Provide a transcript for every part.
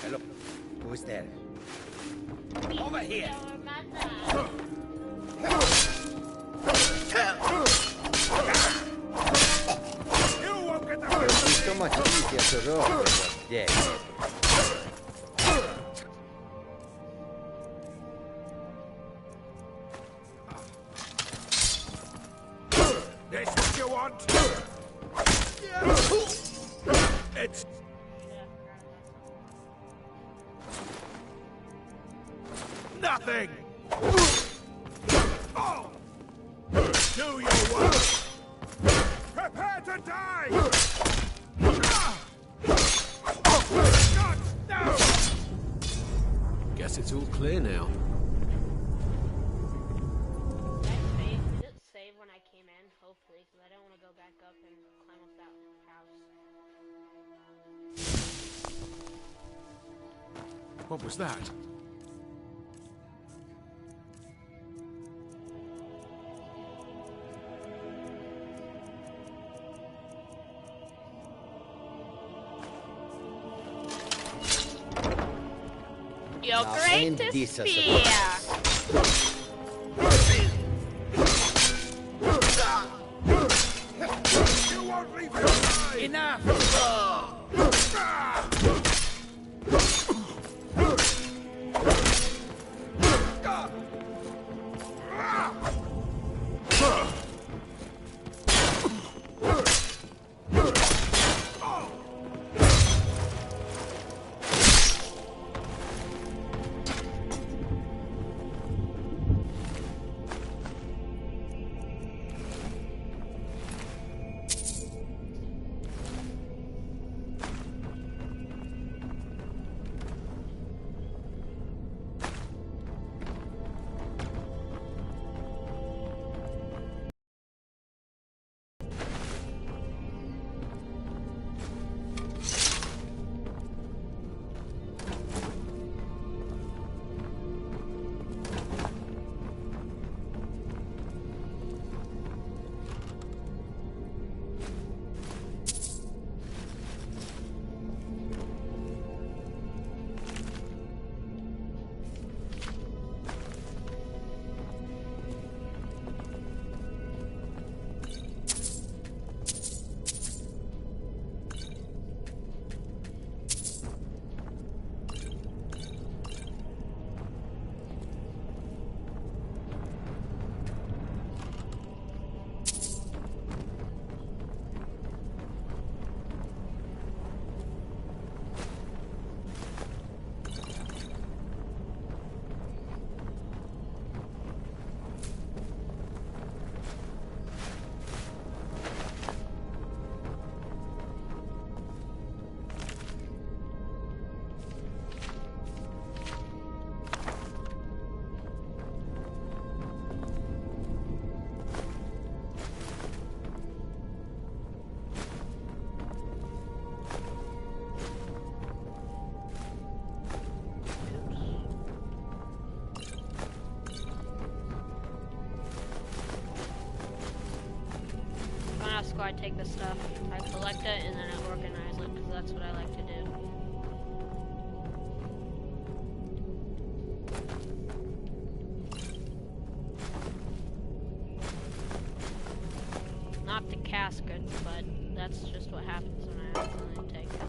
Hello. Who's there? Over here! You won't get the it would be so much easier to roll than was dead. This what you want? It's nothing! Oh! Do your work! Prepare to die! God, no! Guess it's all clear now. Did it save when I came in? Hopefully, because I don't want to go back up and climb up that house. What was that? Your greatest fear! You won't leave me alive! Enough! I take the stuff, I collect it, and then I organize it, because that's what I like to do. Not the caskets, but that's just what happens when I accidentally take it.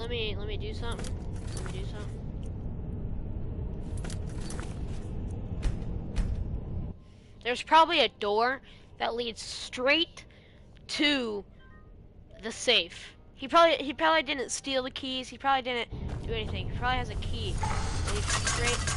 let me do something. Let me do something. There's probably a door that leads straight to the safe. He probably didn't steal the keys. He probably didn't do anything. He probably has a key that leads straight.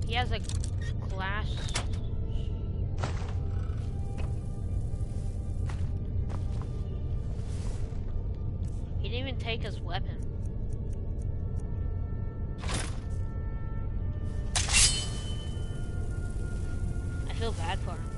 He has a glass. He didn't even take his weapon. I feel bad for him.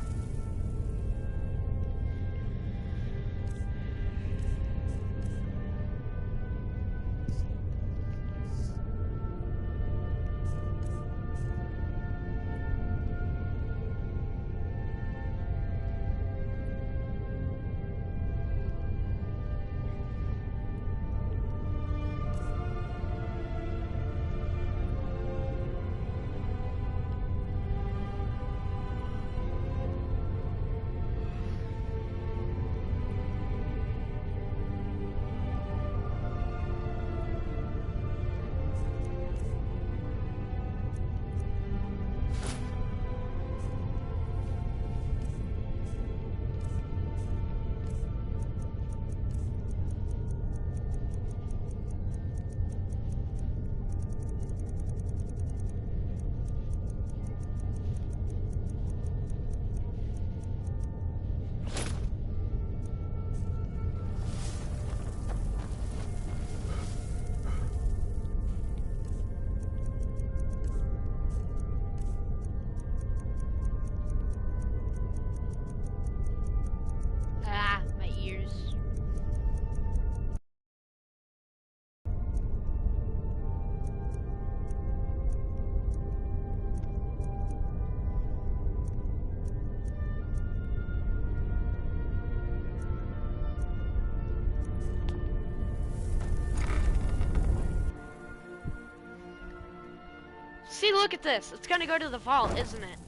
See, look at this. It's gonna go to the vault, isn't it?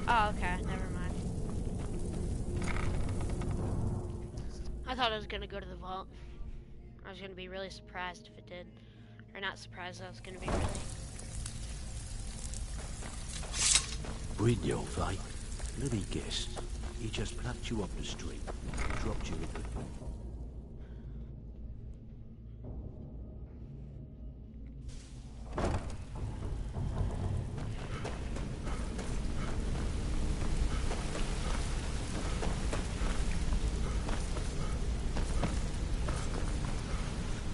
Oh, okay. Never mind. I thought it was gonna go to the vault. I was gonna be really surprised if it did. Or not surprised, I was gonna be really... Brino, right? Let me guess. He just plucked you up the street, dropped you in the...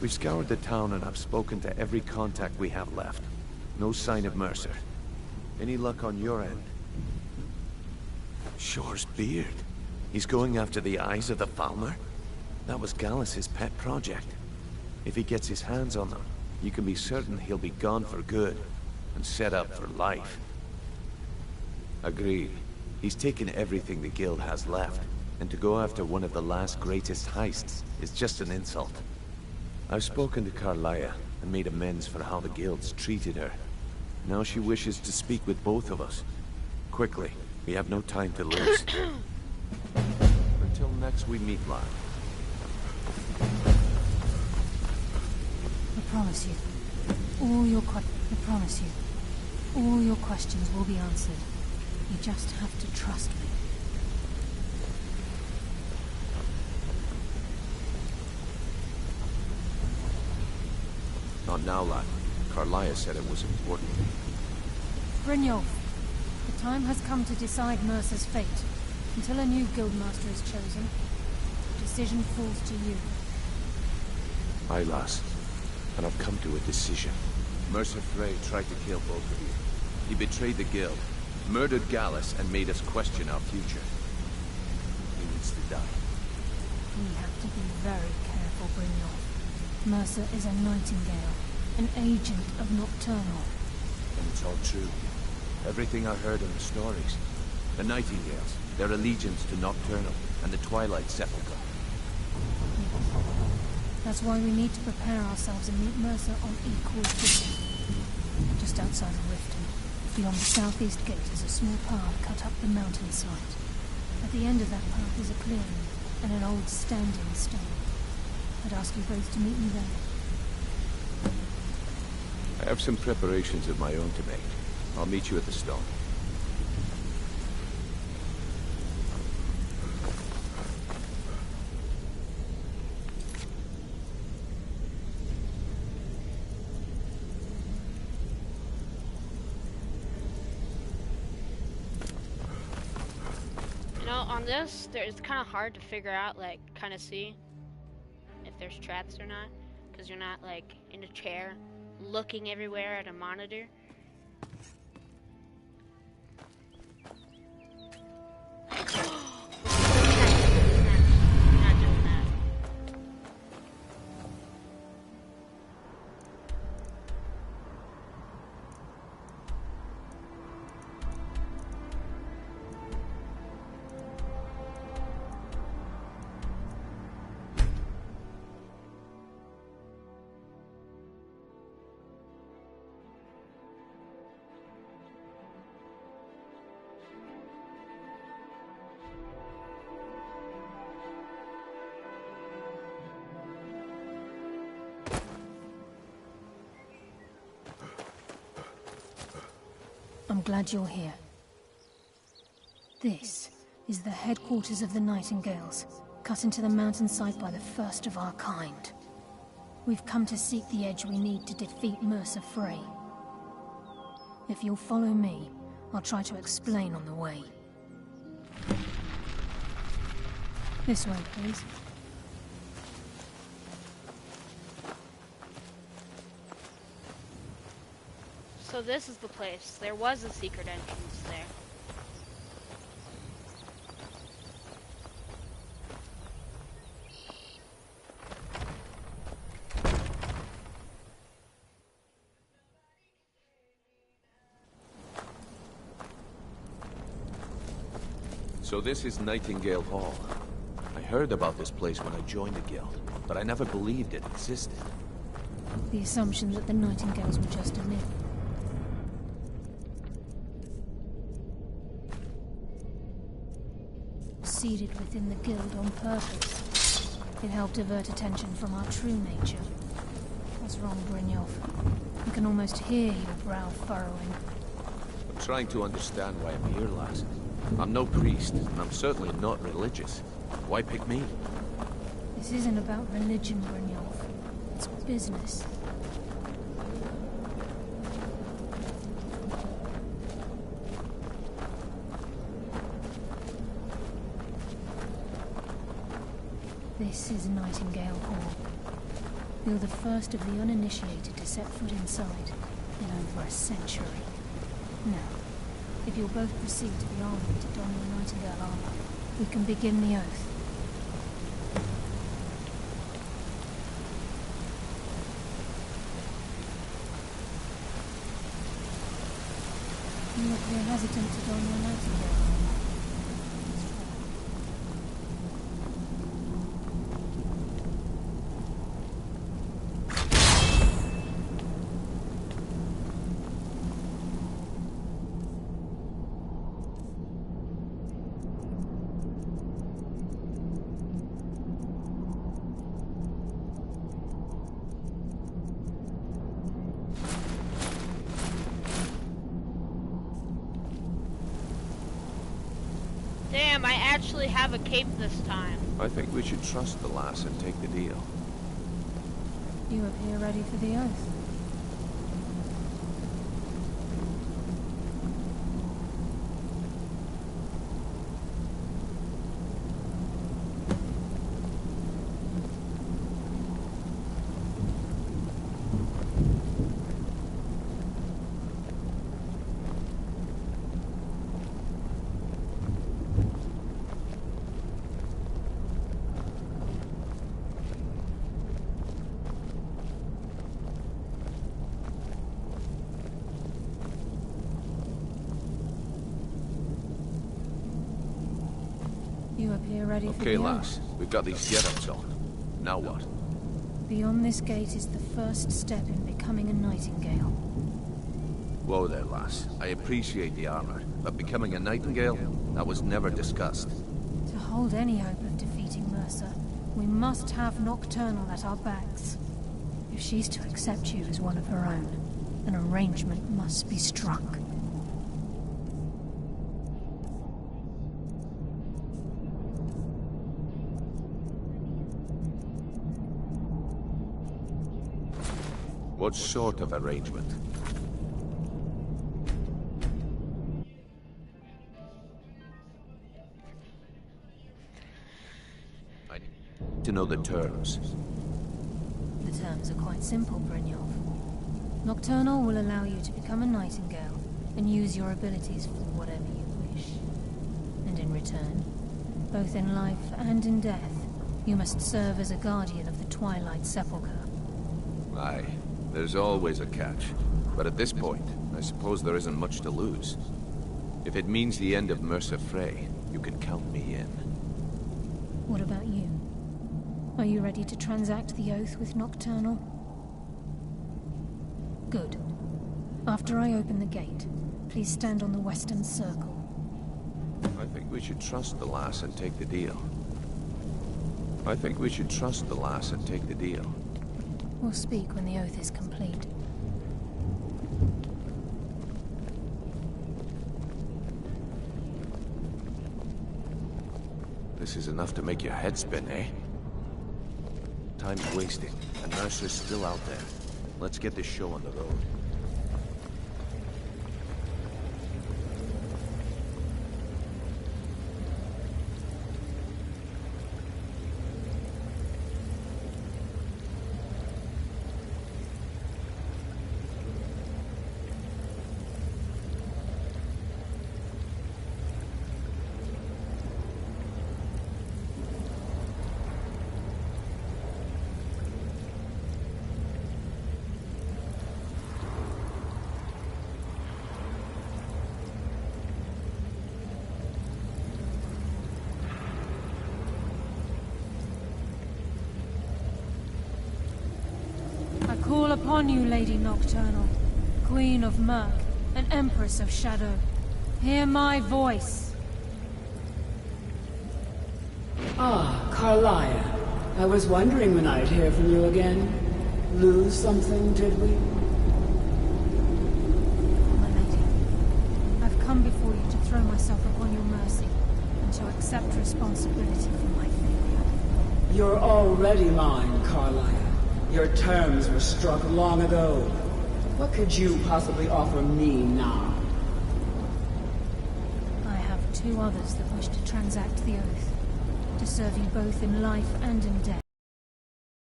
We've scoured the town and I've spoken to every contact we have left. No sign of Mercer. Any luck on your end? Shore's beard. He's going after the eyes of the Falmer? That was Gallus's pet project. If he gets his hands on them, you can be certain he'll be gone for good and set up for life. Agreed. He's taken everything the guild has left, and to go after one of the last greatest heists is just an insult. I've spoken to Carlia and made amends for how the guild's treated her. Now she wishes to speak with both of us. Quickly, we have no time to lose. Until next we meet, lad. I promise you, I promise you, all your questions will be answered. You just have to trust me. Not now, lad. Carlia said it was important. Brynjolf, the time has come to decide Mercer's fate. Until a new guildmaster is chosen, the decision falls to you. Aye, lass. And I've come to a decision. Mercer Frey tried to kill both of you. He betrayed the guild, murdered Gallus, and made us question our future. He needs to die. We have to be very careful, Brynjolf. Mercer is a Nightingale, an agent of Nocturnal. And it's all true. Everything I heard in the stories. The Nightingales, their allegiance to Nocturnal, and the Twilight Sepulchre. That's why we need to prepare ourselves and meet Mercer on equal footing. Just outside of Riften, beyond the southeast gate is a small path cut up the mountainside. At the end of that path is a clearing and an old standing stone. I'd ask you both to meet me there. I have some preparations of my own to make. I'll meet you at the stone. On this, it's kind of hard to figure out, like, kind of see if there's traps or not, because you're not, like, in a chair looking everywhere at a monitor. Not doing that. I'm glad you're here. This is the headquarters of the Nightingales, cut into the mountainside by the first of our kind. We've come to seek the edge we need to defeat Mercer Frey. If you'll follow me, I'll try to explain on the way. This way, please. So this is the place. There was a secret entrance there. So this is Nightingale Hall. I heard about this place when I joined the guild, but I never believed it existed. The assumption that the Nightingales were just a myth. Seeded within the guild on purpose. It helped divert attention from our true nature. What's wrong, Brynjolf? I can almost hear your brow furrowing. I'm trying to understand why I'm here, lass. I'm no priest, and I'm certainly not religious. Why pick me? This isn't about religion, Brynjolf. It's business. This is Nightingale Hall. You're the first of the uninitiated to set foot inside in over a century. Now, if you'll both proceed to the armory to don your Nightingale armor, we can begin the oath. You appear hesitant to don your Nightingale armor. Damn, I actually have a cape this time. I think we should trust the lass and take the deal. You appear ready for the oath. Appear ready for Okay, the lass. We've got these get-ups on. Now what? Beyond this gate is the first step in becoming a nightingale. Whoa there, lass. I appreciate the armor, but becoming a nightingale? That was never discussed. To hold any hope of defeating Mercer, we must have Nocturnal at our backs. If she's to accept you as one of her own, an arrangement must be struck. What sort of arrangement? I need to know the terms. The terms are quite simple, Brynjolf. Nocturnal will allow you to become a nightingale and use your abilities for whatever you wish. And in return, both in life and in death, you must serve as a guardian of the Twilight Sepulchre. Aye, there's always a catch. But at this point, I suppose there isn't much to lose. If it means the end of Mercer Frey, you can count me in. What about you? Are you ready to transact the oath with Nocturnal? Good. After I open the gate, please stand on the western circle. I think we should trust the lass and take the deal. We'll speak when the oath is complete. This is enough to make your head spin, eh? Time's wasting, and Mercer's still out there. Let's get this show on the road. Call upon you, Lady Nocturnal, Queen of Murk, and Empress of Shadow. Hear my voice. Ah, Carlia. I was wondering when I'd hear from you again. Lose something, did we? My lady, I've come before you to throw myself upon your mercy, and to accept responsibility for my failure. You're already mine, Carlia. Your terms were struck long ago. What could you possibly offer me now? I have two others that wish to transact the oath, to serve you both in life and in death.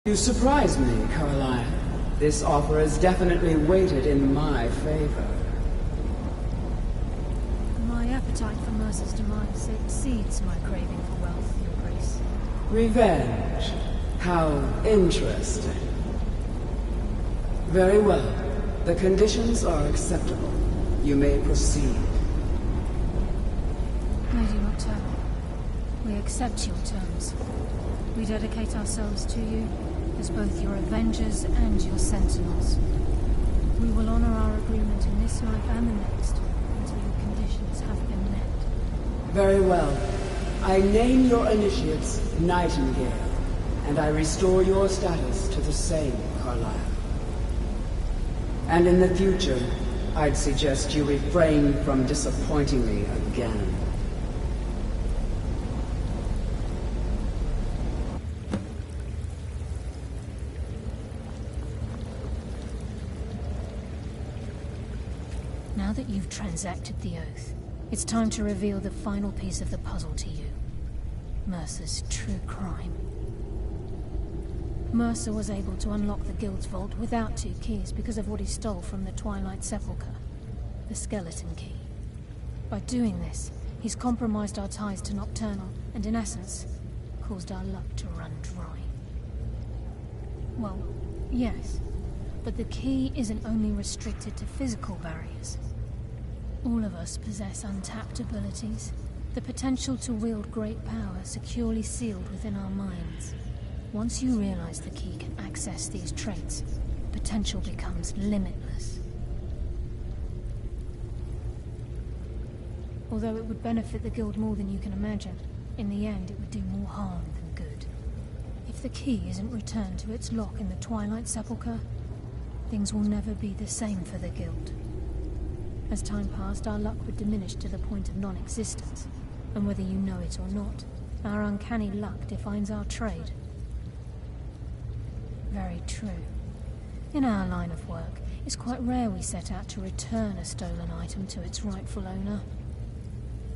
You surprise me, Carlia. This offer is definitely weighted in my favor. My appetite for Mercer's demise exceeds my craving for wealth, Your Grace. Revenge. How interesting. Very well. The conditions are acceptable. You may proceed. Lady Nocturnal, we accept your terms. We dedicate ourselves to you as both your avengers and your sentinels. We will honor our agreement in this life and the next until your conditions have been met. Very well. I name your initiates Nightingale, and I restore your status to the same, Carlia. And in the future, I'd suggest you refrain from disappointing me again. Now that you've transacted the oath, it's time to reveal the final piece of the puzzle to you. Mercer's true crime. Mercer was able to unlock the Guild's vault without two keys because of what he stole from the Twilight Sepulchre, the skeleton key. By doing this, he's compromised our ties to Nocturnal, and in essence, caused our luck to run dry. Well, yes, but the key isn't only restricted to physical barriers. All of us possess untapped abilities, The potential to wield great power securely sealed within our minds. Once you realize the key can access these traits, potential becomes limitless. Although it would benefit the guild more than you can imagine, in the end it would do more harm than good. If the key isn't returned to its lock in the Twilight Sepulchre, things will never be the same for the guild. As time passed, our luck would diminish to the point of non-existence, and whether you know it or not, our uncanny luck defines our trade. Very true. In our line of work, it's quite rare we set out to return a stolen item to its rightful owner.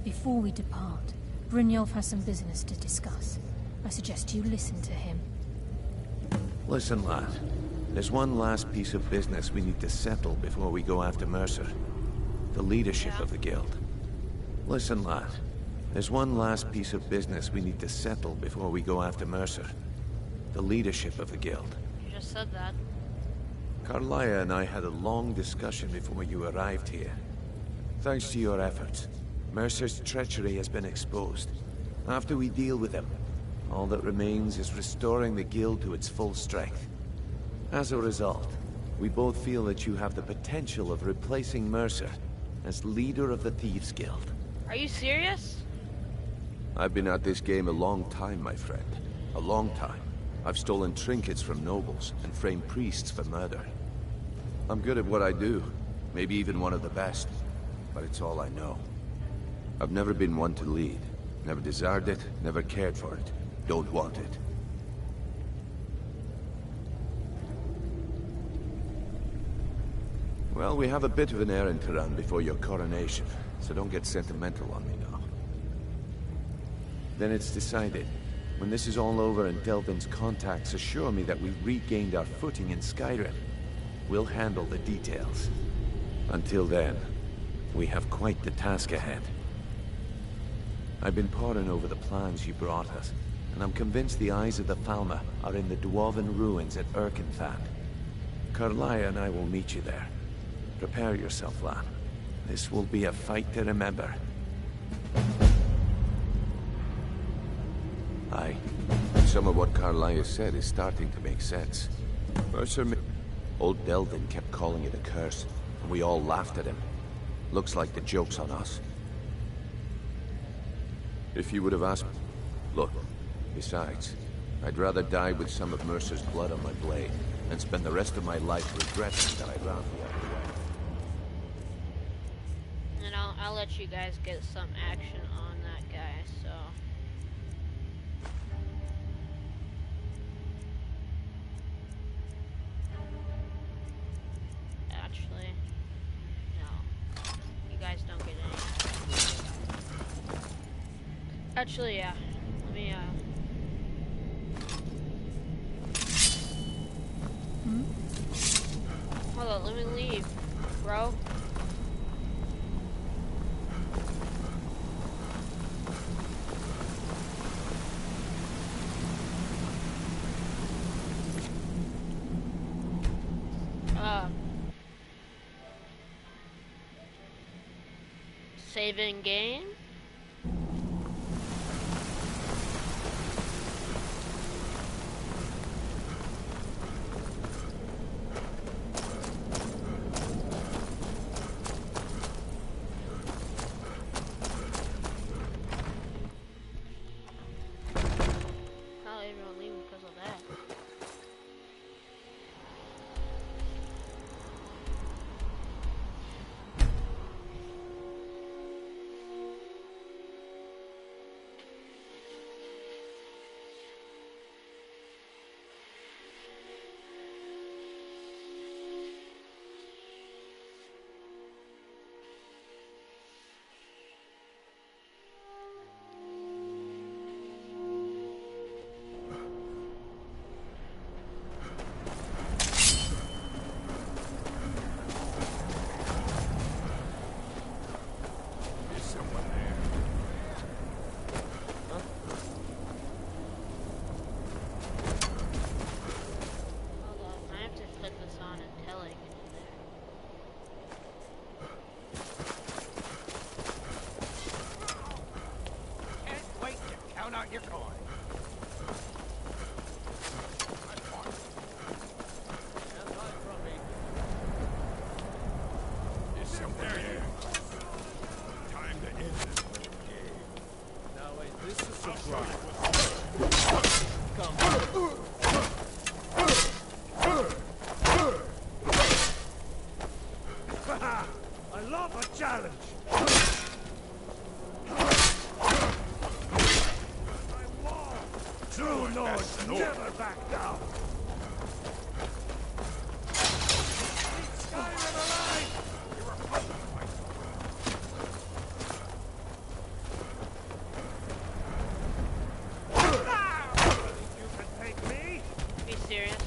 Before we depart, Brynjolf has some business to discuss. I suggest you listen to him. Listen, lad. There's one last piece of business we need to settle before we go after Mercer. The leadership of the guild. Listen, lad. There's one last piece of business we need to settle before we go after Mercer. The leadership of the guild. You just said that. Carlia and I had a long discussion before you arrived here. Thanks to your efforts, Mercer's treachery has been exposed. After we deal with him, all that remains is restoring the guild to its full strength. As a result, we both feel that you have the potential of replacing Mercer as leader of the Thieves Guild. Are you serious? I've been at this game a long time, my friend. A long time. I've stolen trinkets from nobles and framed priests for murder. I'm good at what I do, maybe even one of the best, but it's all I know. I've never been one to lead. Never desired it, never cared for it. Don't want it. Well, we have a bit of an errand to run before your coronation, so don't get sentimental on me now. Then it's decided. When this is all over and Delvin's contacts assure me that we've regained our footing in Skyrim, we'll handle the details. Until then, we have quite the task ahead. I've been poring over the plans you brought us, and I'm convinced the eyes of the Falmer are in the Dwarven ruins at Erkenthand. Carlia and I will meet you there. Prepare yourself, lad. This will be a fight to remember. Aye. Some of what Carlia said is starting to make sense. Mercer... Old Delvin kept calling it a curse, and we all laughed at him. Looks like the joke's on us. If you would have asked... Look, besides, I'd rather die with some of Mercer's blood on my blade than spend the rest of my life regretting that I ran the other way. And I'll let you guys get some action on that guy, so... Actually, no. You guys don't get any. Actually, yeah. Let me, Hold on, let me leave, bro. Saving game. Probably everyone leaving because of that. challenge. True Nords never back down. Keep Skyrim alive! You were close to my... You can take me? Be serious.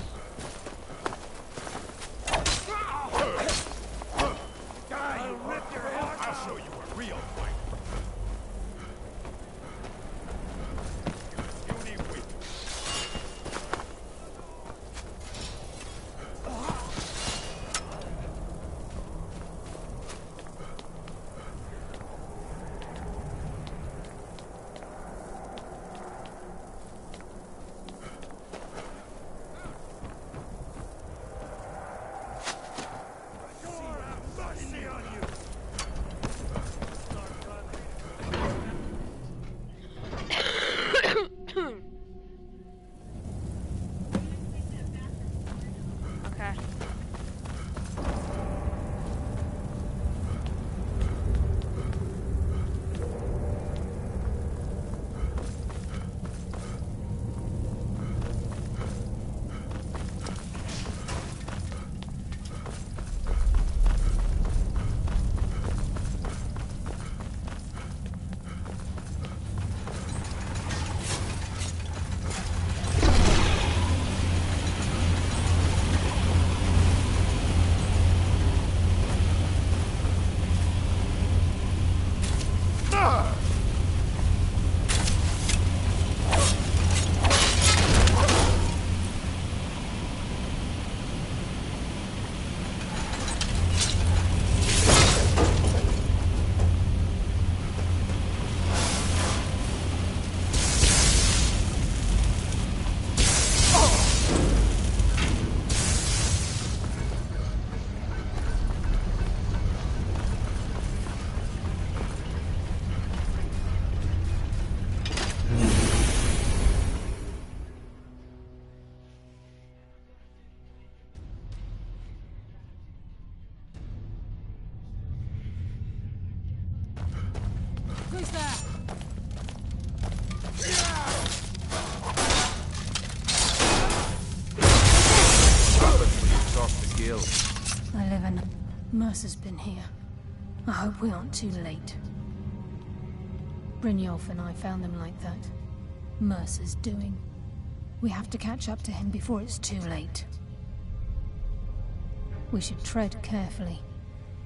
I'll rip your heart out. I'll show you a real fight. Puny weak. Sure have mercy on you. Start running. Okay. Who's there? Exhaust the guild. I live in... Mercer's been here. I hope we aren't too late. Brynjolf and I found them like that. Mercer's doing. We have to catch up to him before it's too late. We should tread carefully.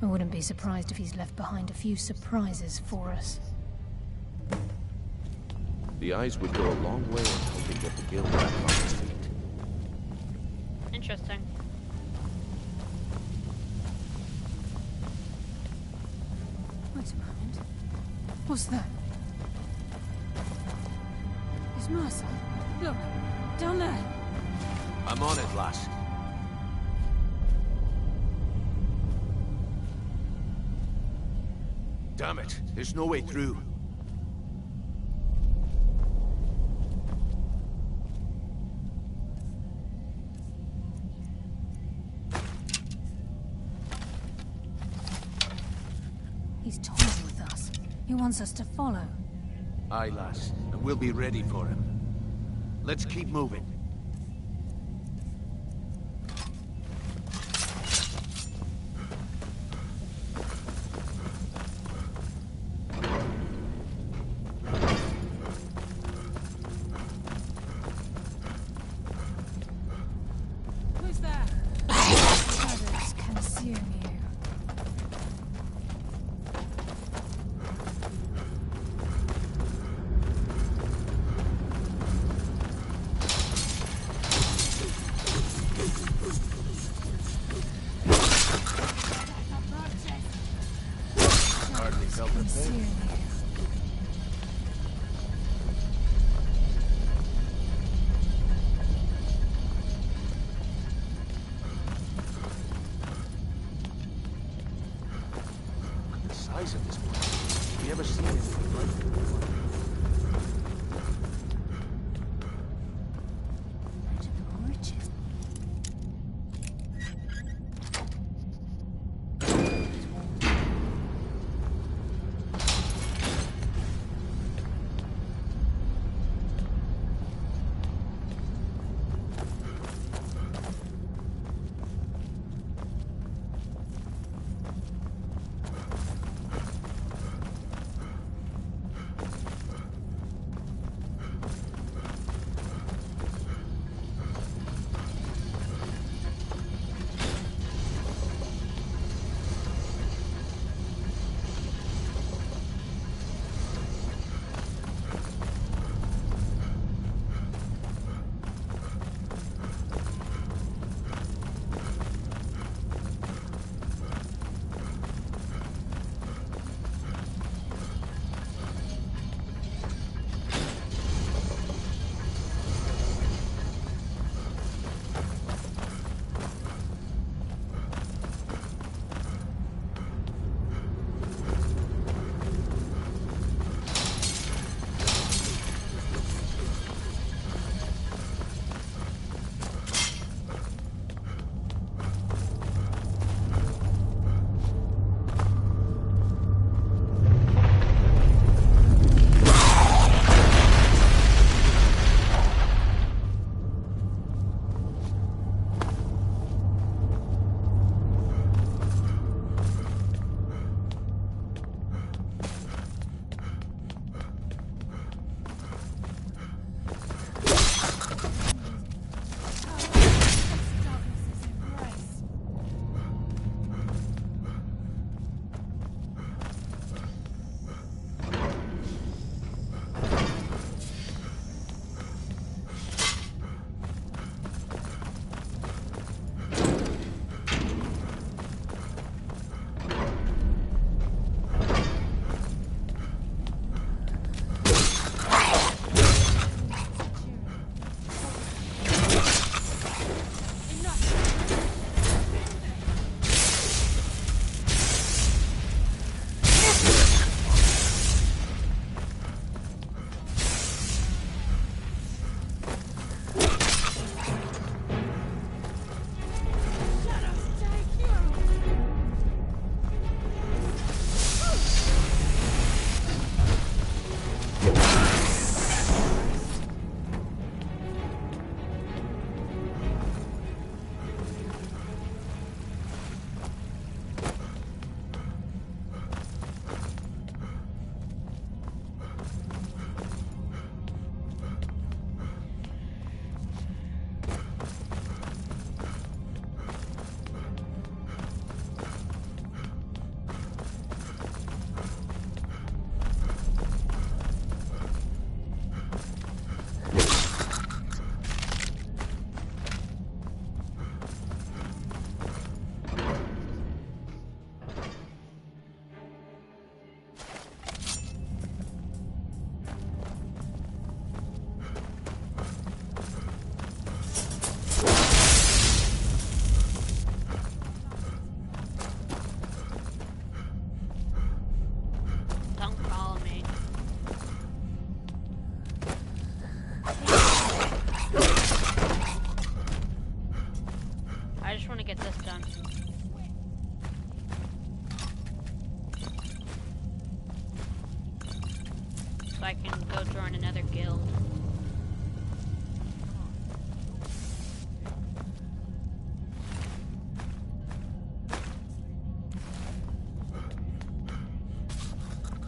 I wouldn't be surprised if he's left behind a few surprises for us. The eyes would go a long way in helping get the guild back on its feet. Interesting. Wait a moment. What's that? It's Mercer. Look, down there. I'm on it, lass. Damn it, there's no way through. He's toying with us. He wants us to follow. Aye, lass, and we'll be ready for him. Let's keep moving. Who's there? Shadows consume you. Hardly felt the Consume pain. you. The size of this place. Have you ever seen anything like it before? Magical riches. I just want to get this done. So I can go join another guild.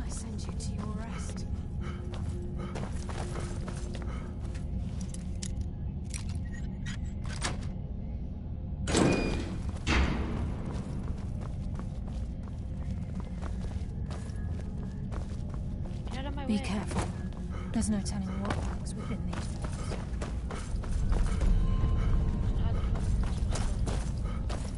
I send you to your rest. Get out of my Be way. careful. There's no telling what lurks within these walls. How the fuck am I supposed to-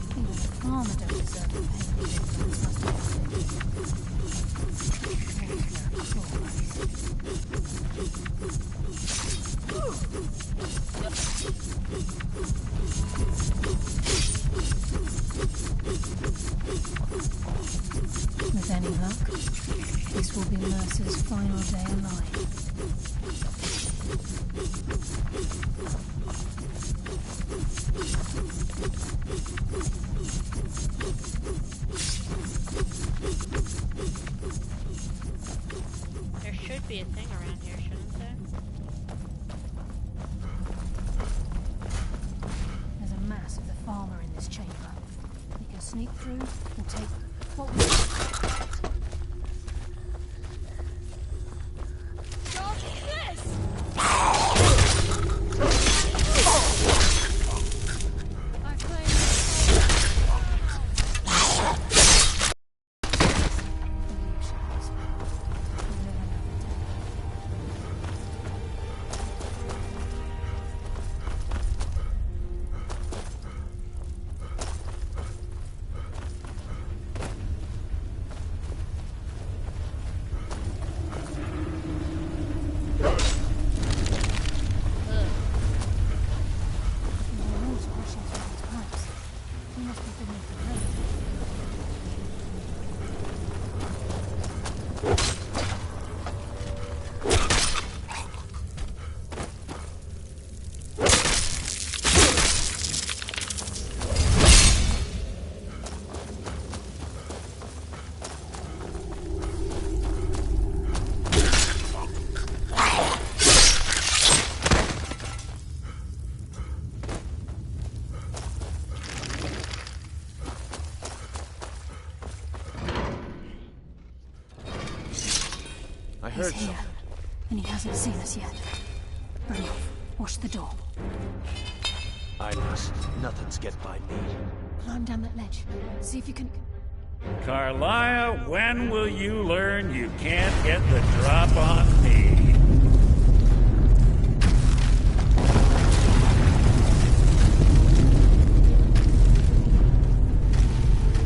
Even the farmer don't deserve the pain the victims must With any luck, this will be Mercer's final day alive. There should be a thing around here, shouldn't there? There's a mass of the farmer in this chamber. We can sneak through and take what we... I claim I He's heard here, something. and he hasn't seen us yet. Hurry off. Watch the door. Eyeless. Nothing's get by me. Climb down that ledge. See if you can... Carlisle, when will you learn you can't get the drop on me?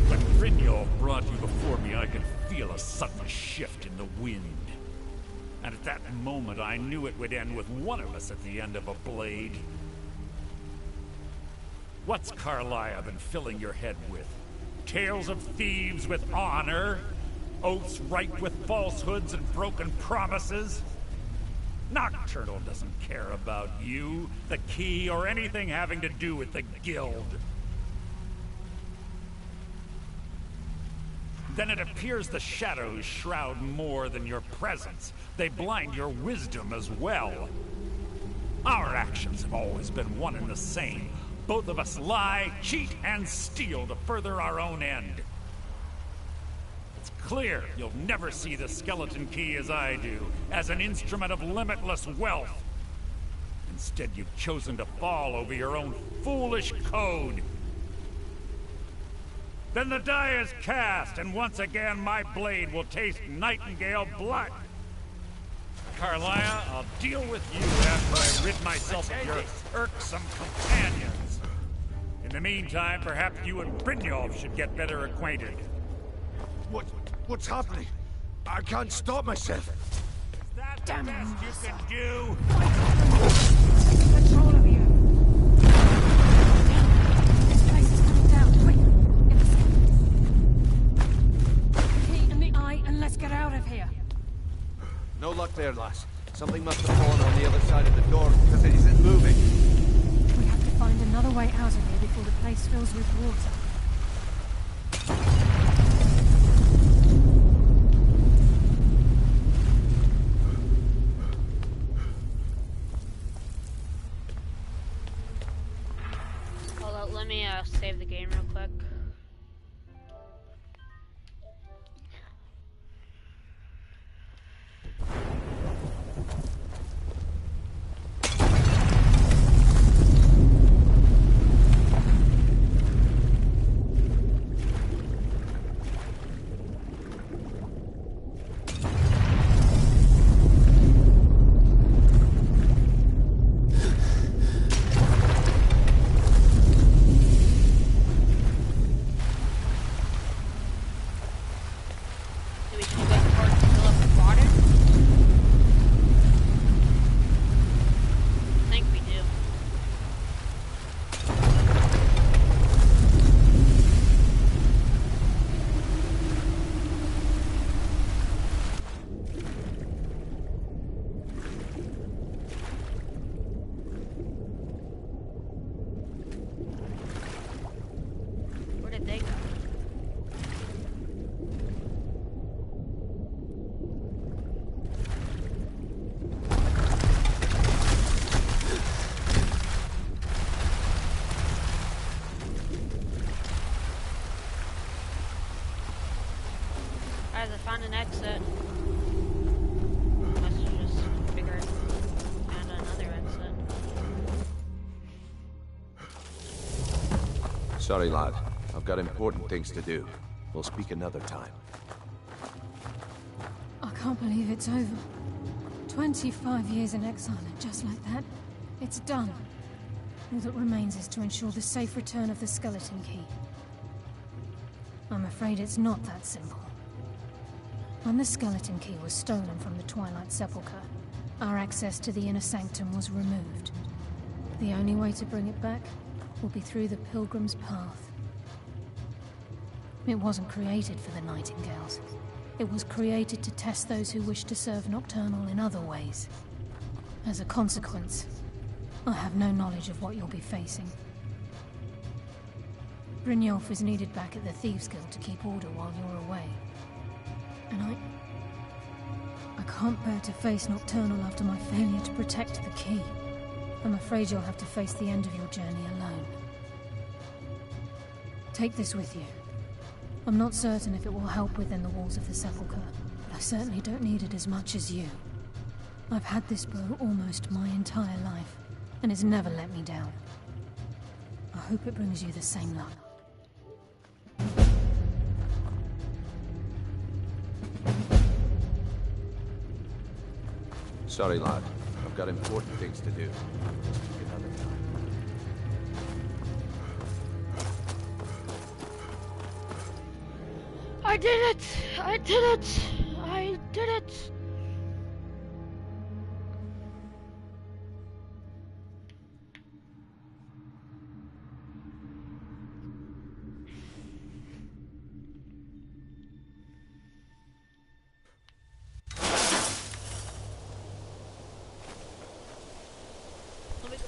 When Brynjolf brought you before me, I could feel a sudden shift in the wind. And at that moment, I knew it would end with one of us at the end of a blade. What's Carlisle been filling your head with? Tales of thieves with honor? Oaths ripe with falsehoods and broken promises? Nocturnal doesn't care about you, the key, or anything having to do with the guild. Then it appears the shadows shroud more than your presence. They blind your wisdom as well. Our actions have always been one and the same. Both of us lie, cheat, and steal to further our own end. It's clear you'll never see the skeleton key as I do, as an instrument of limitless wealth. Instead, you've chosen to fall over your own foolish code. Then the die is cast, and once again my blade will taste nightingale blood. Carlisle, I'll deal with you after I rid myself of your irksome companions. In the meantime, perhaps you and Brynjolf should get better acquainted. What's happening? I can't stop myself. Is that the best you can do? Control of you. This place is coming down. Quick. Get the key and the eye, and let's get out of of here. No luck there, lass. Something must have fallen on the other side of the door because it isn't moving. We have to find another way out of here before the place fills with water. Hold on, let me save the game real quick. Guys, I found an exit. Let's just figure out find another exit. Sorry, lad. I've got important things to do. We'll speak another time. I can't believe it's over. 25 years in exile, and just like that, it's done. All that remains is to ensure the safe return of the skeleton key. I'm afraid it's not that simple. When the skeleton key was stolen from the Twilight Sepulchre, our access to the inner sanctum was removed. The only way to bring it back will be through the Pilgrim's Path. It wasn't created for the Nightingales. It was created to test those who wish to serve Nocturnal in other ways. As a consequence, I have no knowledge of what you'll be facing. Brynjolf is needed back at the Thieves' Guild to keep order while you're away. And I can't bear to face Nocturnal after my failure to protect the key. I'm afraid you'll have to face the end of your journey alone. Take this with you. I'm not certain if it will help within the walls of the Sepulchre, but I certainly don't need it as much as you. I've had this bow almost my entire life, and it's never let me down. I hope it brings you the same luck. Sorry, lad. I've got important things to do. We'll speak another time. I did it! I did it! I did it! Let me go.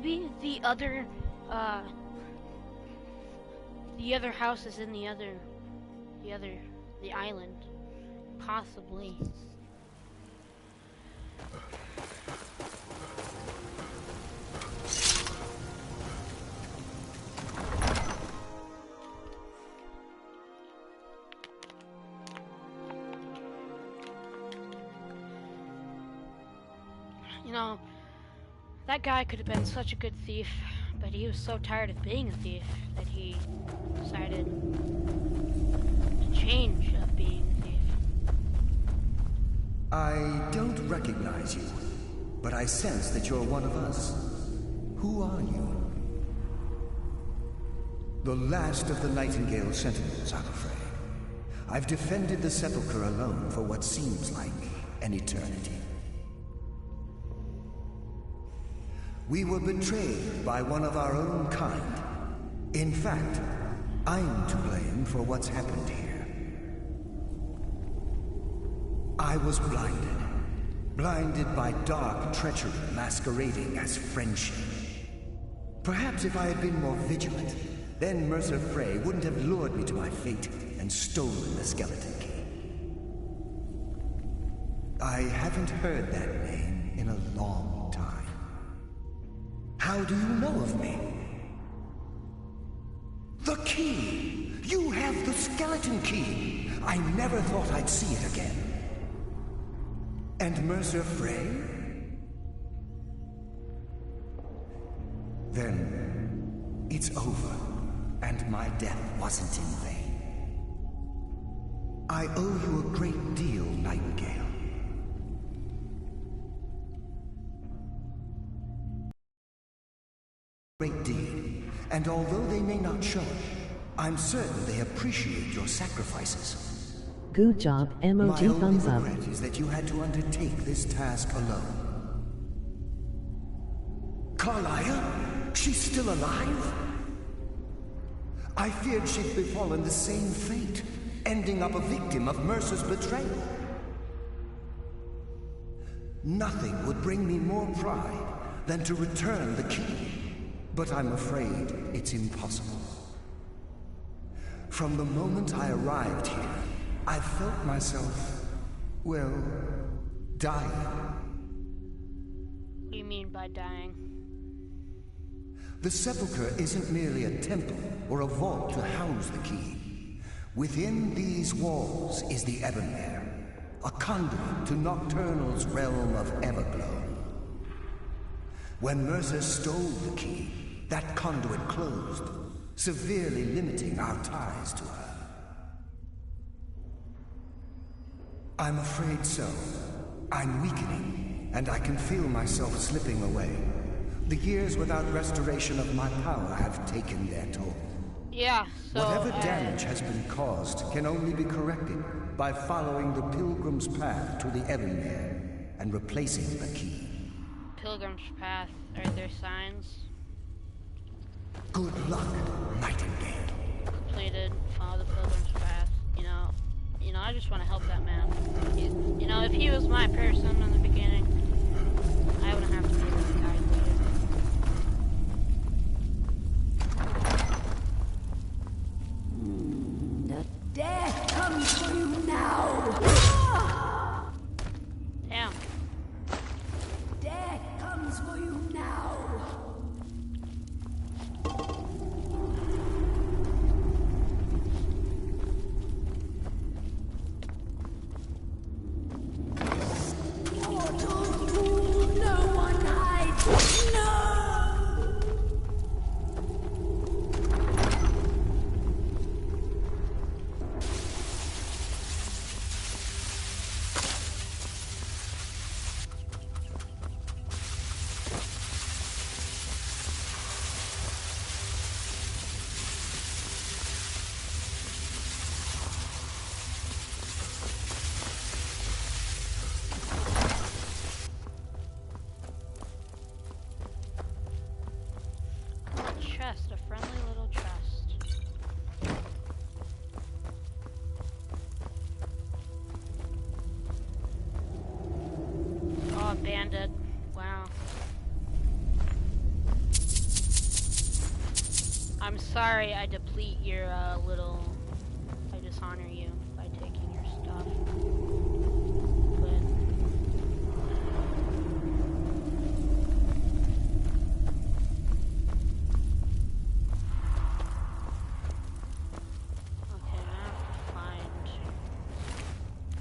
maybe the other house is in the island. Possibly. You know, that guy could have been such a good thief, but he was so tired of being a thief that he decided to change of being a thief. I don't recognize you, but I sense that you're one of us. Who are you? The last of the Nightingale Sentinels, I'm afraid. I've defended the Sepulchre alone for what seems like an eternity. We were betrayed by one of our own kind. In fact, I'm to blame for what's happened here. I was blinded by dark treachery masquerading as friendship. Perhaps if I had been more vigilant, then Mercer Frey wouldn't have lured me to my fate and stolen the skeleton key. I haven't heard that name in a long time. How do you know of me? The key! You have the skeleton key! I never thought I'd see it again. And Mercer Frey? Then it's over, and my death wasn't in vain. I owe you a great deal, Nightingale. Great deed, and although they may not show it, I'm certain they appreciate your sacrifices. Good job, emoji thumbs up. My only regret is that you had to undertake this task alone. Carlia? She's still alive? I feared she'd befallen the same fate, ending up a victim of Mercer's betrayal. Nothing would bring me more pride than to return the key. But I'm afraid it's impossible. From the moment I arrived here, I felt myself, well, dying. What do you mean by dying? The Sepulchre isn't merely a temple or a vault to house the key. Within these walls is the Ebonmere, a conduit to Nocturnal's realm of Everglow. When Mercer stole the key, that conduit closed, severely limiting our ties to her. I'm afraid so. I'm weakening, and I can feel myself slipping away. The years without restoration of my power have taken their toll. Yeah, so... Whatever damage has been caused can only be corrected by following the Pilgrim's Path to the Ebonmere and replacing the key. Pilgrim's Path, are there signs? Good luck, Nightingale. Completed, follow the Pilgrim's Path. You know, I just want to help that man. You know, if he was my person in the beginning, I wouldn't have to be this guy. The death comes for you now. Damn. Death comes for you now. A friendly little chest. Oh, a bandit. Wow. sorry I deplete your little... I dishonor you by taking your stuff. But... Okay, now I have to find...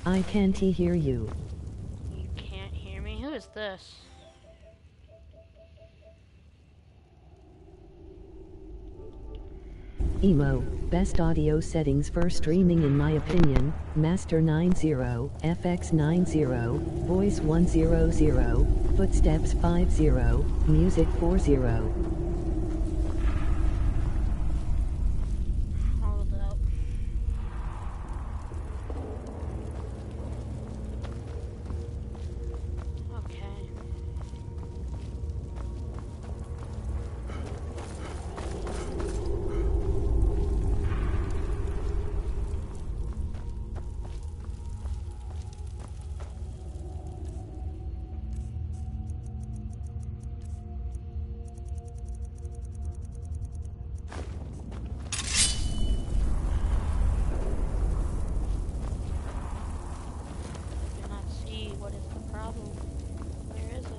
I can't hear you. You can't hear me? Who is this? Emo, best audio settings for streaming in my opinion, Master 90, FX 90, Voice 100, Footsteps 50, Music 40. Hold up. Okay. Do not see what is the problem. Where is it?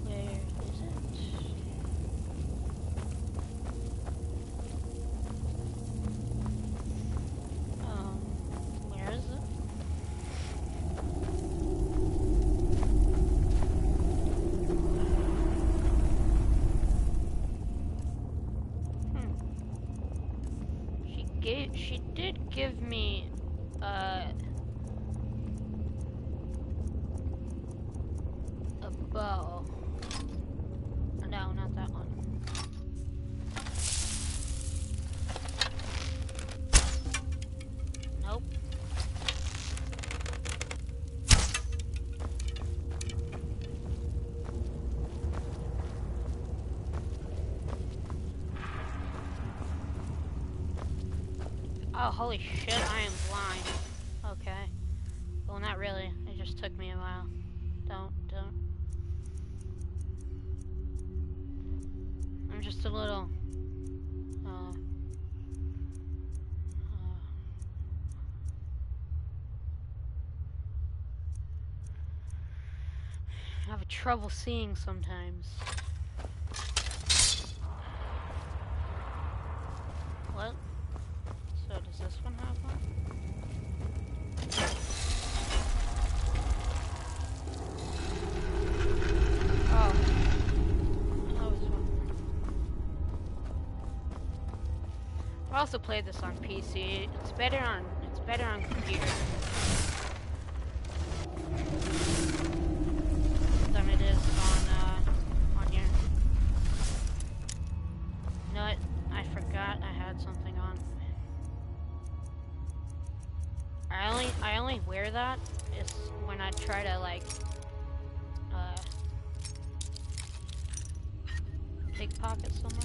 Where is it? Where is it? She did give me, a bow. No, not that one. Nope. Oh, holy shit, I am blind. Okay. Well, not really. It just took me a while. Don't. I'm just a little... I have trouble seeing sometimes. What? So does this one have one? Oh. Oh, this one. I also played this on PC. It's better on computer than it is on your... You know what? I forgot I had something on. I only wear that is when I try to like pickpocket someone.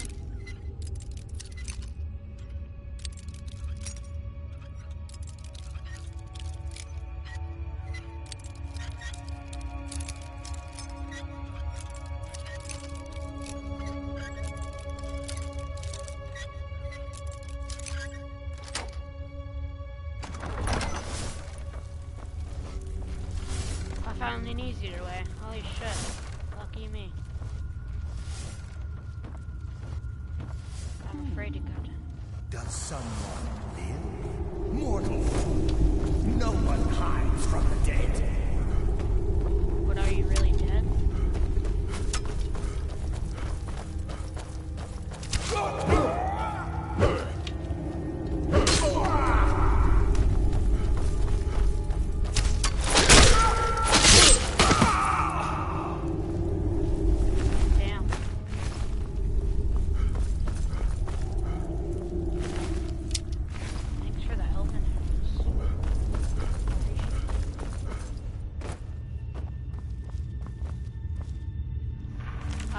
I found an easier way. Holy shit. Lucky me. I'm afraid to go to... Does someone live? Mortal fool. No one hides from the dead. But are you really dead? Damn. Thanks for the help and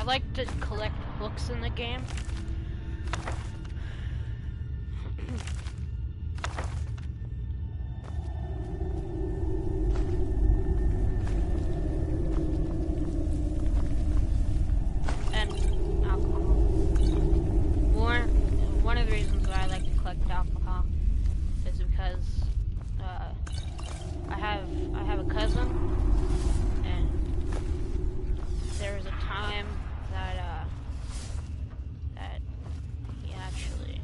like to collect books in the game. And alcohol. One of the reasons why I like to collect alcohol is because I have a cousin, and there was a time that he actually,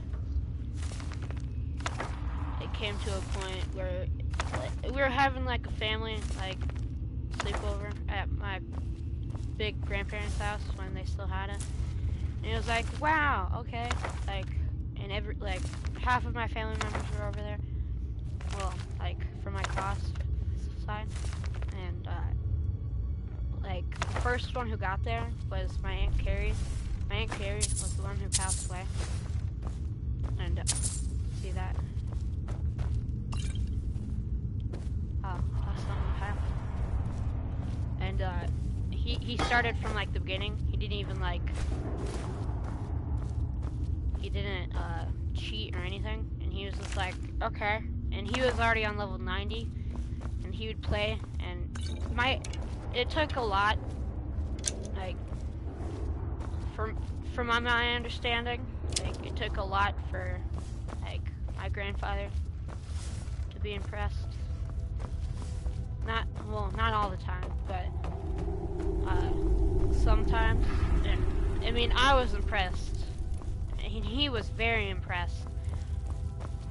it came to a point where we were having like a family like sleepover at my big grandparents' house when they still had it, and it was like, wow, okay, like, and half of my family members were over there, well, like from my class side, and like the first one who got there was my Aunt Carrie. My Aunt Carrie was the one who passed away. And see that? Oh, that's something happened. And he started from like the beginning. He didn't even like, he didn't cheat or anything. And he was just like, okay. And he was already on level 90. And he would play, and it took a lot, like, from my understanding, like, it took a lot for, like, my grandfather to be impressed. Not all the time, but, sometimes, and, I mean, I was impressed, and he was very impressed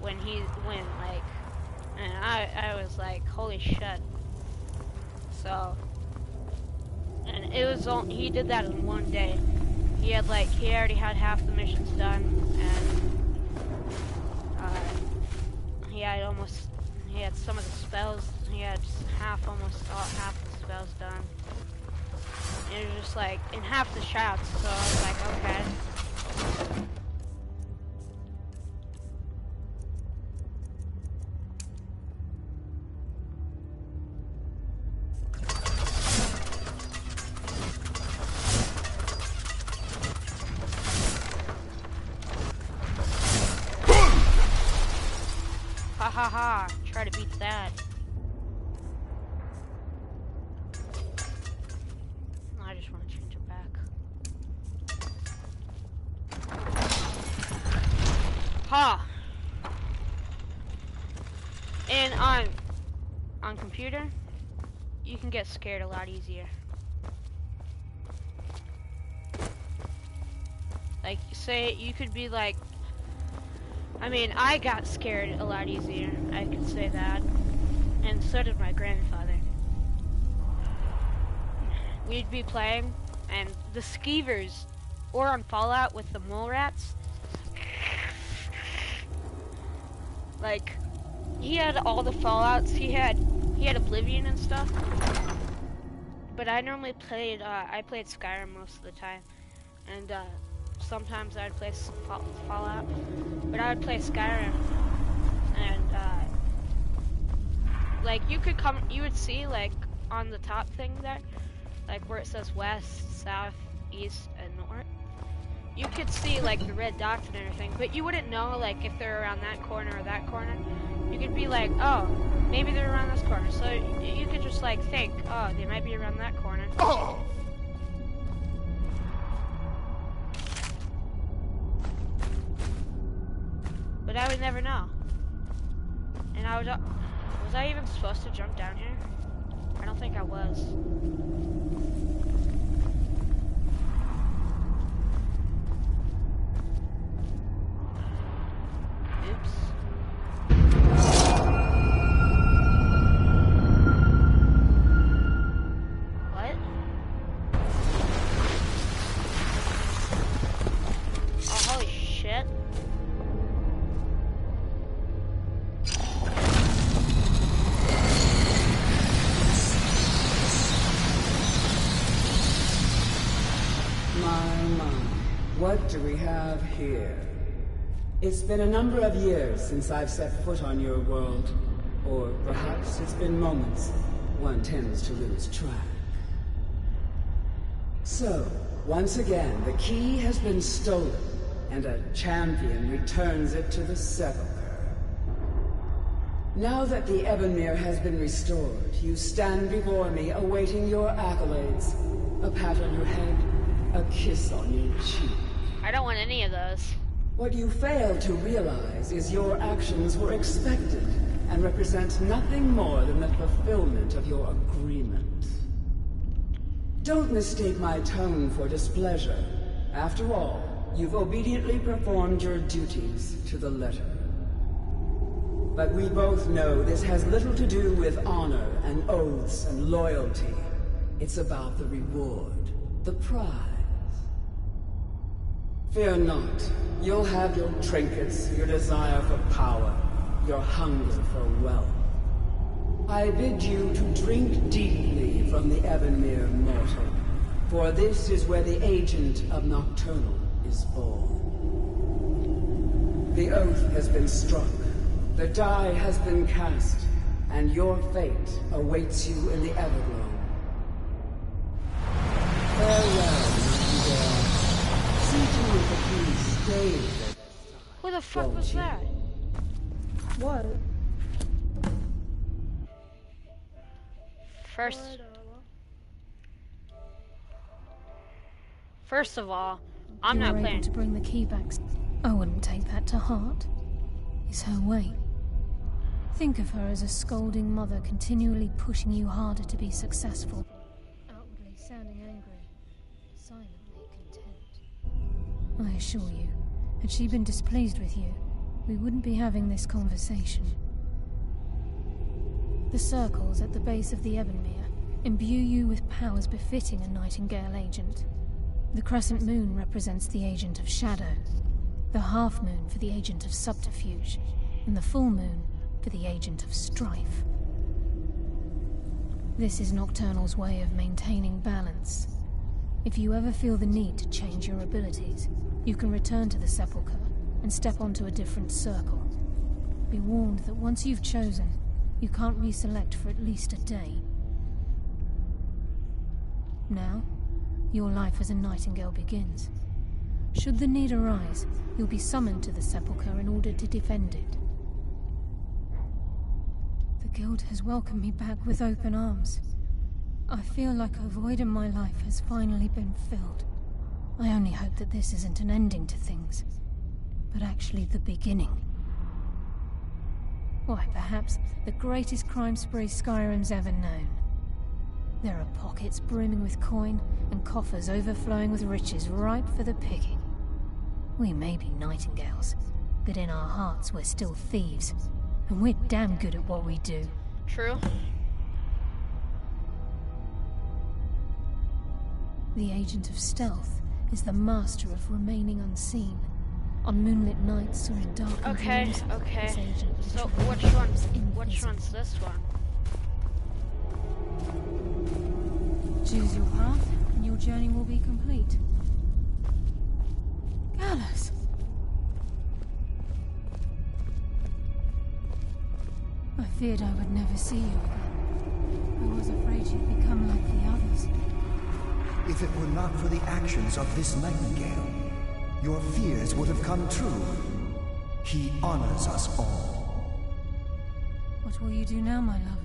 when like, and I was like, holy shit. So, and it was he did that in one day. He already had half the missions done, and he had some of the spells, he had almost half the spells done. And it was just like, in half the shouts, so I was like, okay. Ha, try to beat that. I just want to change it back. Ha! And on computer, you can get scared a lot easier. Like, say, you could be like, I mean, I got scared a lot easier, I could say that. And so did my grandfather. We'd be playing, and the skeevers, or on Fallout with the mole rats, like, he had all the Fallouts, he had Oblivion and stuff, but I normally played, I played Skyrim most of the time, and, sometimes I'd play Fallout, but I would play Skyrim, and, like, you would see, like, on the top thing there, like, where it says west, south, east, and north, you could see, like, the red dots and everything, but you wouldn't know, like, if they're around that corner or that corner. You could be like, oh, maybe they're around this corner, so you could just, like, think, oh, they might be around that corner. Oh! But I would never know. And was I even supposed to jump down here? I don't think I was. Oops. What? Oh, holy shit. What do we have here? It's been a number of years since I've set foot on your world. Or perhaps it's been moments. One tends to lose track. So, Once again, the key has been stolen, and a champion returns it to the sepulchre. Now that the Ebonmere has been restored, you stand before me awaiting your accolades. A pat on your head, a kiss on your cheek. I don't want any of those. What you fail to realize is your actions were expected and represent nothing more than the fulfillment of your agreement. Don't mistake my tone for displeasure. After all, you've obediently performed your duties to the letter. But we both know this has little to do with honor and oaths and loyalty. It's about the reward, the prize. Fear not. You'll have your trinkets, your desire for power, your hunger for wealth. I bid you to drink deeply from the Ebonmere mortal, for this is where the agent of Nocturnal is born. The oath has been struck, the die has been cast, and your fate awaits you in the Everglow. Farewell, Nightingale. See to it that you stay there. Who the fuck was that? What? First of all, I'm You not were able playing. to bring the key back. I wouldn't take that to heart. It's her way. Think of her as a scolding mother continually pushing you harder to be successful. Outwardly sounding angry, silently content. I assure you, had she been displeased with you, we wouldn't be having this conversation. The circles at the base of the Ebonmere imbue you with powers befitting a Nightingale agent. The crescent moon represents the agent of shadow, the half moon for the agent of subterfuge, and the full moon for the agent of strife. This is Nocturnal's way of maintaining balance. If you ever feel the need to change your abilities, you can return to the sepulchre and step onto a different circle. Be warned that once you've chosen, you can't reselect for at least a day. Now, your life as a Nightingale begins. Should the need arise, you'll be summoned to the sepulchre in order to defend it. The Guild has welcomed me back with open arms. I feel like a void in my life has finally been filled. I only hope that this isn't an ending to things, but actually the beginning. Why, perhaps the greatest crime spree Skyrim's ever known. There are pockets brimming with coin, and coffers overflowing with riches ripe for the picking. We may be Nightingales, but in our hearts we're still thieves, and we're damn good at what we do. True. The agent of stealth is the master of remaining unseen. On moonlit nights or in dark Okay, rooms, okay. this agent So literally which one's invisible. this one? Choose your path, and your journey will be complete. Gallus! I feared I would never see you again. I was afraid you'd become like the others. If it were not for the actions of this Nightingale, your fears would have come true. He honors us all. What will you do now, my love?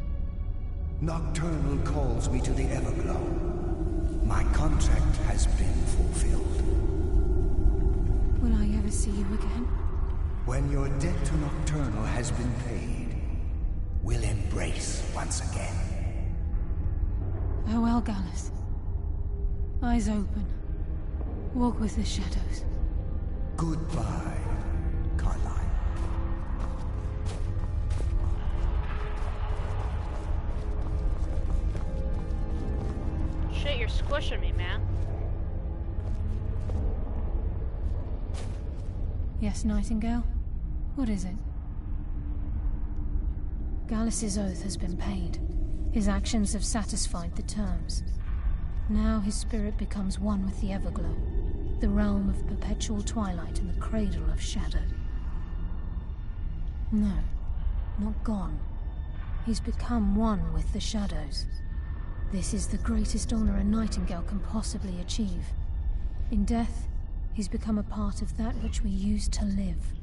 Nocturnal calls me to the Everglow. My contract has been fulfilled. Will I ever see you again? When your debt to Nocturnal has been paid, we'll embrace once again. Farewell, Gallus. Eyes open. Walk with the shadows. Goodbye, Carlyle. Shit, you're squishing me, man. Yes, Nightingale? What is it? Gallus's oath has been paid. His actions have satisfied the terms. Now his spirit becomes one with the Everglow, the realm of perpetual twilight and the cradle of shadow. No, not gone. He's become one with the shadows. This is the greatest honor a Nightingale can possibly achieve. In death, he's become a part of that which we used to live.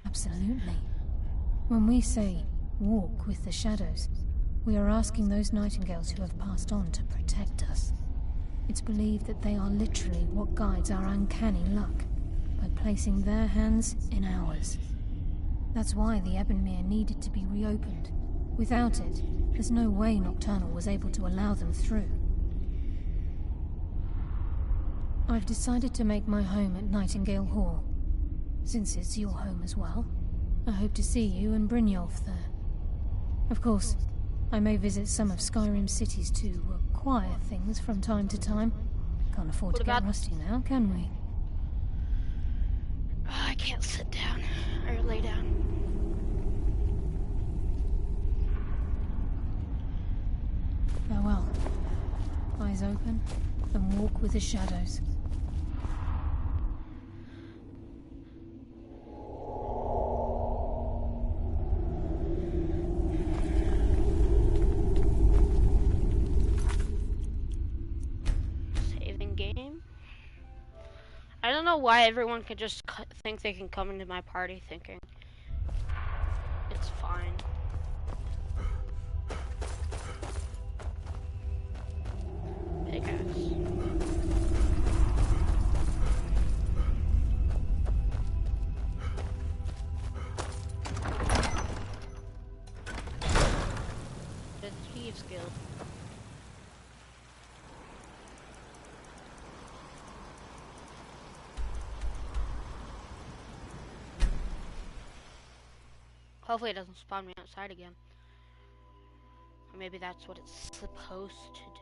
Absolutely. When we say, walk with the shadows, we are asking those nightingales who have passed on to protect us. It's believed that they are literally what guides our uncanny luck, by placing their hands in ours. That's why the Ebonmere needed to be reopened. Without it, there's no way Nocturnal was able to allow them through. I've decided to make my home at Nightingale Hall. Since it's your home as well, I hope to see you and Brynjolf there. Of course, I may visit some of Skyrim cities to acquire things from time to time. Can't afford to get rusty now, can we? Oh, I can't sit down or lay down. Farewell. Eyes open and walk with the shadows. Saving game? I don't know why everyone could just think they can come into my party thinking it's fine. Pickaxe. The Thieves Guild. Hopefully it doesn't spawn me outside again. Or maybe that's what it's supposed to do.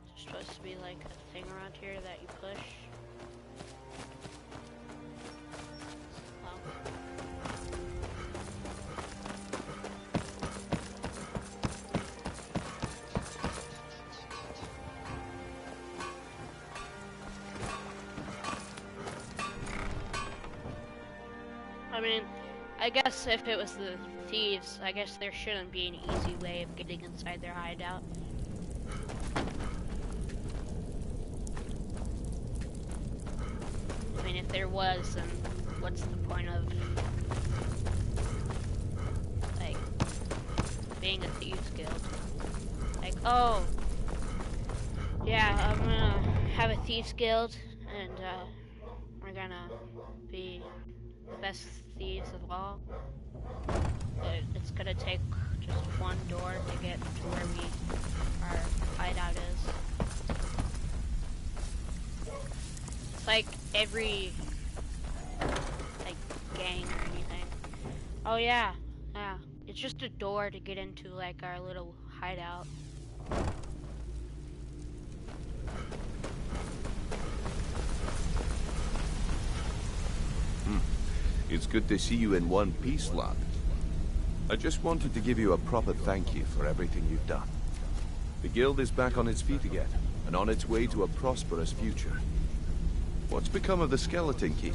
There's supposed to be like a thing around here that you push. I mean, I guess if it was the thieves, I guess there shouldn't be an easy way of getting inside their hideout. I mean, if there was, then what's the point of, like, being a thieves guild? Like, oh, yeah, I'm gonna have a thieves guild, and, we're gonna be the best thieves of all. But it's gonna take just one door to get to where our hideout is. It's like every like gang or anything. Oh yeah, it's just a door to get into like our little hideout. It's good to see you in one piece, lad. I just wanted to give you a proper thank you for everything you've done. The guild is back on its feet again, and on its way to a prosperous future. What's become of the skeleton key?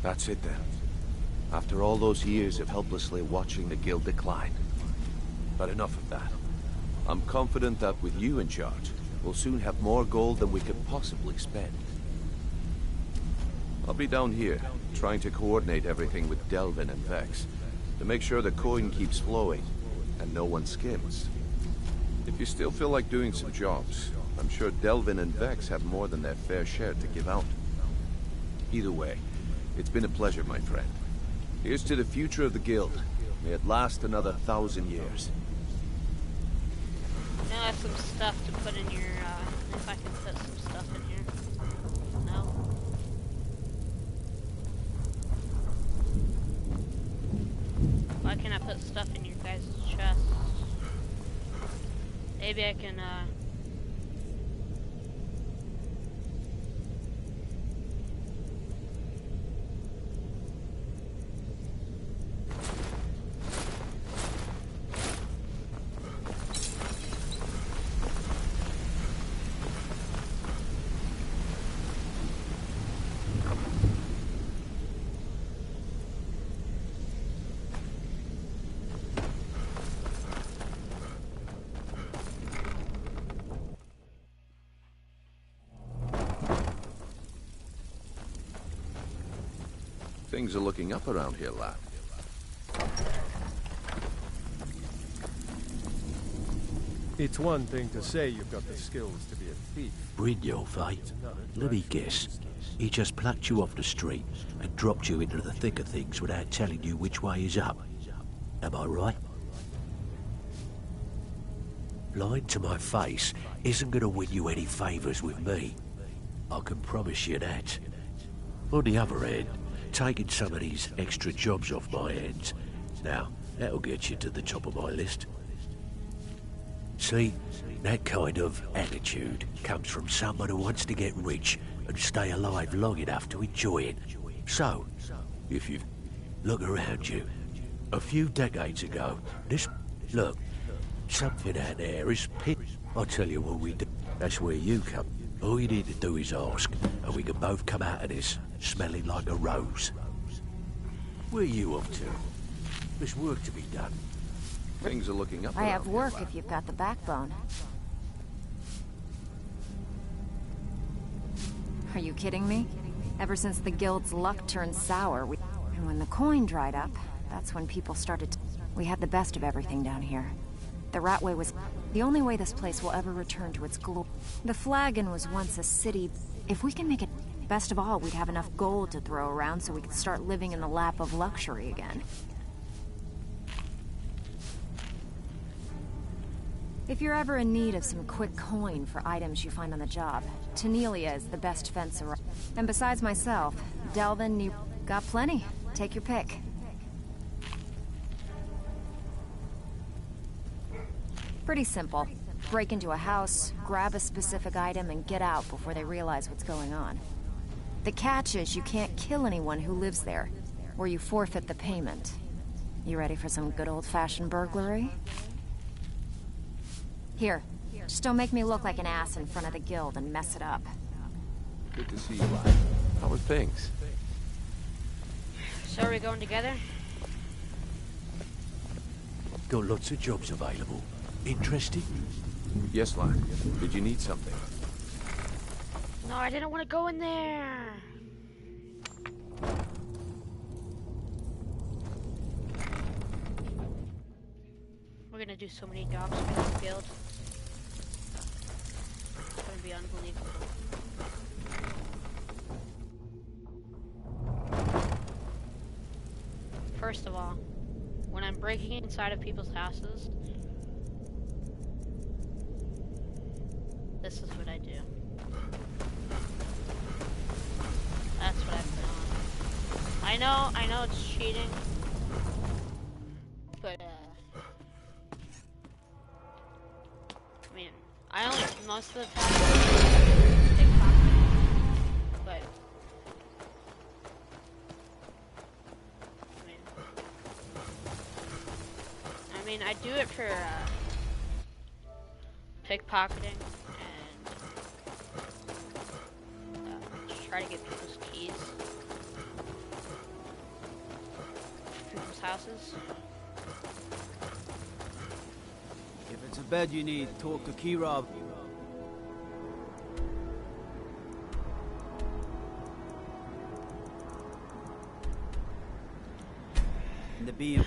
That's it then. After all those years of helplessly watching the guild decline. But enough of that. I'm confident that with you in charge, we'll soon have more gold than we could possibly spend. I'll be down here, trying to coordinate everything with Delvin and Vex, to make sure the coin keeps flowing, and no one skims. If you still feel like doing some jobs, I'm sure Delvin and Vex have more than their fair share to give out. Either way, it's been a pleasure, my friend. Here's to the future of the guild. May it last another 1,000 years. Now I have some stuff to put in your, if I can put some stuff in here. No? Why can't I put stuff in your guys' chests? Maybe I can, Things are looking up around here, lad. It's one thing to say you've got the skills to be a thief. Brynjolf, eh? Let me guess. He just plucked you off the street and dropped you into the thick of things without telling you which way is up. Am I right? Lying to my face isn't going to win you any favours with me. I can promise you that. On the other hand, taking some of these extra jobs off my hands, now, that'll get you to the top of my list. See, that kind of attitude comes from someone who wants to get rich and stay alive long enough to enjoy it. So, if you look around you, a few decades ago, look, something out there is pit. I'll tell you what we do. That's where you come. All you need to do is ask, and we can both come out of this smelling like a rose. Where are you off to? There's work to be done. Things are looking up. I have work if you've got the backbone. Are you kidding me? Ever since the guild's luck turned sour, and when the coin dried up, that's when people started to... We had the best of everything down here. The Ratway was the only way this place will ever return to its glory. The Flagon was once a city. If we can make it... Best of all, we'd have enough gold to throw around so we could start living in the lap of luxury again. If you're ever in need of some quick coin for items you find on the job, Tanelia is the best fence around. And besides myself, Delvin, got plenty. Take your pick. Pretty simple. Break into a house, grab a specific item, and get out before they realize what's going on. The catch is you can't kill anyone who lives there, or you forfeit the payment. You ready for some good old-fashioned burglary? Here, just don't make me look like an ass in front of the guild and mess it up. Good to see you, lad. How are things? So are we going together? Got lots of jobs available. Interested? Yes, lad. Did you need something? No, I didn't want to go in there. We're gonna do so many jobs for this guild. It's gonna be unbelievable. First of all, when I'm breaking inside of people's houses, this is what I do. That's what I've been on. I know it's cheating, but I mean, I only most of the time but I mean I do it for pickpocketing and just try to get people's keys, people's houses. If it's a bed you need, talk to Kirov. And the beam.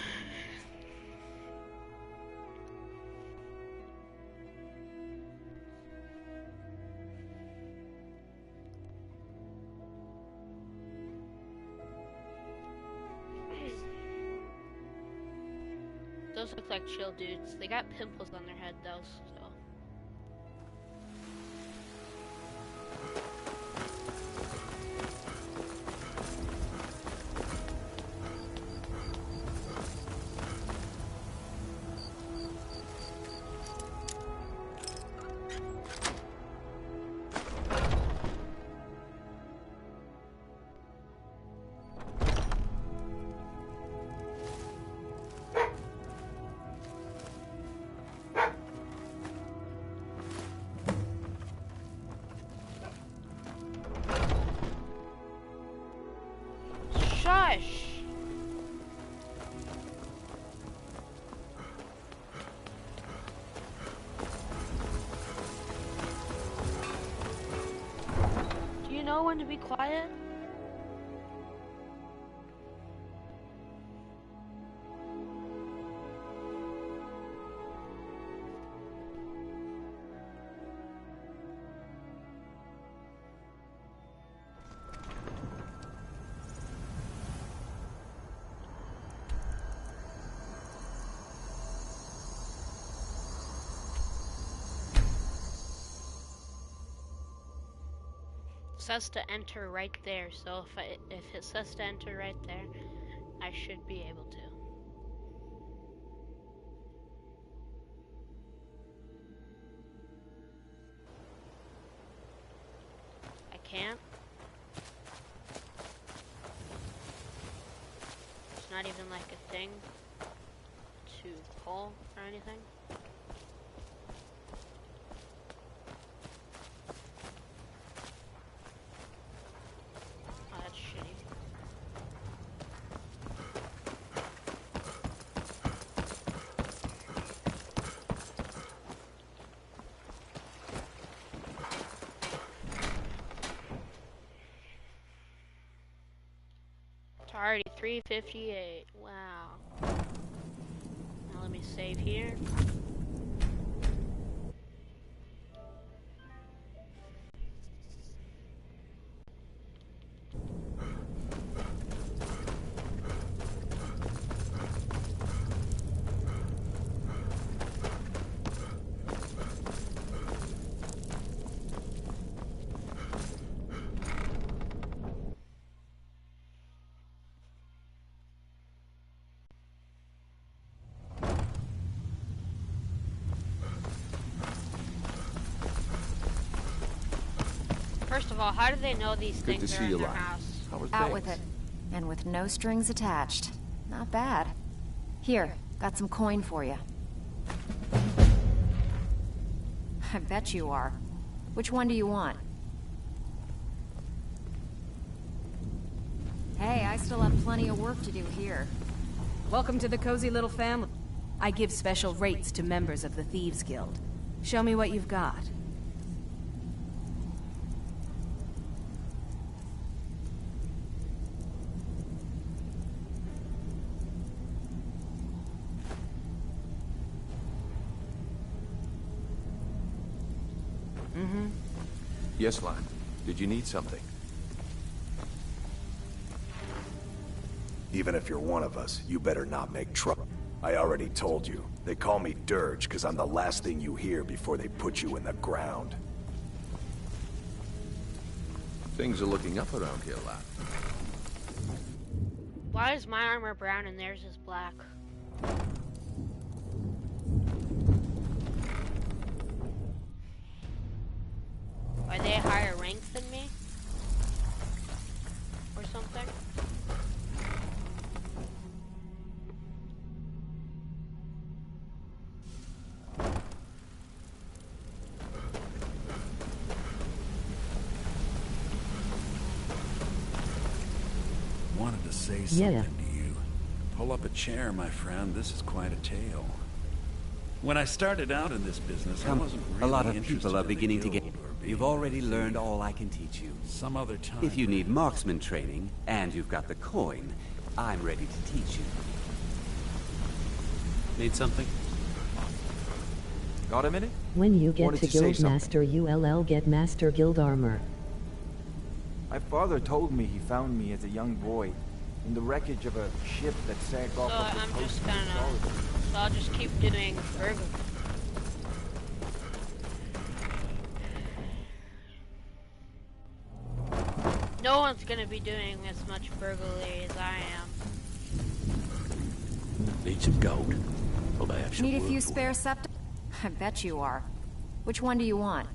Those look like chill dudes. They got pimples on their head though, so. Shush! Do you know when to be quiet? says to enter right there, so if it says to enter right there, I should be able to. I can't. It's not even like a thing to pull or anything. Oh, that's shitty. It's already 3:58. Wow. Now let me save here. First of all, how do they know these Good to things see are you in their alive. house? How are Out things? with it. And with no strings attached. Not bad. Here, got some coin for you. I bet you are. Which one do you want? Hey, I still have plenty of work to do here. Welcome to the cozy little family. I give special rates to members of the Thieves Guild. Show me what you've got. Yes, Lon. Did you need something? Even if you're one of us, you better not make trouble. I already told you. They call me Dirge because I'm the last thing you hear before they put you in the ground. Things are looking up around here, lad. Why is my armor brown and theirs is black? Are they higher ranked than me? Or something? Wanted to say something to you. Pull up a chair, my friend. This is quite a tale. When I started out in this business, I wasn't really a lot of interested people are in the beginning to guild get... or being You've already learned all I can teach you. Some other time. If you need marksman training, and you've got the coin, I'm ready to teach you. Need something? Got a minute? When you get Wanted to to say Guild something. Master ULL, get Master Guild Armor. My father told me he found me as a young boy in the wreckage of a ship that sank So off of the I'm coast just of gonna... Florida. So I'll just keep doing burglary. No one's gonna be doing as much burglary as I am. Need some gold? Well, I have some Need a work few for spare septa? I bet you are. Which one do you want?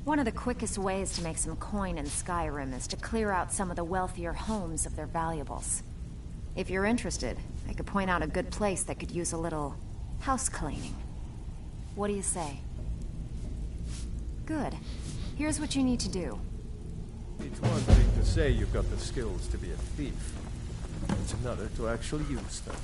One of the quickest ways to make some coin in Skyrim is to clear out some of the wealthier homes of their valuables. If you're interested, I could point out a good place that could use a little house cleaning. What do you say? Good. Here's what you need to do. It's one thing to say you've got the skills to be a thief. It's another to actually use them.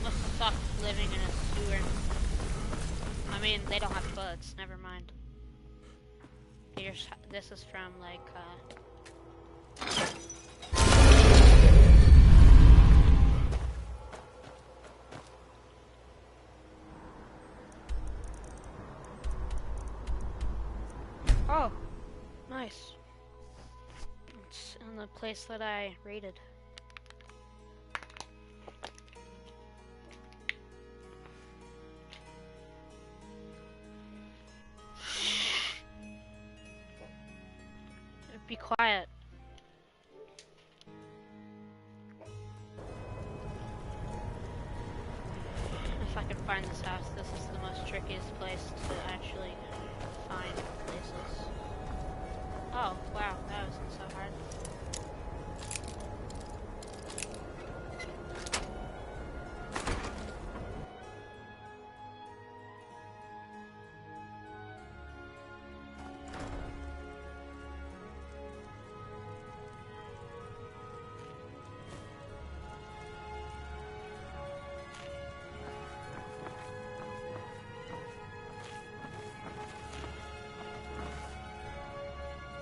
Must suck living in a sewer. I mean, they don't have toilets, never mind. Here's, this is from, like, Oh, nice. place that I raided. Be quiet. If I can find this house, this is the most trickiest place to actually find places. Oh, wow, that wasn't so hard.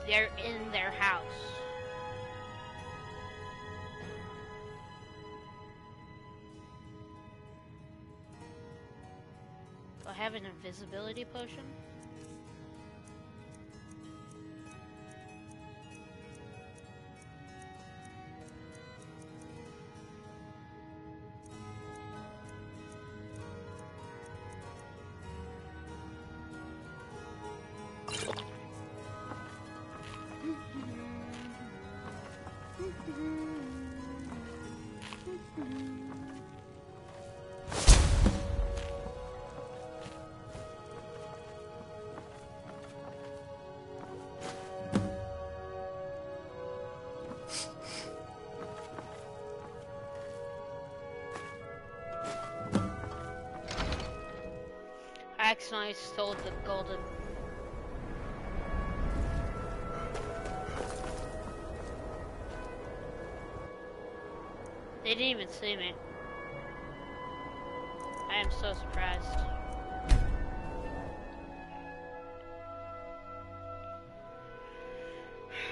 They're in their house. Do I have an invisibility potion? I accidentally stole the golden. They didn't even see me. I am so surprised.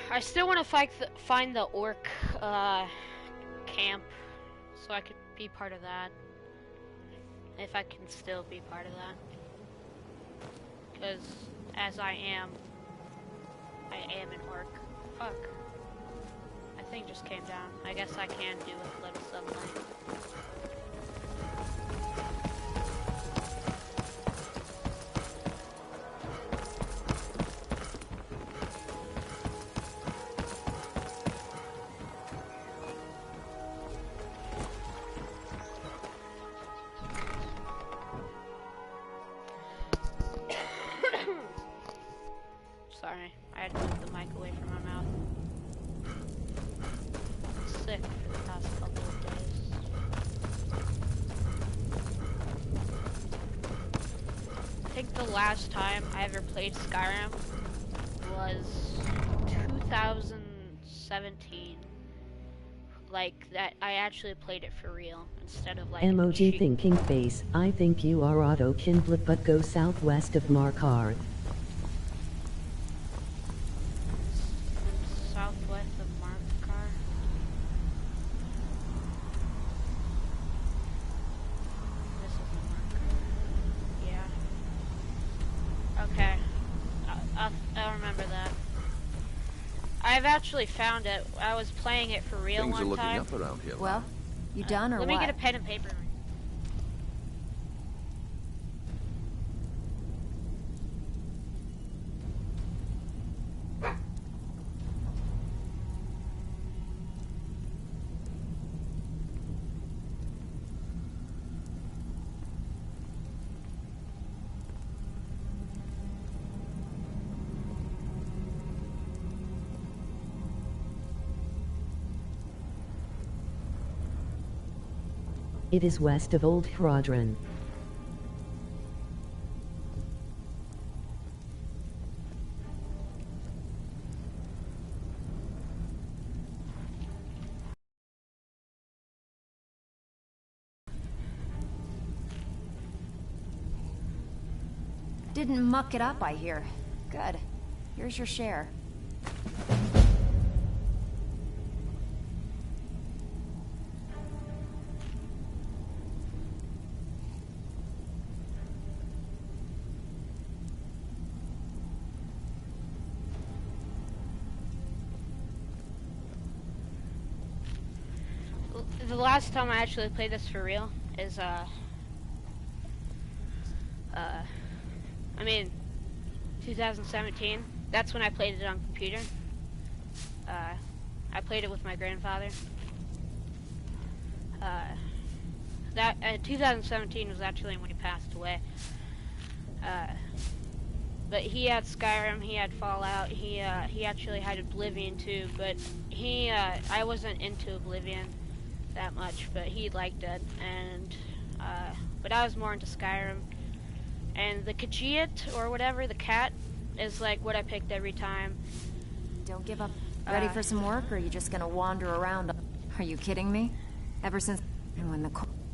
I still want to find the orc camp so I could be part of that. If I can still be part of that. Because as I am an orc. Fuck. My thing just came down. I guess I can do with a little sunlight. Sorry, I had to move the mic away from my mouth. I'm sick for the past couple of days. I think the last time I ever played Skyrim was 2017. Like, that I actually played it for real, instead of like... Emoji thinking face, I think you are auto kindlet but go southwest of Markarth. Southwest of Markarth. This is Markarth. Yeah. Okay. I'll remember that. I've actually found it. I was playing it for real Things one are looking time. up around here. Well, you done or Let what? me get a pen and paper. It is west of Old Hrodran. Didn't muck it up, I hear. Good. Here's your share. the last time I actually played this for real is, I mean, 2017. That's when I played it on computer. I played it with my grandfather. 2017 was actually when he passed away. But he had Skyrim, he had Fallout, he actually had Oblivion too, but I wasn't into Oblivion that much, but he liked it, and, but I was more into Skyrim. And the Khajiit, or whatever, the cat, is like what I picked every time. Don't give up. Ready for some work, or are you just gonna wander around? Are you kidding me? Ever since... And when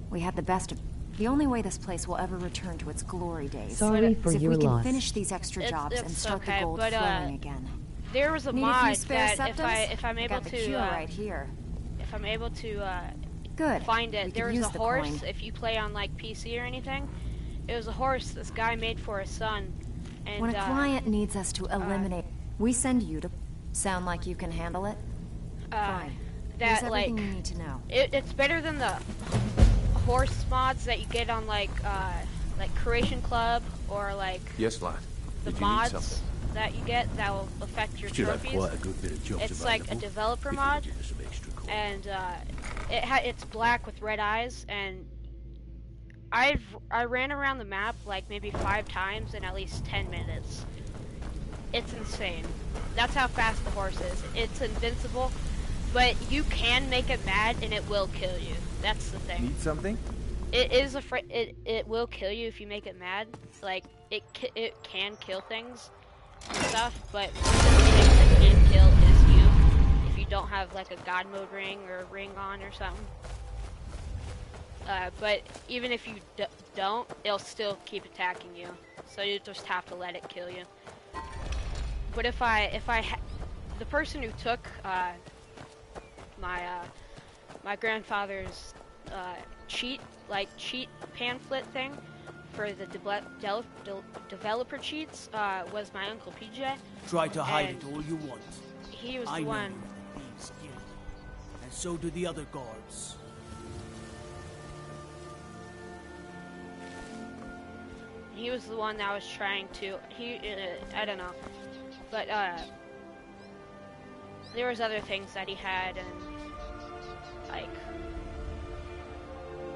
we had the best of... The only way this place will ever return to its glory days Sorry for is if your we can loss. finish these extra jobs and start the gold flowing again. There was a Need mod a few spare that septums? if I'm I able got the to cure right here. if I'm able to Good. find We it, could there was use a the horse. coin. If you play on like PC or anything, it was a horse this guy made for his son. And When a client needs us to eliminate, we send you to... Sound like you can handle it? Fine. Here's that everything like you need to know. it's better than the horse mods that you get on like Creation Club or like Yes, lad. the Did you need mods something? that you get that will affect your Still have trophies. quite a good bit of jobs It's like a available. developer If you mod, give us some extra coin. and it's black with red eyes, and I ran around the map like maybe 5 times in at least 10 minutes. It's insane. That's how fast the horse is. It's invincible, but you can make it mad and it will kill you. That's the thing. Need something? It is it will kill you if you make it mad. Like it can kill things and stuff, but the thing that can kill is you if you don't have like a god mode ring or a ring on or something. But even if you don't, it'll still keep attacking you. So you just have to let it kill you. But the person who took my grandfather's cheat pamphlet thing for the developer cheats was my Uncle PJ. Try to hide it all you want. He was I the know one. the Thieves Guild, and so do the other guards. He was the one that was trying to. I don't know, but there was other things that he had, and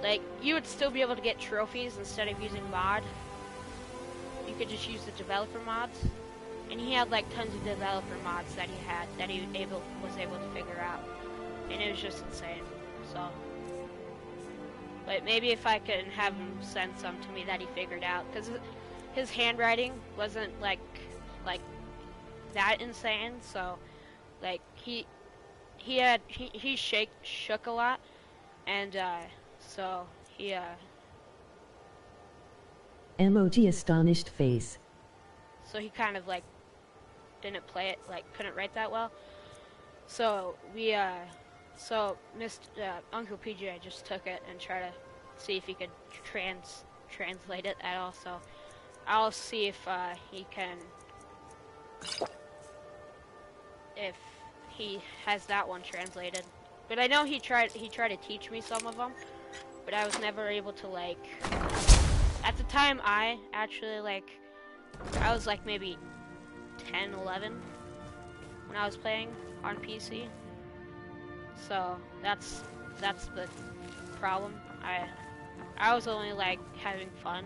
like you would still be able to get trophies instead of using mod. You could just use the developer mods, and he had like tons of developer mods that he was able to figure out, and it was just insane. So. But maybe if I could have him send some to me that he figured out, because his handwriting wasn't like that insane. So, like he shook a lot, and so he Emoji astonished face. So he kind of like didn't play it, like couldn't write that well. So we so Uncle PJ just took it and tried to see if he could translate it at all. So I'll see if he can, if he has that one translated. But I know he tried to teach me some of them, but I was never able to like. At the time, I was like maybe 10, 11 when I was playing on PC. So that's the problem. I was only like having fun,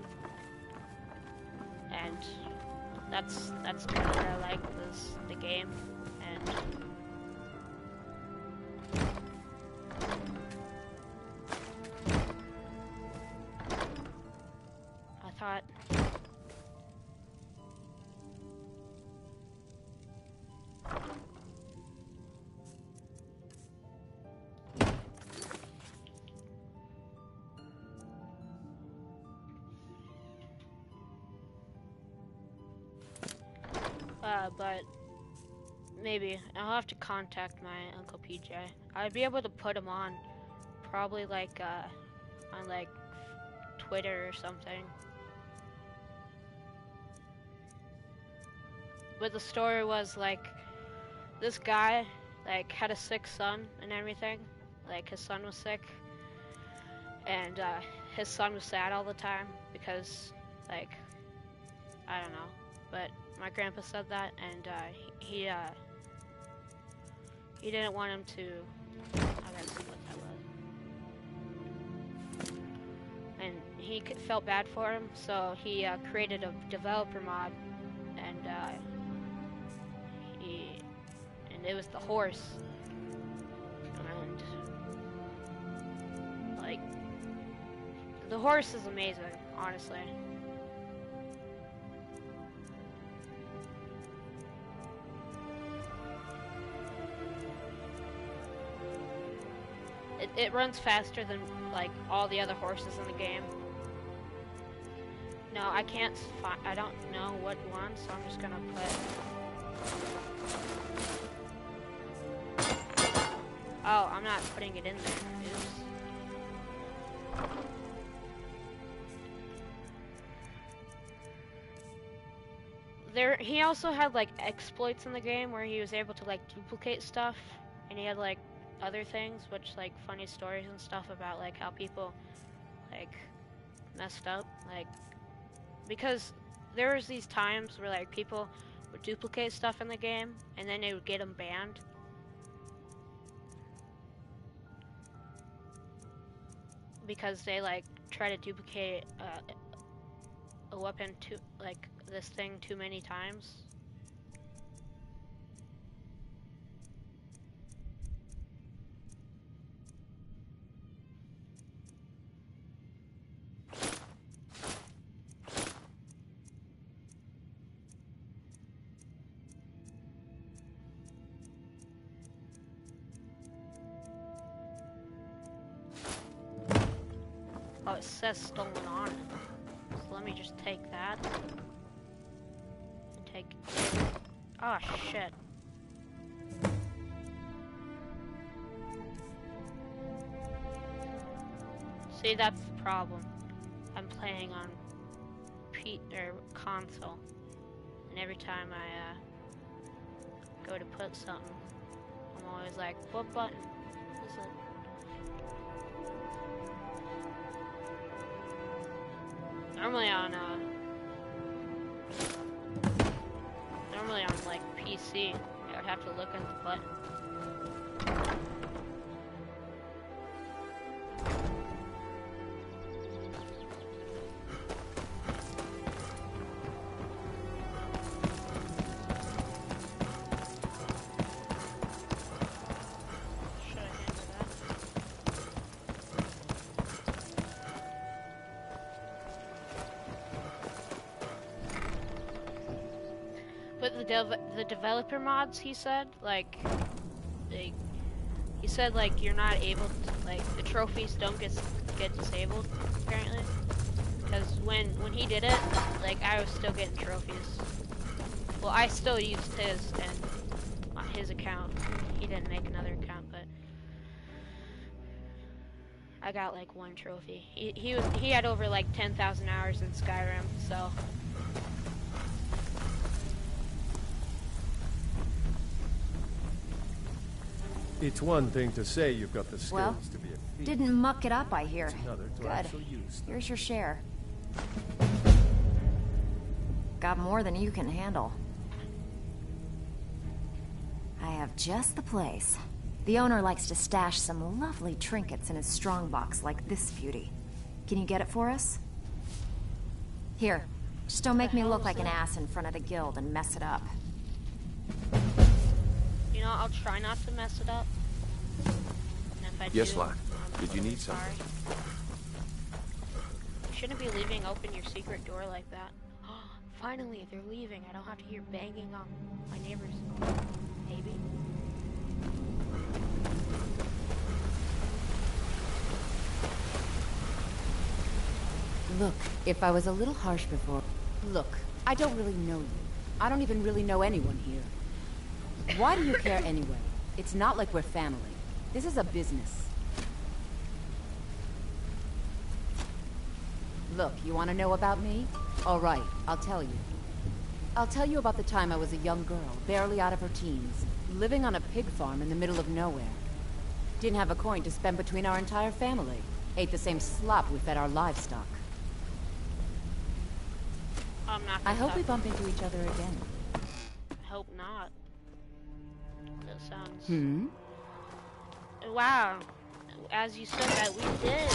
and that's what I like was the game. And I thought but maybe I'll have to contact my Uncle PJ. I'd be able to put him on, probably like on like Twitter or something. But the story was like this guy like had a sick son and everything, like his son was sick, and his son was sad all the time because, like, I don't know, but my grandpa said that, and he didn't want him to. I gotta see what that was. And he felt bad for him, so he created a developer mod, and it was the horse, and like the horse is amazing, honestly. It runs faster than like all the other horses in the game. No, I can't find. I don't know what one, so I'm just gonna put. Oh, I'm not putting it in there. Oops. He also had like exploits in the game where he was able to like duplicate stuff, and he had like other things, which like funny stories and stuff about like how people like messed up, like because there was these times where like people would duplicate stuff in the game and then they would get them banned. Because they like try to duplicate a weapon this thing too many times. Oh, it says stolen on it. So let me just take that. And take... Oh, shit. See, that's the problem. I'm playing on console. And every time I go to put something, I'm always like, what button is it? Normally on like PC, I would have to look at the button. But the developer mods, he said, like, he said, like, you're not able to, like, the trophies don't get disabled, apparently. Because when he did it, like, I was still getting trophies. Well, I still used his, and his account. He didn't make another account, but I got, like, one trophy. He had over, like, 10,000 hours in Skyrim, so... It's one thing to say you've got the skills to be a thief. Didn't muck it up, I hear. It's another to Good. actually use them. Here's your share. Got more than you can handle. I have just the place. The owner likes to stash some lovely trinkets in his strongbox like this beauty. Can you get it for us? Here, just don't make me look like an ass in front of the guild and mess it up. You know, I'll try not to mess it up. And if I Yes, do, lad. Did you need something? You shouldn't be leaving open your secret door like that. Finally, they're leaving. I don't have to hear banging on my neighbor's maybe. Look, if I was a little harsh before... Look, I don't really know you. I don't even really know anyone here. Why do you care anyway? It's not like we're family. This is a business. Look, you want to know about me? All right, I'll tell you. I'll tell you about the time I was a young girl, barely out of her teens, living on a pig farm in the middle of nowhere. Didn't have a coin to spend between our entire family. Ate the same slop we fed our livestock. I'm not I gonna hope talk. we bump into each other again. Hope not. That sounds... Wow. As you said that, we did.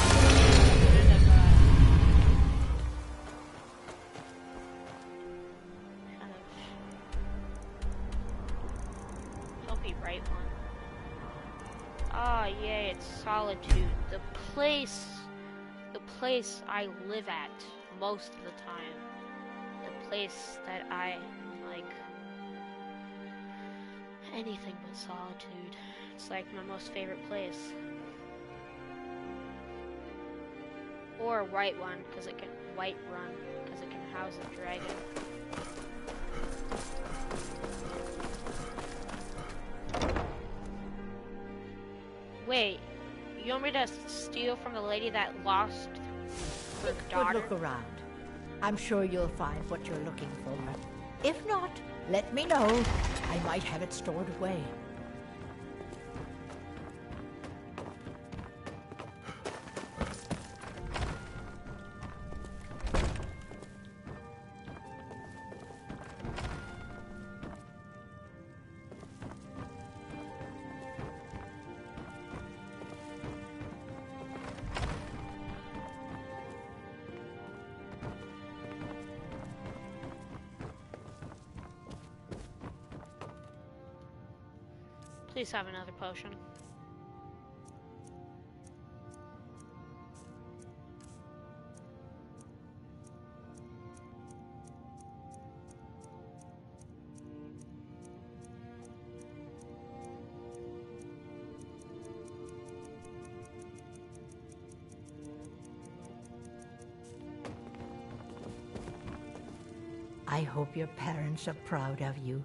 Kind of, Don't be right one. Oh, yay, it's Solitude. The place I live at most of the time. The place that I like. Anything but Solitude. It's like my most favorite place. Or White Run, because it can house a dragon. Wait, you want me to steal from the lady that lost her daughter? Good look around. I'm sure you'll find what you're looking for. If not, let me know. I might have it stored away. Please have another potion. I hope your parents are proud of you.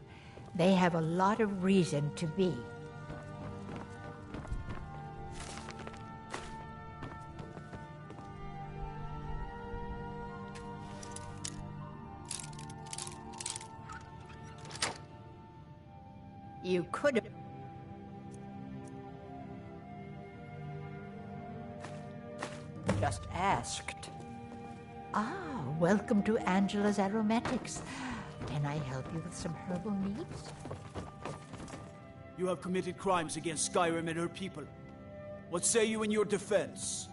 They have a lot of reason to be. You could have... just asked. Ah, welcome to Angela's Aromatics. Can I help you with some herbal needs? You have committed crimes against Skyrim and her people. What say you in your defense?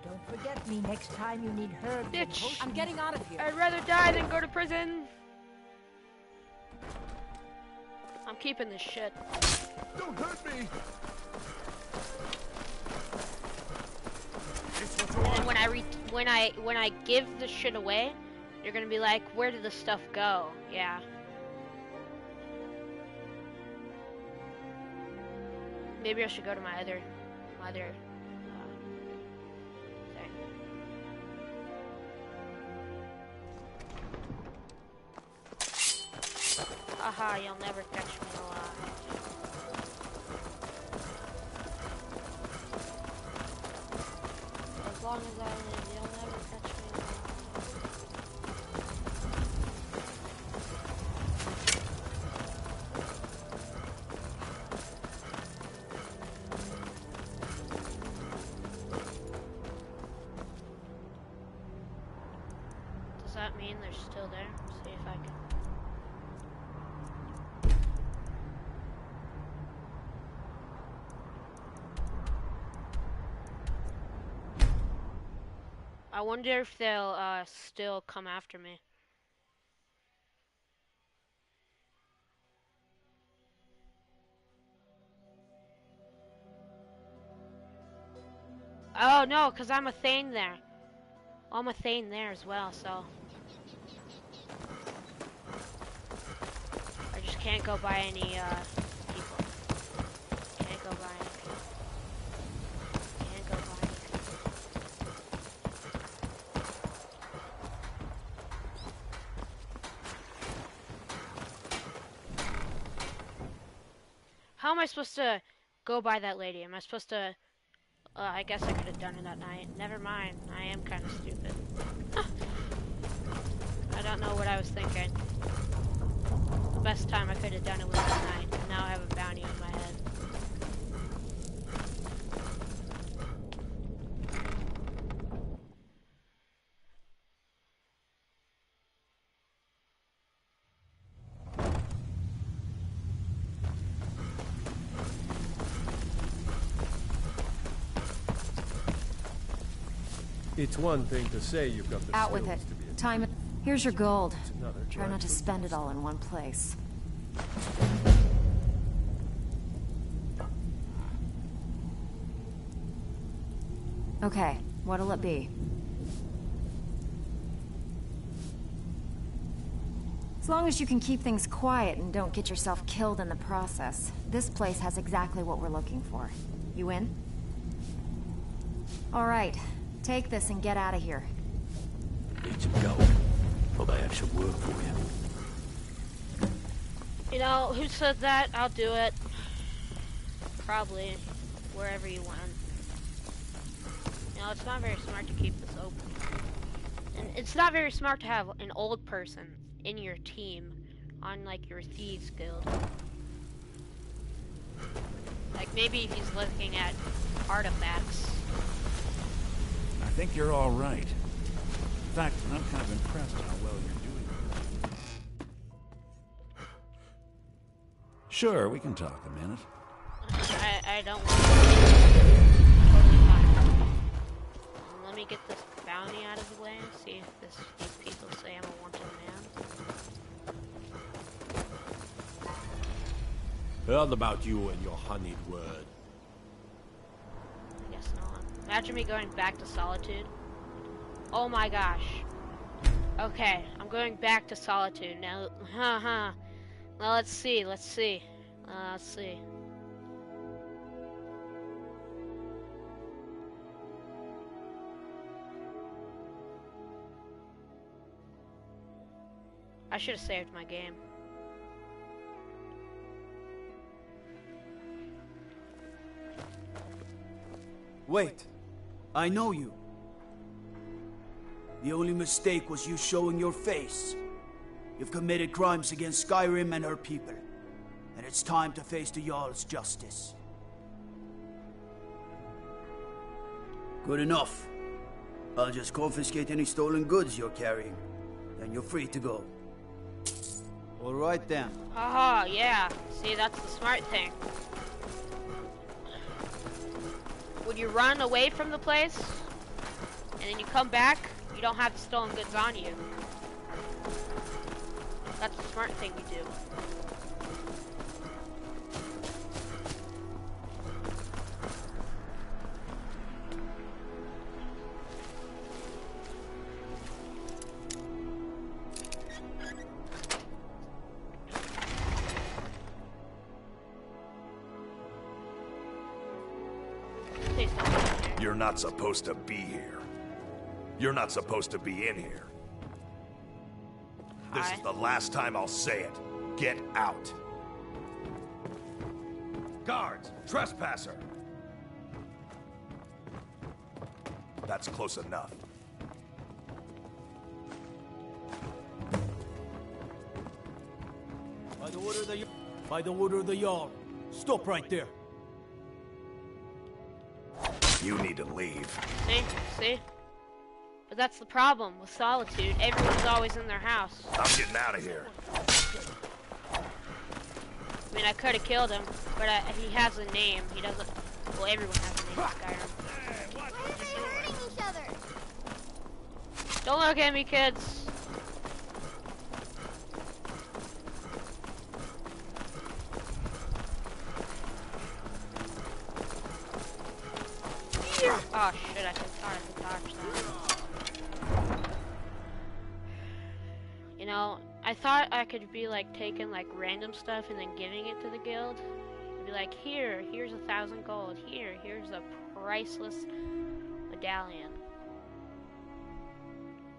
Don't forget me next time you need herbs. Bitch! I'm getting out of here. I'd rather die than go to prison. I'm keeping this shit. Don't hurt me! And when I give the shit away, you're gonna be like, where did the stuff go? Yeah. Maybe I should go to my other thing. Aha, you'll never catch me alive. As long as I live, you'll never catch me alive. Does that mean they're still there? See if I can... I wonder if they'll still come after me. Oh no, because I'm a Thane there. I'm a Thane there as well, so I just can't go by any people. Can't go by any people. Can't go by any people. How am I supposed to go by that lady? Am I supposed to... I guess I could have done it that night. Never mind. I am kind of stupid. I don't know what I was thinking. best time I could have done it was tonight. And now I have a bounty on my head. It's one thing to say you've got the Out with skills it. to be a Time. Here's your gold. It's another to Try not to actually spend it all in one place. Okay, what'll it be? As long as you can keep things quiet and don't get yourself killed in the process, this place has exactly what we're looking for. You in? All right, take this and get out of here. Need some gold. I may have some work for you. You know, who said that? I'll do it. Probably. Wherever you want. You know, it's not very smart to keep this open. And it's not very smart to have an old person in your team on, like, your thieves guild. Like, maybe if he's looking at artifacts. I think you're all right. In fact, I'm kind of impressed how well you're doing. Sure, we can talk a minute. I don't want to. Totally fine. Let me get this bounty out of the way and see if these people say I'm a wanted man. Heard about you and your honeyed word. I guess not. Imagine me going back to Solitude. Oh my gosh. Okay, I'm going back to Solitude now. Well, let's see. I should have saved my game. Wait. I know you. The only mistake was you showing your face. You've committed crimes against Skyrim and her people. And it's time to face the Jarl's justice. Good enough. I'll just confiscate any stolen goods you're carrying. Then you're free to go. All right then. Haha, yeah. See, that's the smart thing. When you run away from the place, and then you come back, you don't have the stolen goods on you. That's the smart thing you do. You're not supposed to be here. You're not supposed to be in here. This is the last time I'll say it. Get out. Guards! Trespasser! That's close enough. By the order of the Jarl. Stop right there. You need to leave. See? But that's the problem with Solitude. Everyone's always in their house. I'm getting out of here. I mean, I could have killed him, but he has a name. He doesn't. Well, everyone has a name in Skyrim. Why are you hurting each other? Don't look at me, kids. Oh shit, I thought I could dodge that. You know, I thought I could be like taking like random stuff and then giving it to the guild. It'd be like, here's 1,000 gold. Here's a priceless medallion.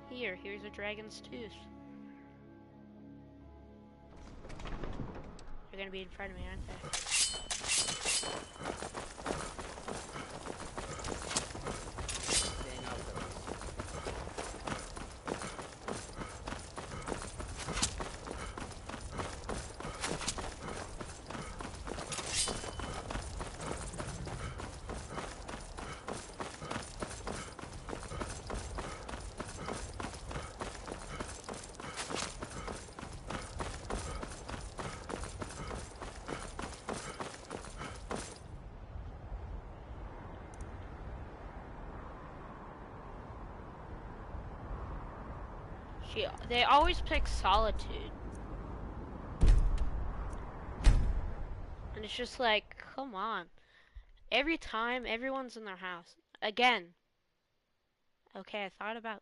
Here's a dragon's tooth. They're gonna be in front of me, aren't they? They always pick Solitude. And it's just like, come on. Every time, everyone's in their house. Again. Okay, I thought about...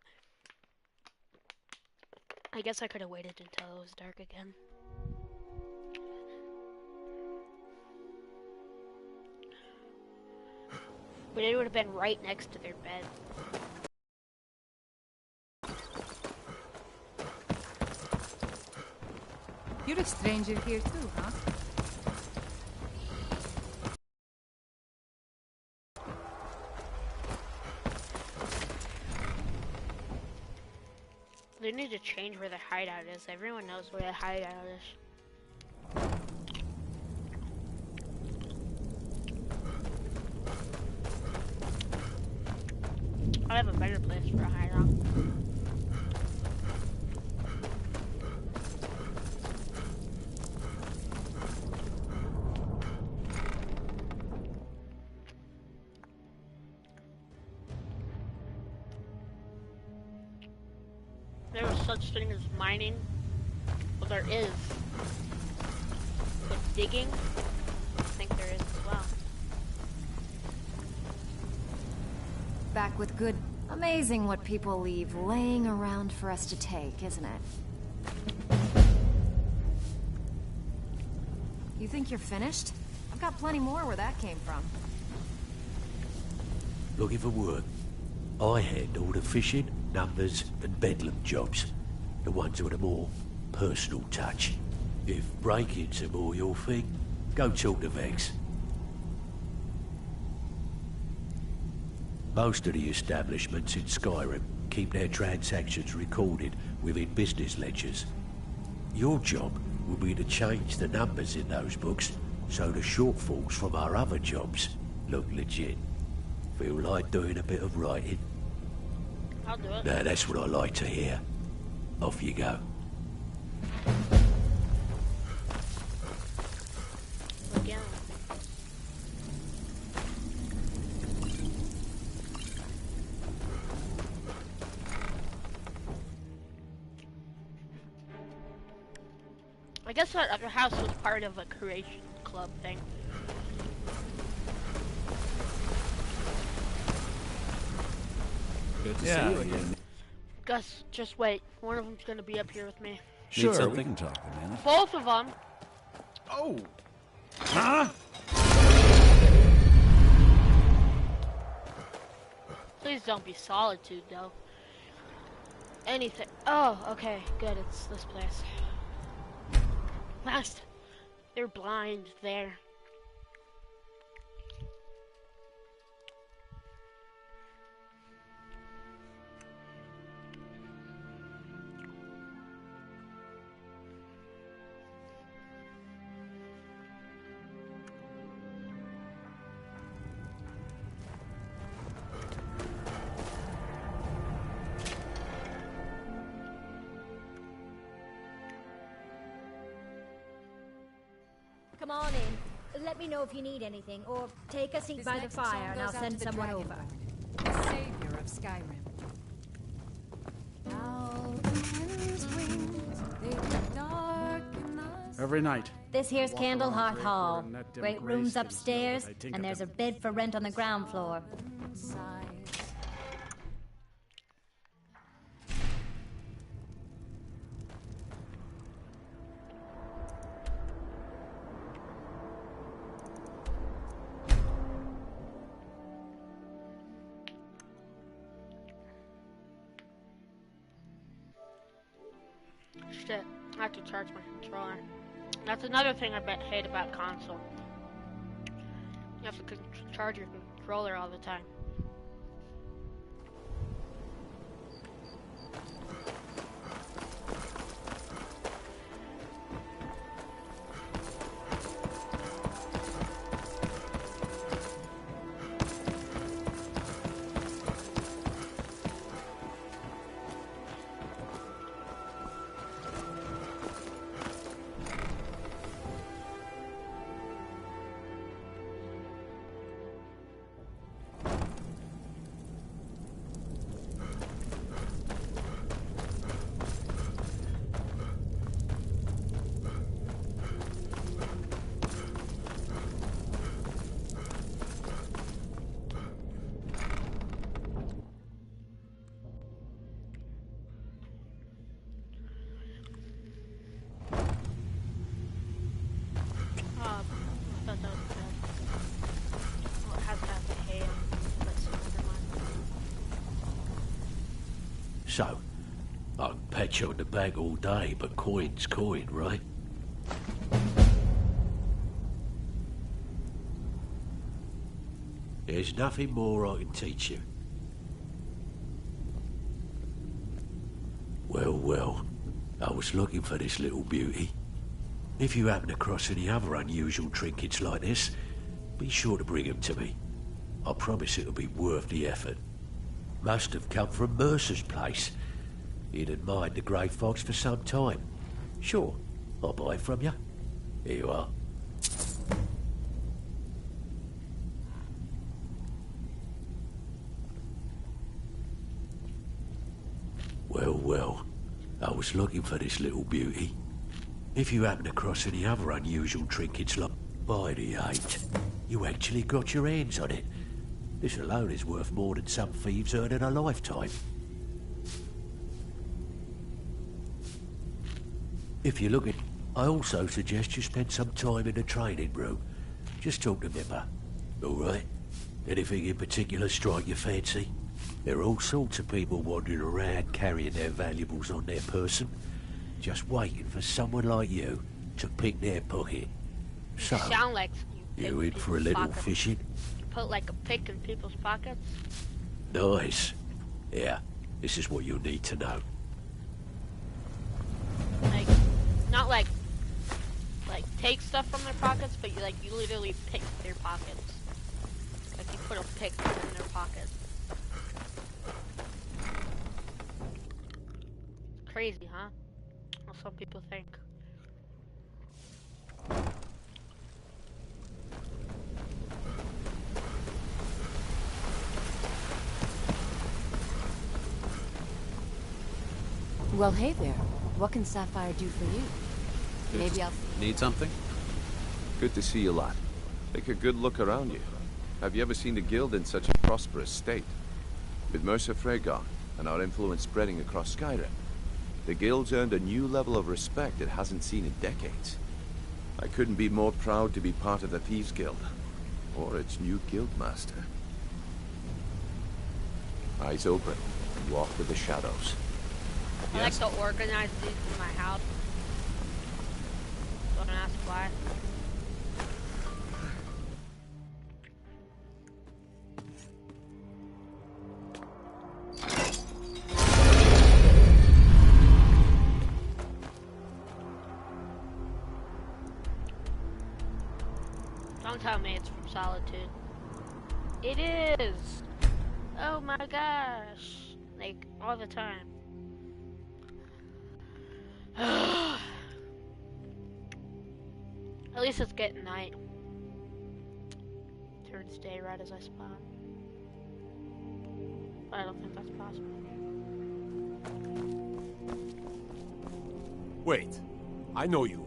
I guess I could have waited until it was dark again. But it would have been right next to their bed. You're a stranger here too, huh? They need to change where the hideout is. Everyone knows where the hideout is. I have a better place for a hideout. There was such thing as mining. Well, there is. But digging, I think there is as well. Back with good... Amazing what people leave laying around for us to take, isn't it? You think you're finished? I've got plenty more where that came from. Looking for work. I handle the fishing, numbers, and bedlam jobs. The ones with a more personal touch. If break-ins are more your thing, go talk to Vex. Most of the establishments in Skyrim keep their transactions recorded within business ledgers. Your job will be to change the numbers in those books so the shortfalls from our other jobs look legit. Feel like doing a bit of writing? I'll do it. Now that's what I like to hear. Off you go. Again. I guess that other house was part of a creation club thing. Good to see you again. Gus, just wait. One of them's gonna be up here with me. Sure, we can talk a minute. Both of them. Oh. Huh? Please don't be Solitude, though. Anything. Oh, okay, good. It's this place. Last. They're blind there. Come on in. Let me know if you need anything, or take a seat This by the next fire song and goes I'll out send to the someone dragon, over. the savior of Skyrim. Every night. This here's Walk Candlehearth around Drake Hall. and that dim Great gray rooms skins know upstairs, what I think and of there's a them. bed for rent on the ground floor. Shit, I have to charge my controller. That's another thing I hate about console. You have to charge your controller all the time. So, I can pat you on the back all day, but coin's coin, right? There's nothing more I can teach you. Well, I was looking for this little beauty. If you happen across any other unusual trinkets like this, be sure to bring them to me. I promise it'll be worth the effort. Must have come from Mercer's place. He'd admired the grey fox for some time. Sure, I'll buy it from you. Here you are. Well, I was looking for this little beauty. If you happen across any other unusual trinkets like... By the 8, you actually got your hands on it. This alone is worth more than some thieves earn in a lifetime. If you're looking, I also suggest you spend some time in the training room. Just talk to Nipper. All right? Anything in particular strike your fancy? There are all sorts of people wandering around carrying their valuables on their person, just waiting for someone like you to pick their pocket. So, You sound like you in for a little pockets. fishing? You put like a pick in people's pockets? Nice. Yeah, this is what you'll need to know. Like, not like take stuff from their pockets, but you literally pick their pockets. Like you put a pick in their pocket. Crazy, huh? Well, some people think. Well, hey there. What can Sapphire do for you? Maybe I'll... Need something? Good to see you, lad. Take a good look around you. Have you ever seen the guild in such a prosperous state? With Mercer Frey gone, and our influence spreading across Skyrim, the guild's earned a new level of respect it hasn't seen in decades. I couldn't be more proud to be part of the Thieves Guild, or its new guildmaster. Eyes open, and walk with the shadows. I like to organize these in my house. Don't ask why. Don't tell me it's from Solitude. It is! Oh my gosh! Like, all the time. At least it's getting night. Turns day right as I spawn. But I don't think that's possible. Wait, I know you.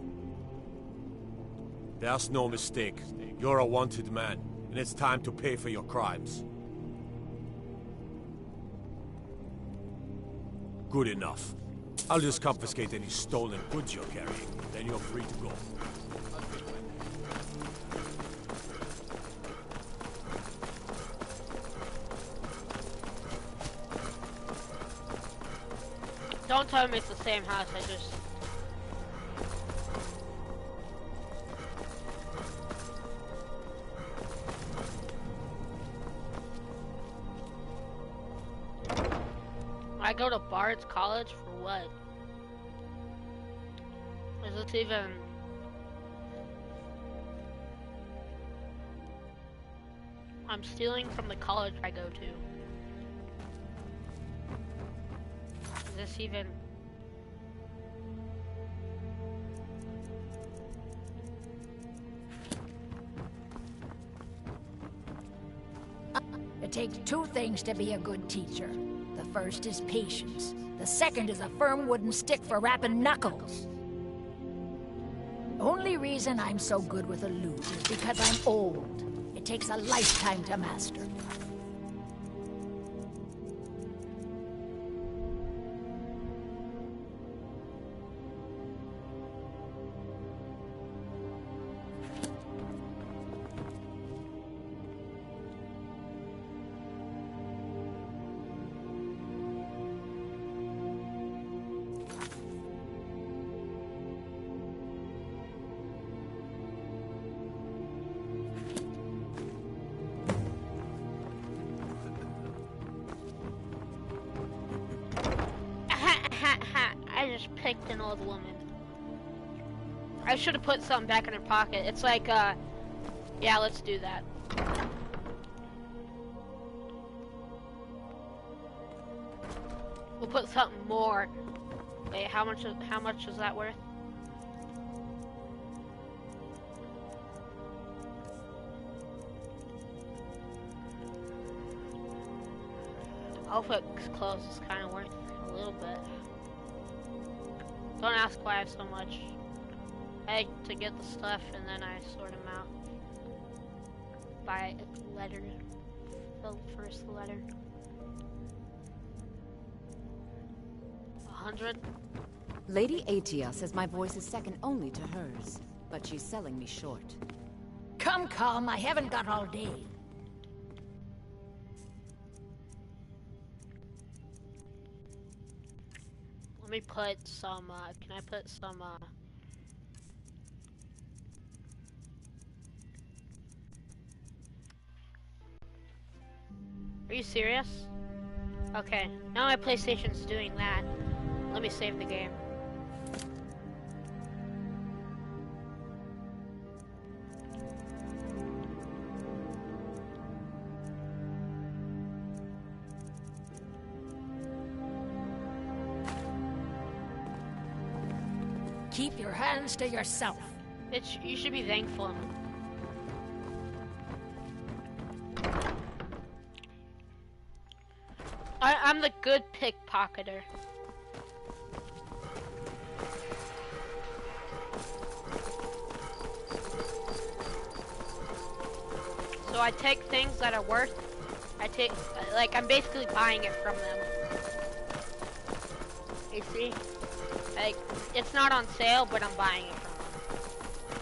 There's no mistake. You're a wanted man, and it's time to pay for your crimes. Good enough. I'll just confiscate any stolen goods you're carrying, then you're free to go. Don't tell me it's the same house I just... I go to Bard's College for what? Is this even... I'm stealing from the college I go to. Is this even... It takes two things to be a good teacher. The first is patience. The second is a firm wooden stick for rapping knuckles. Only reason I'm so good with a lute is because I'm old. It takes a lifetime to master. picked an old woman. I should have put something back in her pocket. It's like, yeah, let's do that. We'll put something more. Wait, how much is that worth? Outfit clothes is kind of worth a little bit. Don't ask why I have so much. I like to get the stuff and then I sort them out. Buy a letter. The first letter. 100. Lady Atia says my voice is second only to hers, but she's selling me short. Come, come, I haven't got all day. Let me put some, can I put some, Are you serious? Okay, now my PlayStation's doing that. Let me save the game. Keep your hands to yourself. You should be thankful. I'm the good pickpocketer. So I take things that are worth, I'm basically buying it from them. You see? Like, it's not on sale, but I'm buying it from them.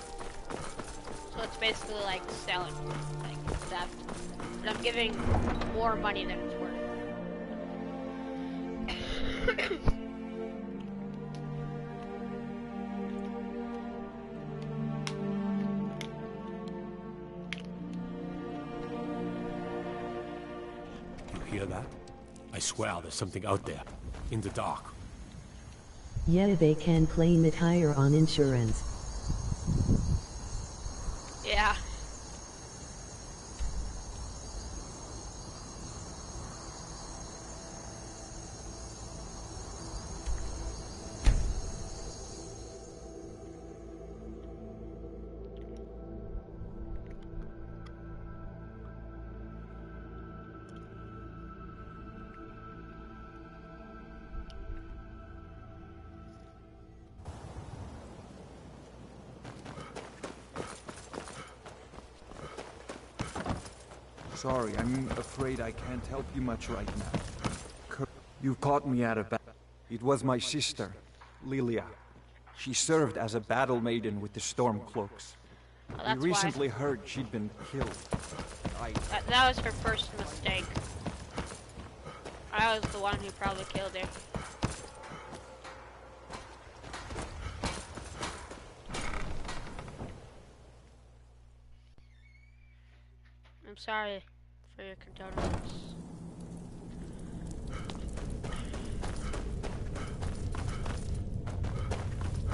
So it's basically like selling, like theft. But I'm giving more money than it's worth. You hear that? I swear there's something out there, in the dark. Yeah, they can claim it higher on insurance. Yeah. Sorry, I'm afraid I can't help you much right now. You caught me at a battle. It was my sister, Lilia. She served as a battle maiden with the Stormcloaks. Oh, we recently heard she'd been killed. That was her first mistake. I was the one who probably killed her. I'm sorry for your condolences.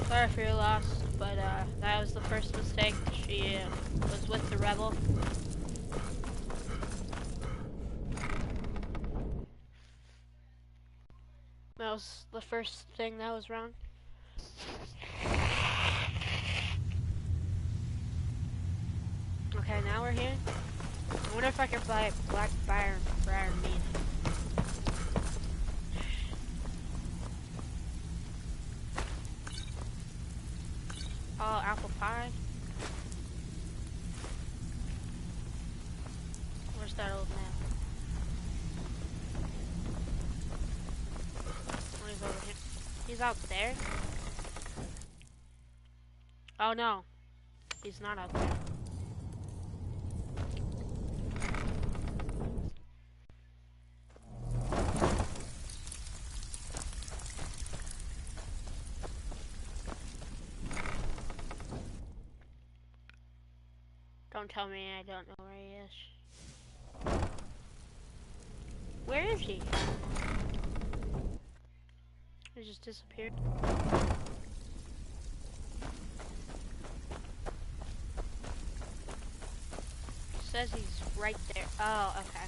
Sorry for your loss, but that was the first mistake. She was with the rebel. That was the first thing that was wrong. Okay, now we're here. I wonder if I can buy black briar meat. Oh, apple pie. Where's that old man? Oh, he's over here. He's out there. Oh no, he's not out there. Don't tell me I don't know where he is. Where is he? It just disappeared. Says he's right there. Oh, okay.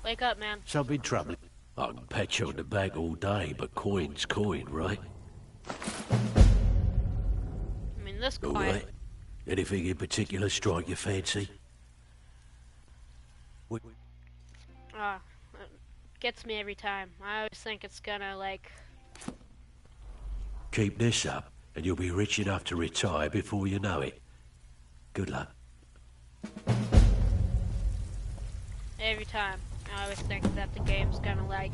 Wake up, man. Something troubling. I can pat you on the back all day, but coin's coin, right? I mean, this coin. All right. Anything in particular strike your fancy? It gets me every time. I always think it's gonna, like... Keep this up, and you'll be rich enough to retire before you know it. Good luck. Every time. I always think that the game's gonna, like...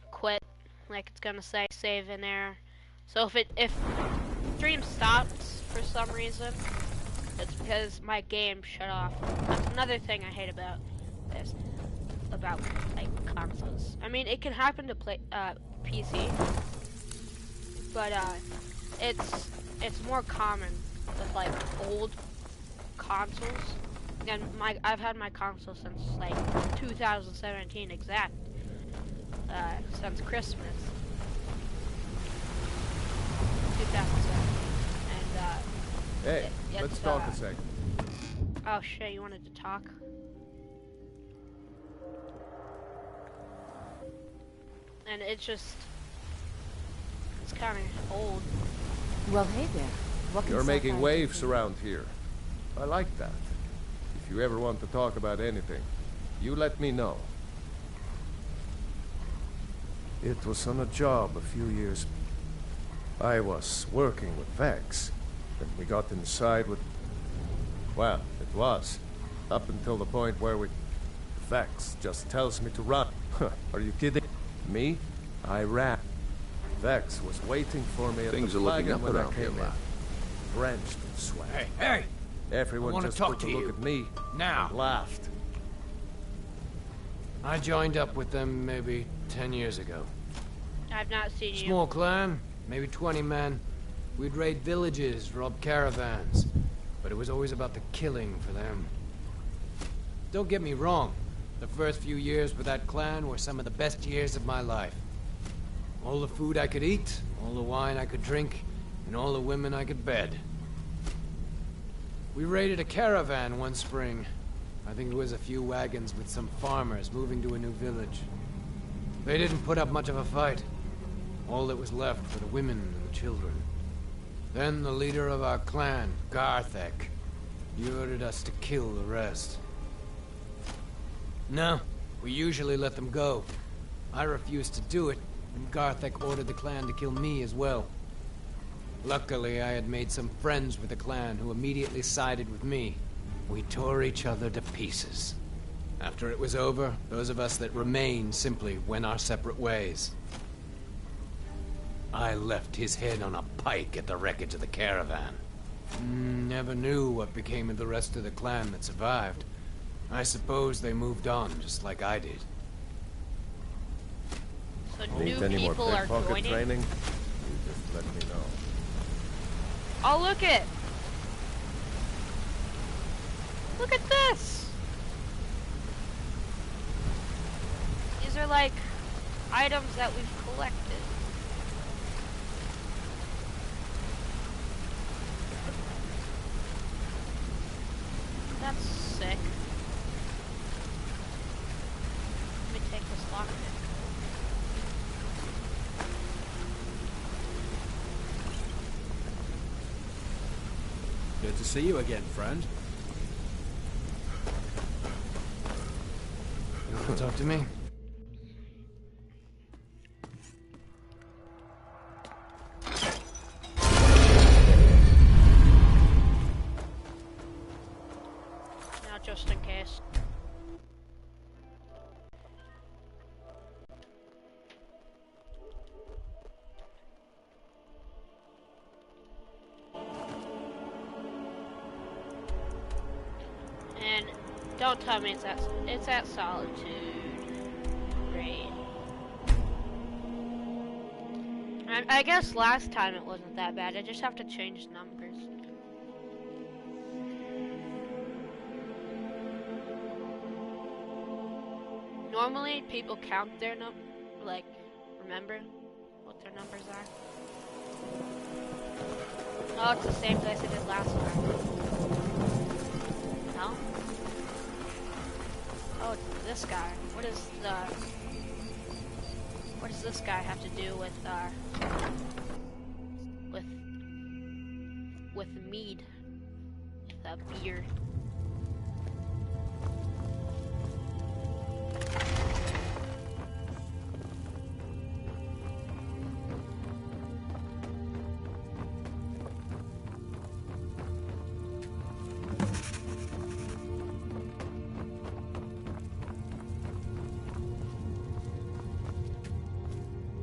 quit. Like, it's gonna say save in error. So if stream stops for some reason, it's because my game shut off. That's another thing I hate about this, about like consoles. I mean, it can happen to PC, but it's more common with like old consoles. And I've had my console since like 2017 exact, since Christmas. 2007. And hey, let's talk a second. Oh shit, you wanted to talk? And it's kind of old. Well, hey there. What can You're making Sapphire waves do? around here. I like that. If you ever want to talk about anything, you let me know. It was on a job a few years. I was working with Vex, and we got inside with... Well, it was. Up until the point where Vex just tells me to run. Are you kidding? Me? I ran. Vex was waiting for me at Things the are looking flagon up when I around here, came in. lad. Drenched in sweat. Hey! Everyone I wanna just talk took to a look you. at me Now. and laughed. I joined up with them maybe 10 years ago. I've not seen you. Small clan, maybe 20 men. We'd raid villages, rob caravans, but it was always about the killing for them. Don't get me wrong, the first few years with that clan were some of the best years of my life. All the food I could eat, all the wine I could drink, and all the women I could bed. We raided a caravan one spring. I think it was a few wagons with some farmers moving to a new village. They didn't put up much of a fight. All that was left were the women and the children. Then the leader of our clan, Garthek, he ordered us to kill the rest. No, we usually let them go. I refused to do it, and Garthek ordered the clan to kill me as well. Luckily, I had made some friends with the clan who immediately sided with me. We tore each other to pieces. After it was over, those of us that remained simply went our separate ways. I left his head on a pike at the wreckage of the caravan. Never knew what became of the rest of the clan that survived. I suppose they moved on just like I did. So Need new any more people are pickpocket joining. training? You just let me know. Oh, look it! Look at this! These are like items that we've collected. That's sick. Let me take this lockpick. Good to see you again, friend. You want to talk to me? Now, just in case. And don't tell me it's at Solitude. Great. I guess last time it wasn't that bad. I just have to change numbers. Normally, people count their like, remember what their numbers are. Oh, it's the same place I did last time. No? Oh, it's this guy. What does this guy have to do with mead? With a beer?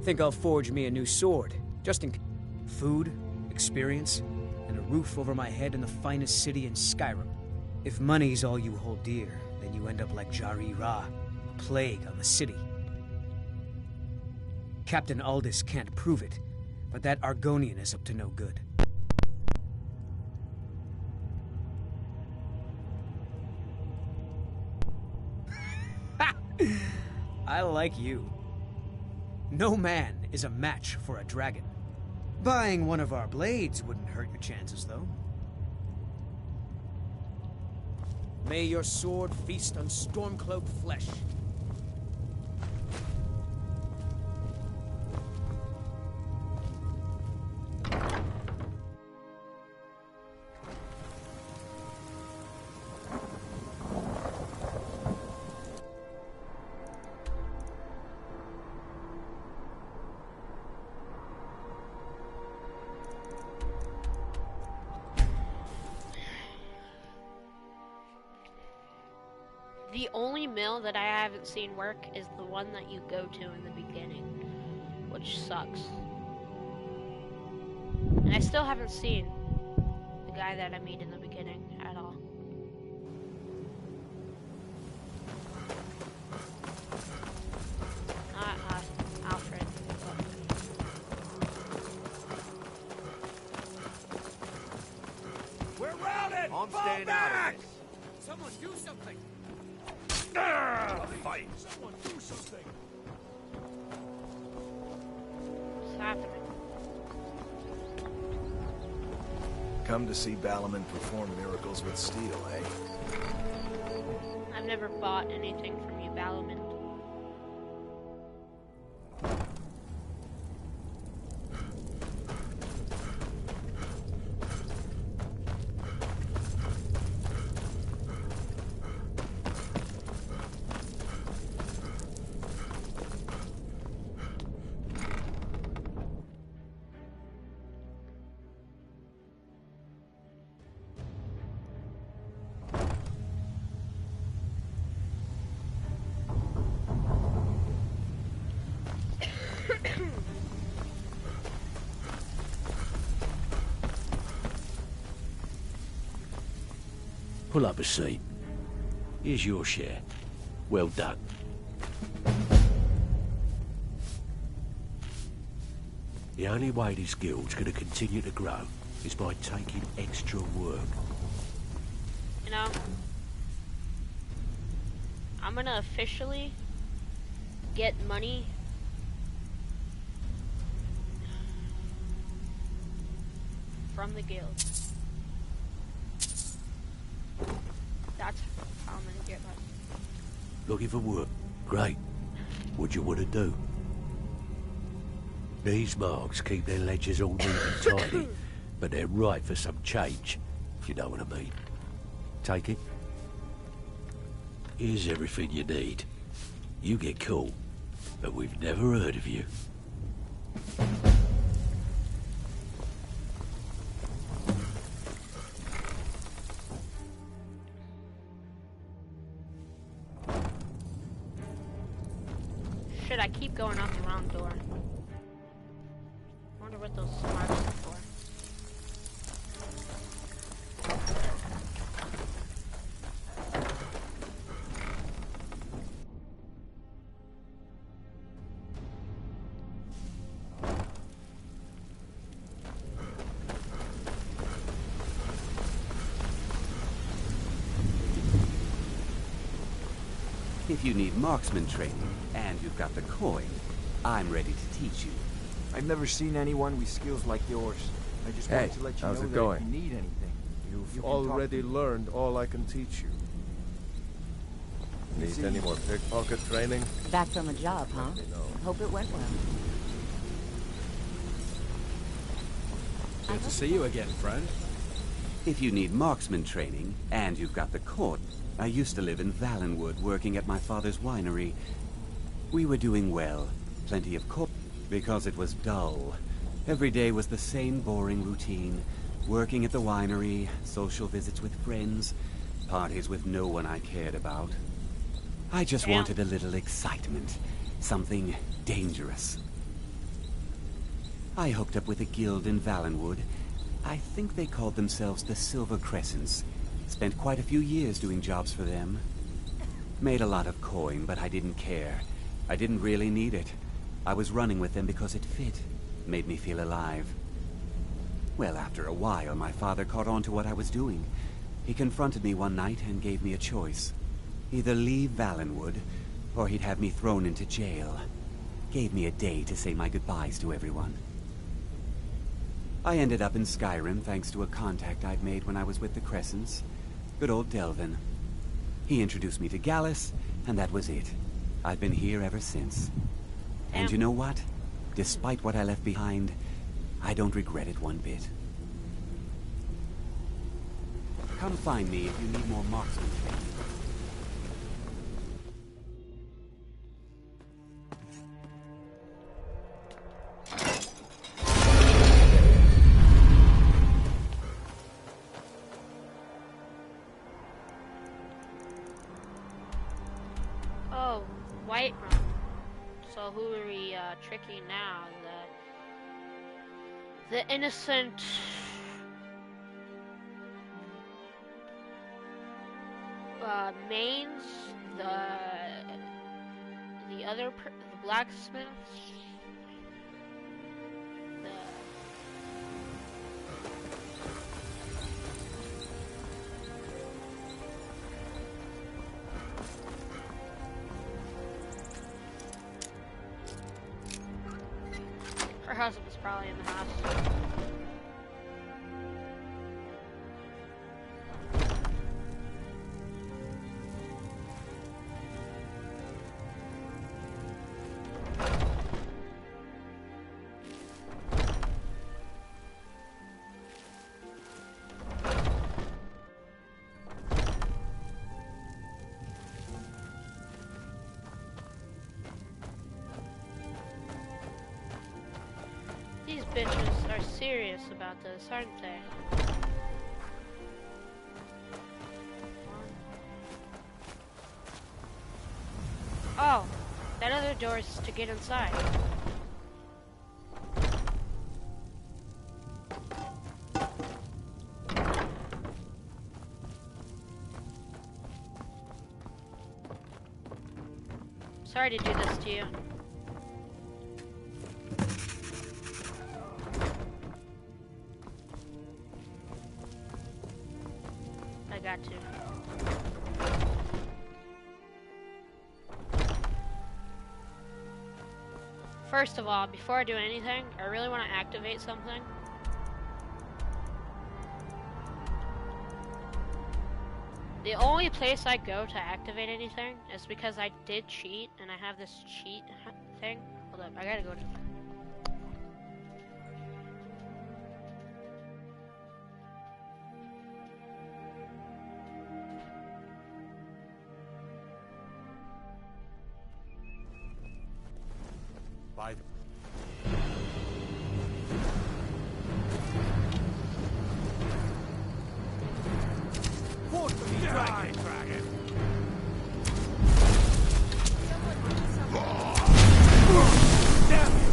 Think I'll forge me a new sword, just in food, experience, and a roof over my head in the finest city in Skyrim. If money's all you hold dear, then you end up like Jari Ra, plague on the city. Captain Aldous can't prove it, but that Argonian is up to no good. I like you. No man is a match for a dragon. Buying one of our blades wouldn't hurt your chances, though. May your sword feast on Stormcloak flesh. The only mill that I haven't seen work is the one that you go to in the beginning, which sucks. And I still haven't seen the guy that I meet in the beginning at all. Not Alfred. We're routed! I'm Fall staying back! out of this. Someone do something! Fight! Someone do something! What's happening? Come to see Ballumin perform miracles with steel, eh? I've never bought anything from you, Ballumin. Pull up a seat. Here's your share. Well done. The only way this guild's gonna continue to grow is by taking extra work. You know, I'm gonna officially get money from the guild. That's how I'm gonna get money. Looking for work? Great. What do you want to do? These marks keep their ledgers all neat and tidy, but they're right for some change, if you know what I mean. Take it. Here's everything you need. You get cool, but we've never heard of you. Shit, I keep going out the wrong door. I wonder what those marks are for. If you need marksman training, and you've got the coin, I'm ready to teach you. I've never seen anyone with skills like yours. I just wanted to let you know how's it that going? if you need anything, You've you can talk already to me. learned all I can teach you. Need any more pickpocket training? Back from a job, huh? Hope it went well. Good to see you again, friend. If you need marksman training, and you've got the coin, I used to live in Valenwood working at my father's winery. We were doing well. Plenty of coin, because it was dull. Every day was the same boring routine. Working at the winery, social visits with friends, parties with no one I cared about. I just wanted a little excitement. Something dangerous. I hooked up with a guild in Valenwood. I think they called themselves the Silver Crescents. Spent quite a few years doing jobs for them. Made a lot of coin, but I didn't care. I didn't really need it. I was running with them because it fit. Made me feel alive. Well, after a while, my father caught on to what I was doing. He confronted me one night and gave me a choice. Either leave Valenwood, or he'd have me thrown into jail. Gave me a day to say my goodbyes to everyone. I ended up in Skyrim thanks to a contact I'd made when I was with the Crescents. Good old Delvin. He introduced me to Gallus, and that was it. I've been here ever since. And you know what? Despite what I left behind, I don't regret it one bit. Come find me if you need more marksman training. Oh, Whiterun. So who are we tricking now? The innocent mains, the other the blacksmiths, her husband was probably in the house. These bitches are serious about this, aren't they? Oh, that other door is to get inside. Sorry to do this to you. I got to. First of all, before I do anything, I really want to activate something. The only place I go to activate anything is because I did cheat, and I have this cheat thing. Hold up, I gotta go to... By the... Force me, dragon! Damn it!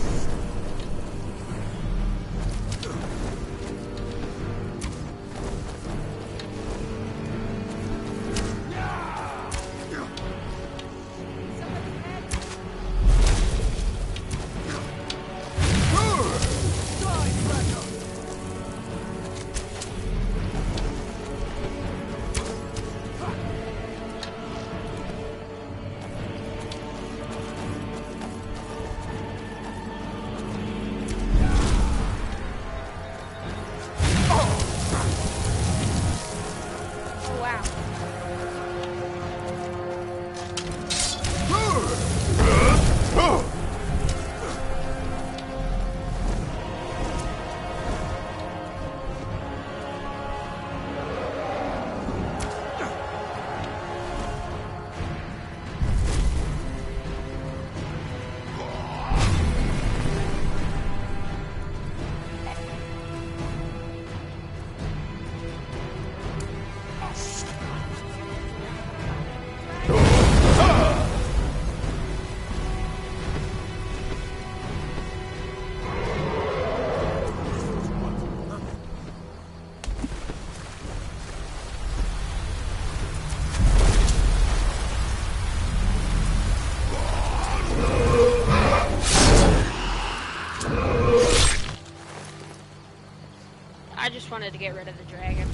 I just wanted to get rid of the dragon.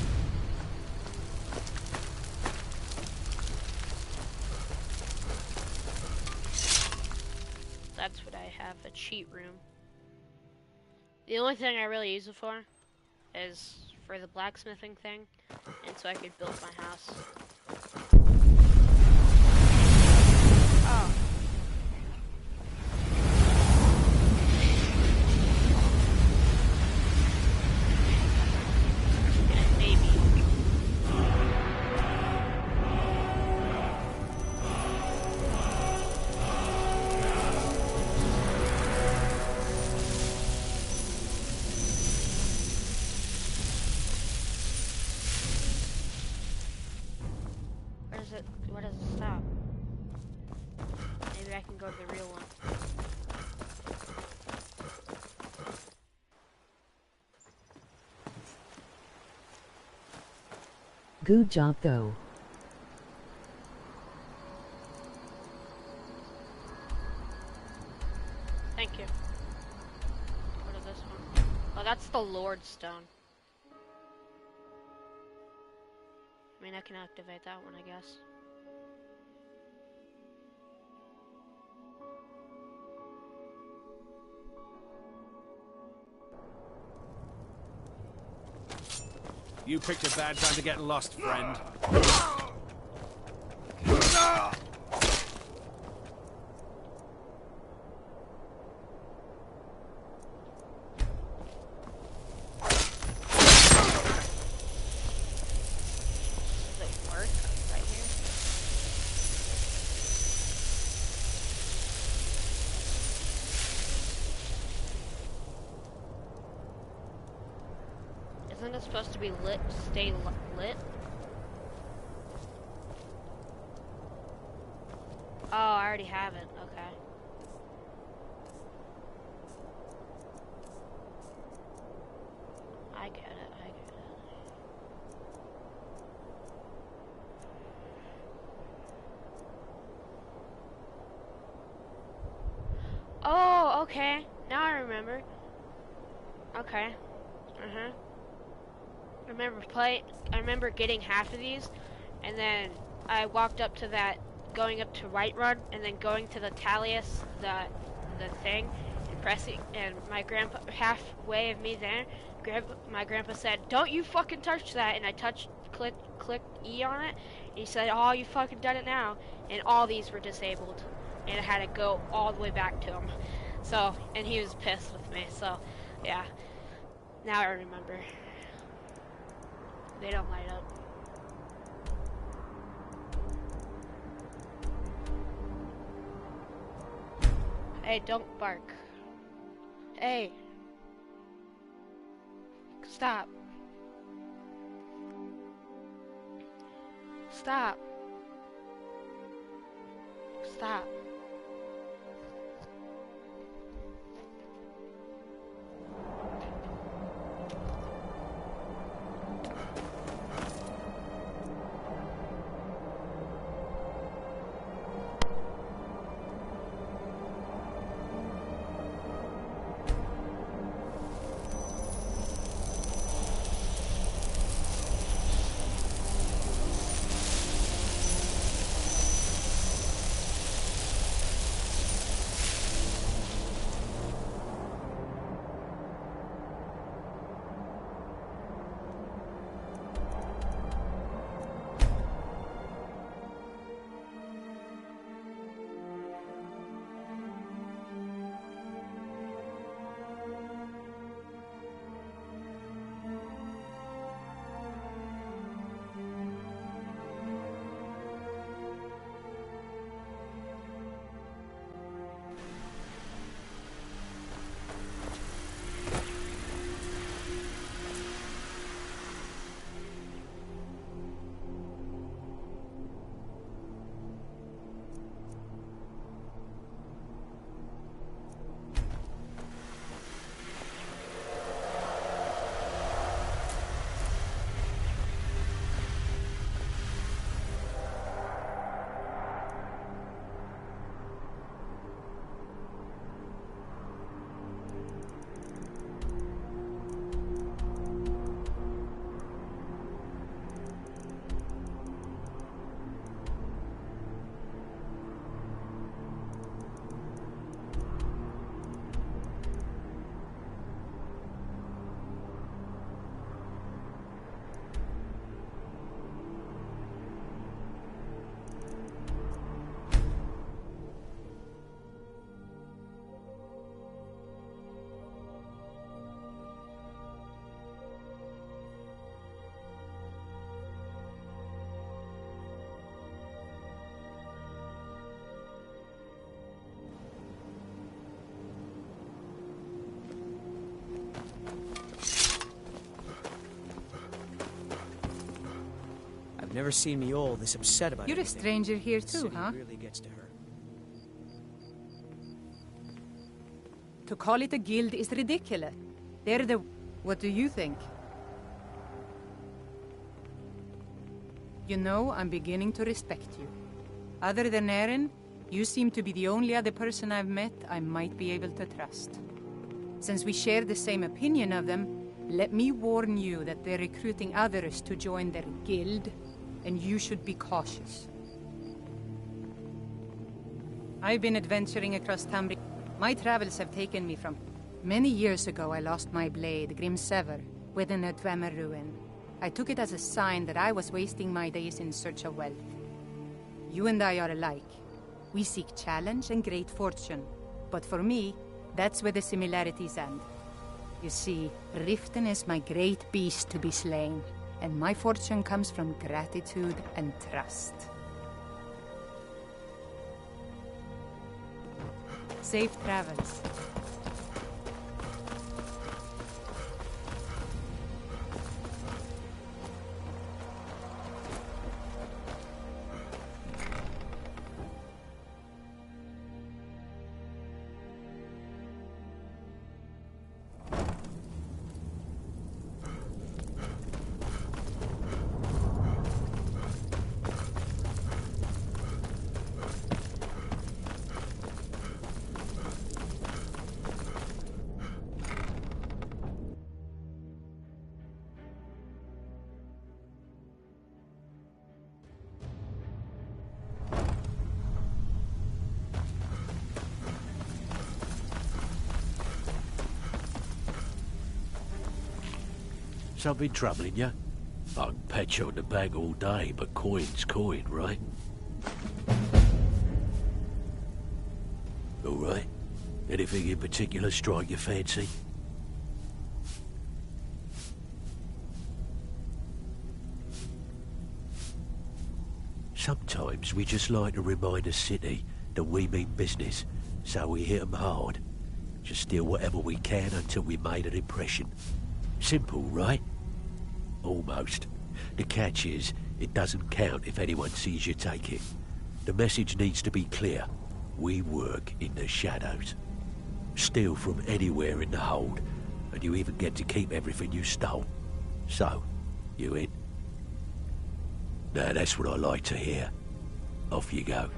That's what I have, a cheat room. The only thing I really use it for is for the blacksmithing thing, and so I could build my house. Oh. Where does it stop? Maybe I can go to the real one. Good job though. Thank you. Go to this one. Oh, that's the Lord Stone. I mean, I can activate that one, I guess. You picked a bad time to get lost, friend. Isn't it supposed to be lit, stay lit? Oh, I already have it, okay. I get it, I get it. Oh, okay. Now I remember. Okay. I remember getting half of these, and then I walked up to that, going up to Whiterun, and then going to the Talius, the thing, and pressing, and my grandpa, halfway of me there, my grandpa said, "Don't you fucking touch that," and I clicked E on it, and he said, "Oh, you fucking done it now," and all these were disabled, and I had to go all the way back to him, so, and he was pissed with me, so, yeah, now I remember. They don't light up. Hey, don't bark. Hey. Stop. Stop. Stop. Never seen me all this upset about You're a anything. stranger here The too, city huh? really gets to her. To call it a guild is ridiculous. They're the... What do you think? You know, I'm beginning to respect you. Other than Eren, you seem to be the only other person I've met I might be able to trust. Since we share the same opinion of them, let me warn you that they're recruiting others to join their guild, and you should be cautious. I've been adventuring across Tambri. My travels have taken me from... Many years ago, I lost my blade, Grimsever, within a Dwemer ruin. I took it as a sign that I was wasting my days in search of wealth. You and I are alike. We seek challenge and great fortune. But for me, that's where the similarities end. You see, Riften is my great beast to be slain, and my fortune comes from gratitude and trust. Safe travels. Something troubling you? I can pat you on the back all day, but coin's coin, right? All right. Anything in particular strike your fancy? Sometimes we just like to remind the city that we mean business, so we hit 'em hard. Just steal whatever we can until we made an impression. Simple, right? Almost. The catch is, it doesn't count if anyone sees you take it. The message needs to be clear. We work in the shadows. Steal from anywhere in the hold, and you even get to keep everything you stole. So, you in? Now that's what I like to hear. Off you go.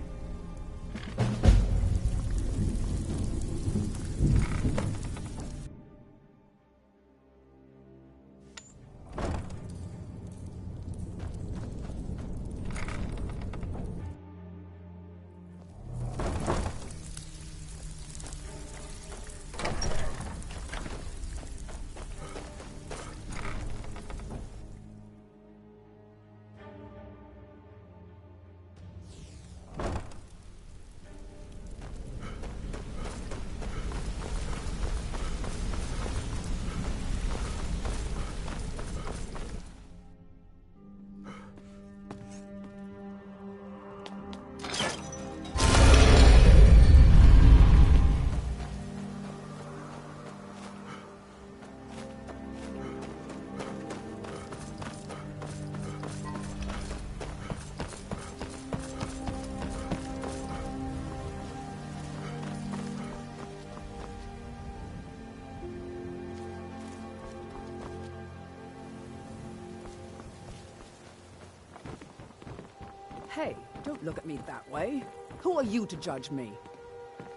Hey, don't look at me that way. Who are you to judge me?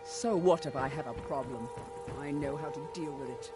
So what if I have a problem? I know how to deal with it.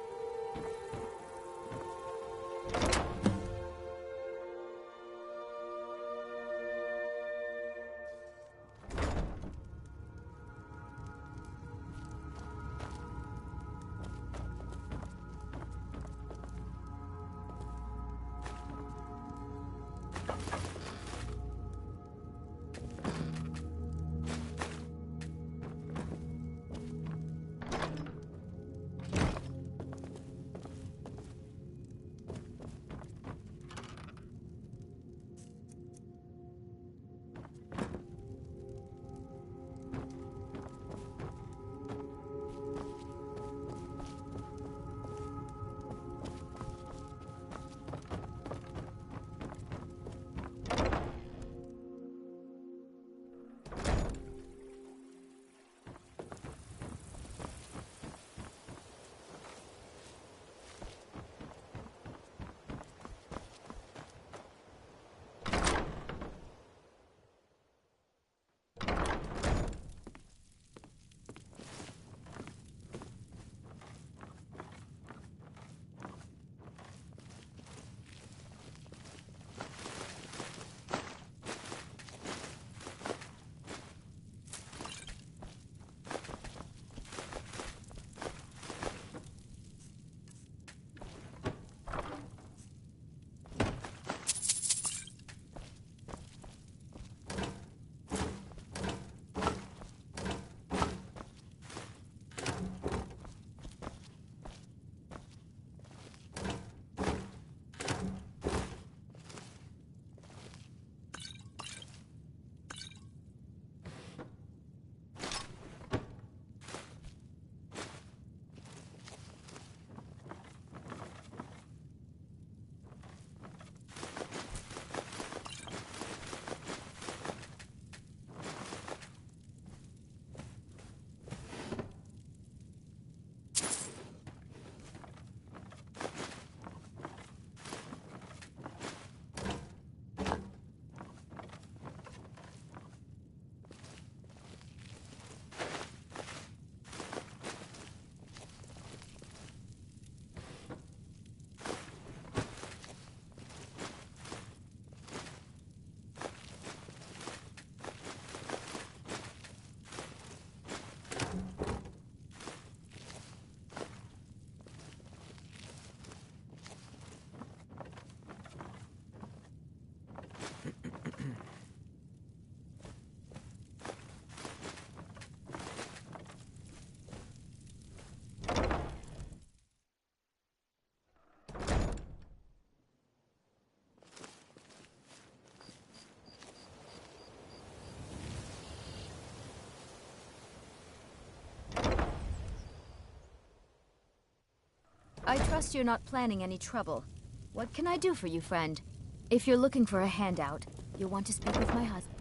I trust you're not planning any trouble. What can I do for you, friend? If you're looking for a handout, you'll want to speak with my husband.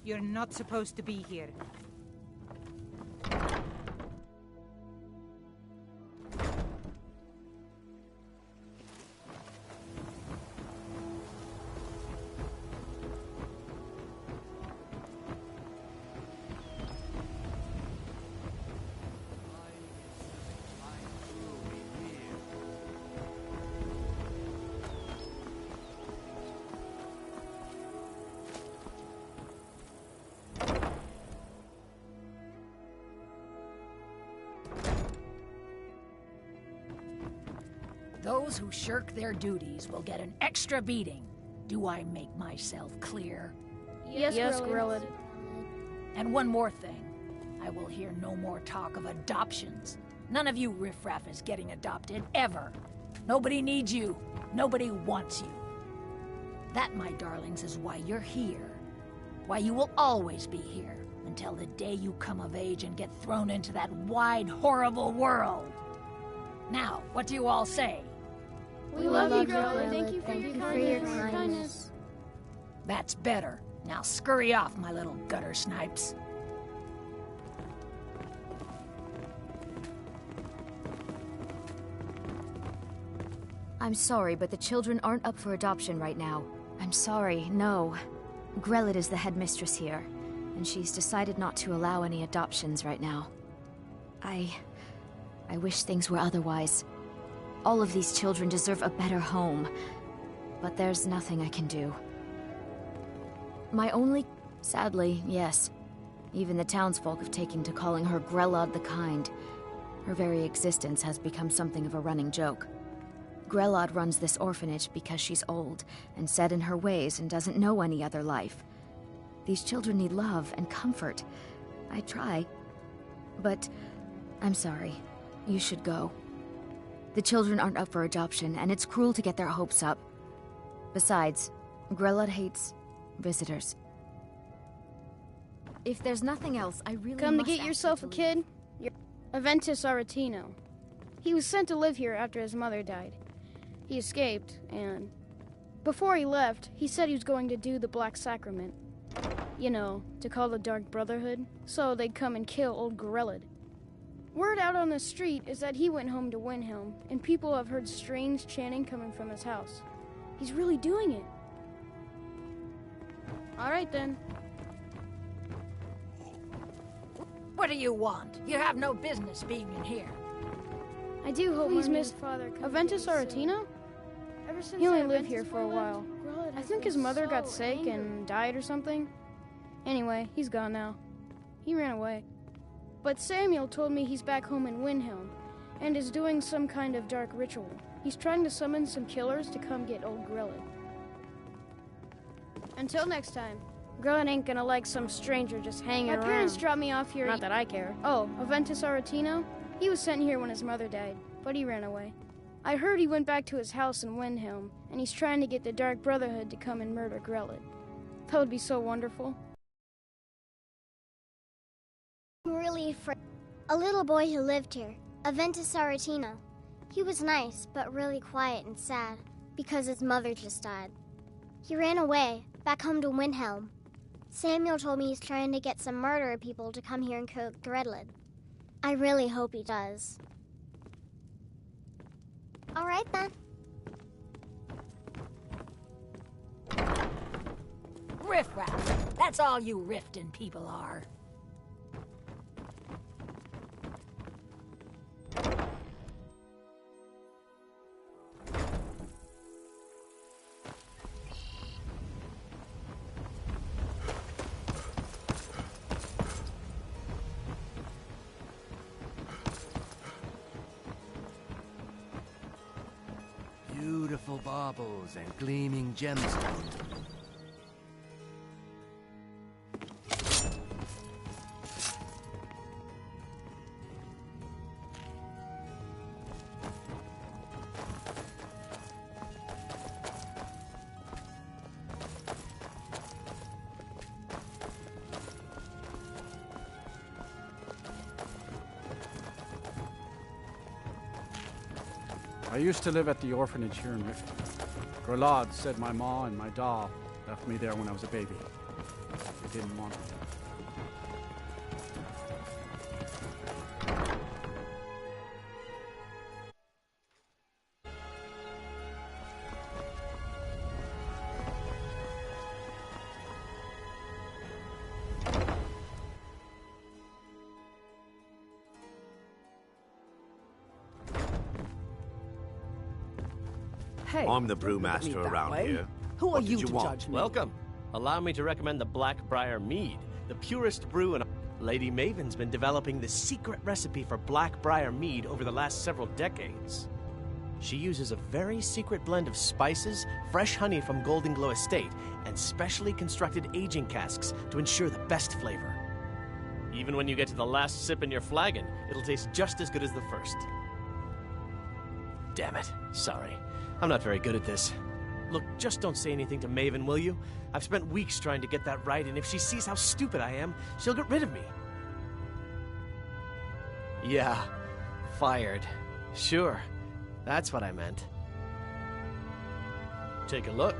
You're not supposed to be here. Those who shirk their duties will get an extra beating. Do I make myself clear? Yes, Grillad. And one more thing. I will hear no more talk of adoptions. None of you riffraff is getting adopted, ever. Nobody needs you. Nobody wants you. That, my darlings, is why you're here. Why you will always be here, until the day you come of age and get thrown into that wide, horrible world. Now, what do you all say? We love you, Grillad. Thank you for your kindness. That's better. Now scurry off, my little gutter snipes. I'm sorry, but the children aren't up for adoption right now. I'm sorry, no. Grellid is the headmistress here, and she's decided not to allow any adoptions right now. I wish things were otherwise. All of these children deserve a better home, but there's nothing I can do. Sadly, yes. Even the townsfolk have taken to calling her Grellod the Kind. Her very existence has become something of a running joke. Grellod runs this orphanage because she's old and set in her ways and doesn't know any other life. These children need love and comfort. I try, but I'm sorry. You should go. The children aren't up for adoption, and it's cruel to get their hopes up. Besides, Grellod hates visitors. If there's nothing else, I really Come to must get ask yourself you a to kid? leave. You're Aventus Aretino. He was sent to live here after his mother died. He escaped, and before he left, he said he was going to do the Black Sacrament. You know, to call the Dark Brotherhood, so they'd come and kill old Grellid. Word out on the street is that he went home to Windhelm, and people have heard strange chanting coming from his house. He's really doing it. All right, then. What do you want? You have no business being in here. I do hope he's missed Aventus Aretino? He only lived here for a while. I think his mother got sick and died or something. Anyway, he's gone now. He ran away. But Samuel told me he's back home in Windhelm and is doing some kind of dark ritual. He's trying to summon some killers to come get old Grellid. Until next time. Grellid ain't gonna like some stranger just hanging around. My parents dropped me off here. Not that I care. Oh, Aventus Aretino? He was sent here when his mother died, but he ran away. I heard he went back to his house in Windhelm, and he's trying to get the Dark Brotherhood to come and murder Grellid. That would be so wonderful. I'm really afraid. A little boy who lived here, Aventus Aretino. He was nice, but really quiet and sad, because his mother just died. He ran away, back home to Windhelm. Samuel told me he's trying to get some murderer people to come here and kill Grellid. I really hope he does. All right, then. Riff-raff. That's all you Riften people are. Beautiful baubles and gleaming gemstones. I used to live at the orphanage here in Rift. Grelad said my ma and my da left me there when I was a baby. They didn't want me. Hey, I'm the don't look at me brewmaster that around way. here. Who are What you did to you want? judge me? Welcome. Allow me to recommend the Blackbriar Mead, the purest brew in... Lady Maven's been developing the secret recipe for Blackbriar Mead over the last several decades. She uses a very secret blend of spices, fresh honey from Golden Glow Estate, and specially constructed aging casks to ensure the best flavor. Even when you get to the last sip in your flagon, it'll taste just as good as the first. Damn it. Sorry. I'm not very good at this. Look, just don't say anything to Maven, will you? I've spent weeks trying to get that right, and if she sees how stupid I am, she'll get rid of me. Yeah, fired. Sure, that's what I meant. Take a look.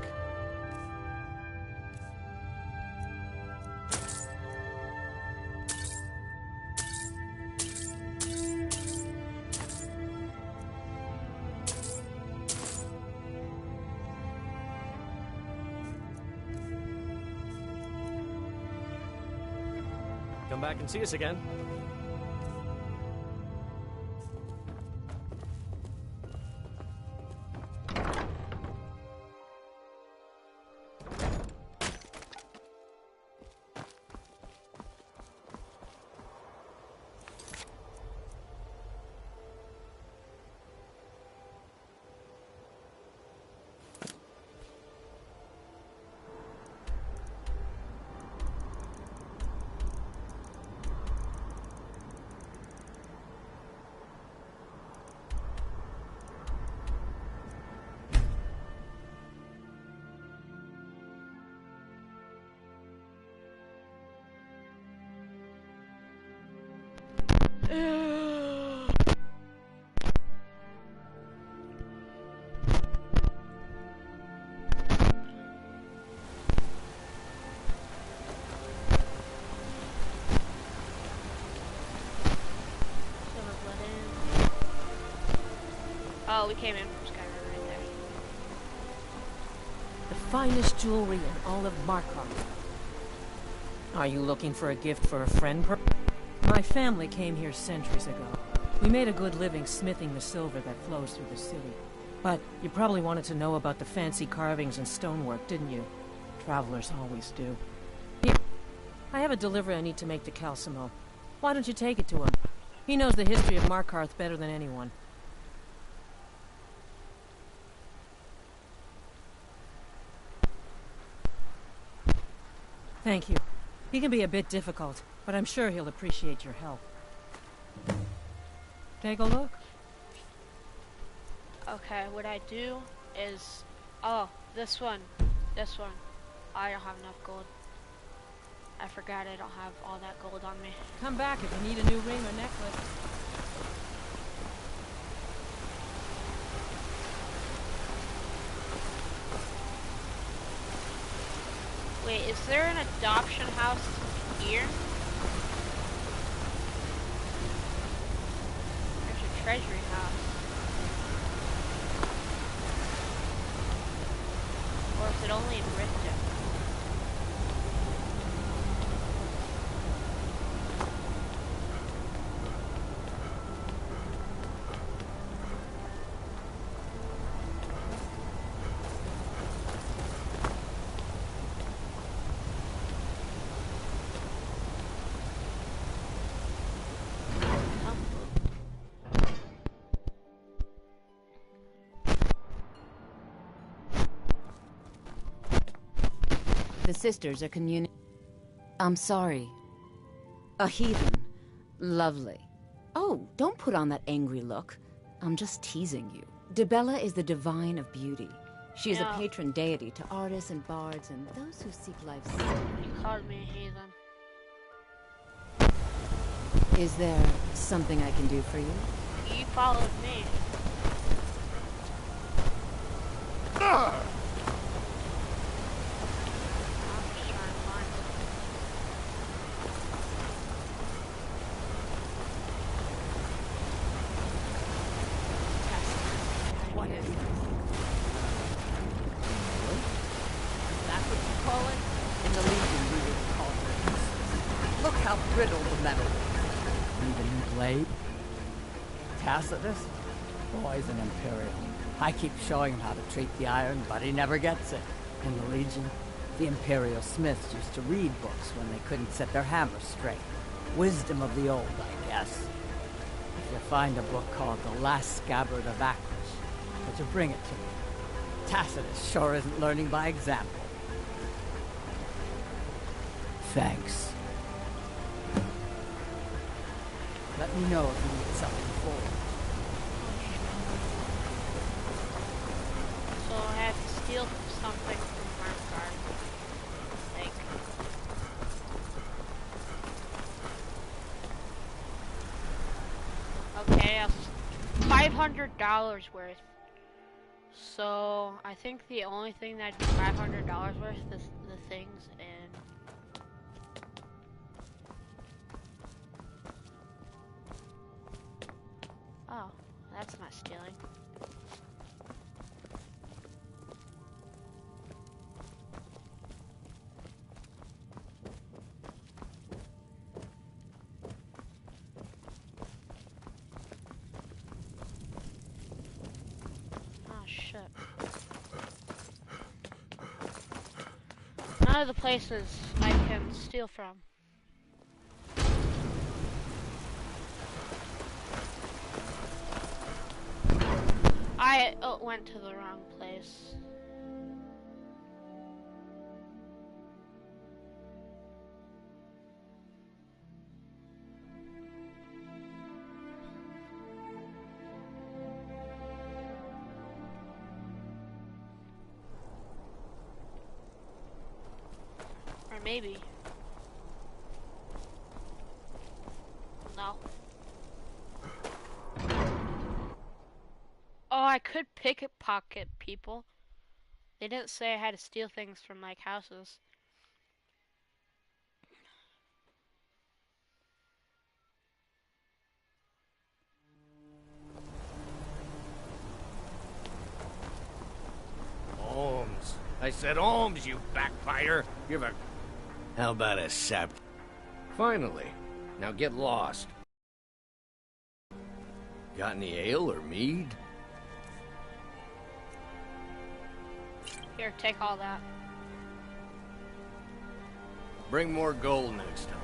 Come back and see us again. Oh, we came in from Skyrim right there. The finest jewelry in all of Markarth. Are you looking for a gift for a friend? My family came here centuries ago. We made a good living smithing the silver that flows through the city. But you probably wanted to know about the fancy carvings and stonework, didn't you? Travelers always do. Here, I have a delivery I need to make to Calcimo. Why don't you take it to him? He knows the history of Markarth better than anyone. Thank you. He can be a bit difficult, but I'm sure he'll appreciate your help. Take a look. Okay, what I do is... Oh, this one. This one. I don't have enough gold. I forgot I don't have all that gold on me. Come back if you need a new ring or necklace. Wait, is there an adoption house here? There's a treasury house. Or is it only in Riften? The sisters are I'm sorry. A heathen. Lovely. Oh, don't put on that angry look. I'm just teasing you. Dibella is the divine of beauty. She is a patron deity to artists and bards and those who seek life's... You called me a heathen. Is there something I can do for you? You followed me. What is it? That's what you call it? In the Legion, we would call it. Look how brittle the metal is. Need a new blade? Tacitus? Boy's an Imperial. I keep showing him how to treat the iron, but he never gets it. In the Legion, the Imperial smiths used to read books when they couldn't set their hammers straight. Wisdom of the old, I guess. If you find a book called The Last Scabbard of Akrish, would you bring it to me? Tacitus sure isn't learning by example. Thanks. Let me know if you need something forward. So I have to steal something from Markard. Okay, that's $500 worth. So I think the only thing that'd be $500 worth is the things and. Oh, that's not stealing. Oh shit. None of the places I can steal from. I went to the wrong place. Or maybe. No. Oh, I could pickpocket people. They didn't say I had to steal things from like houses. Holmes. I said Holmes, you backbiter. Give a... How about a sap? Finally. Now get lost. Got any ale or mead? Here, take all that. Bring more gold next time.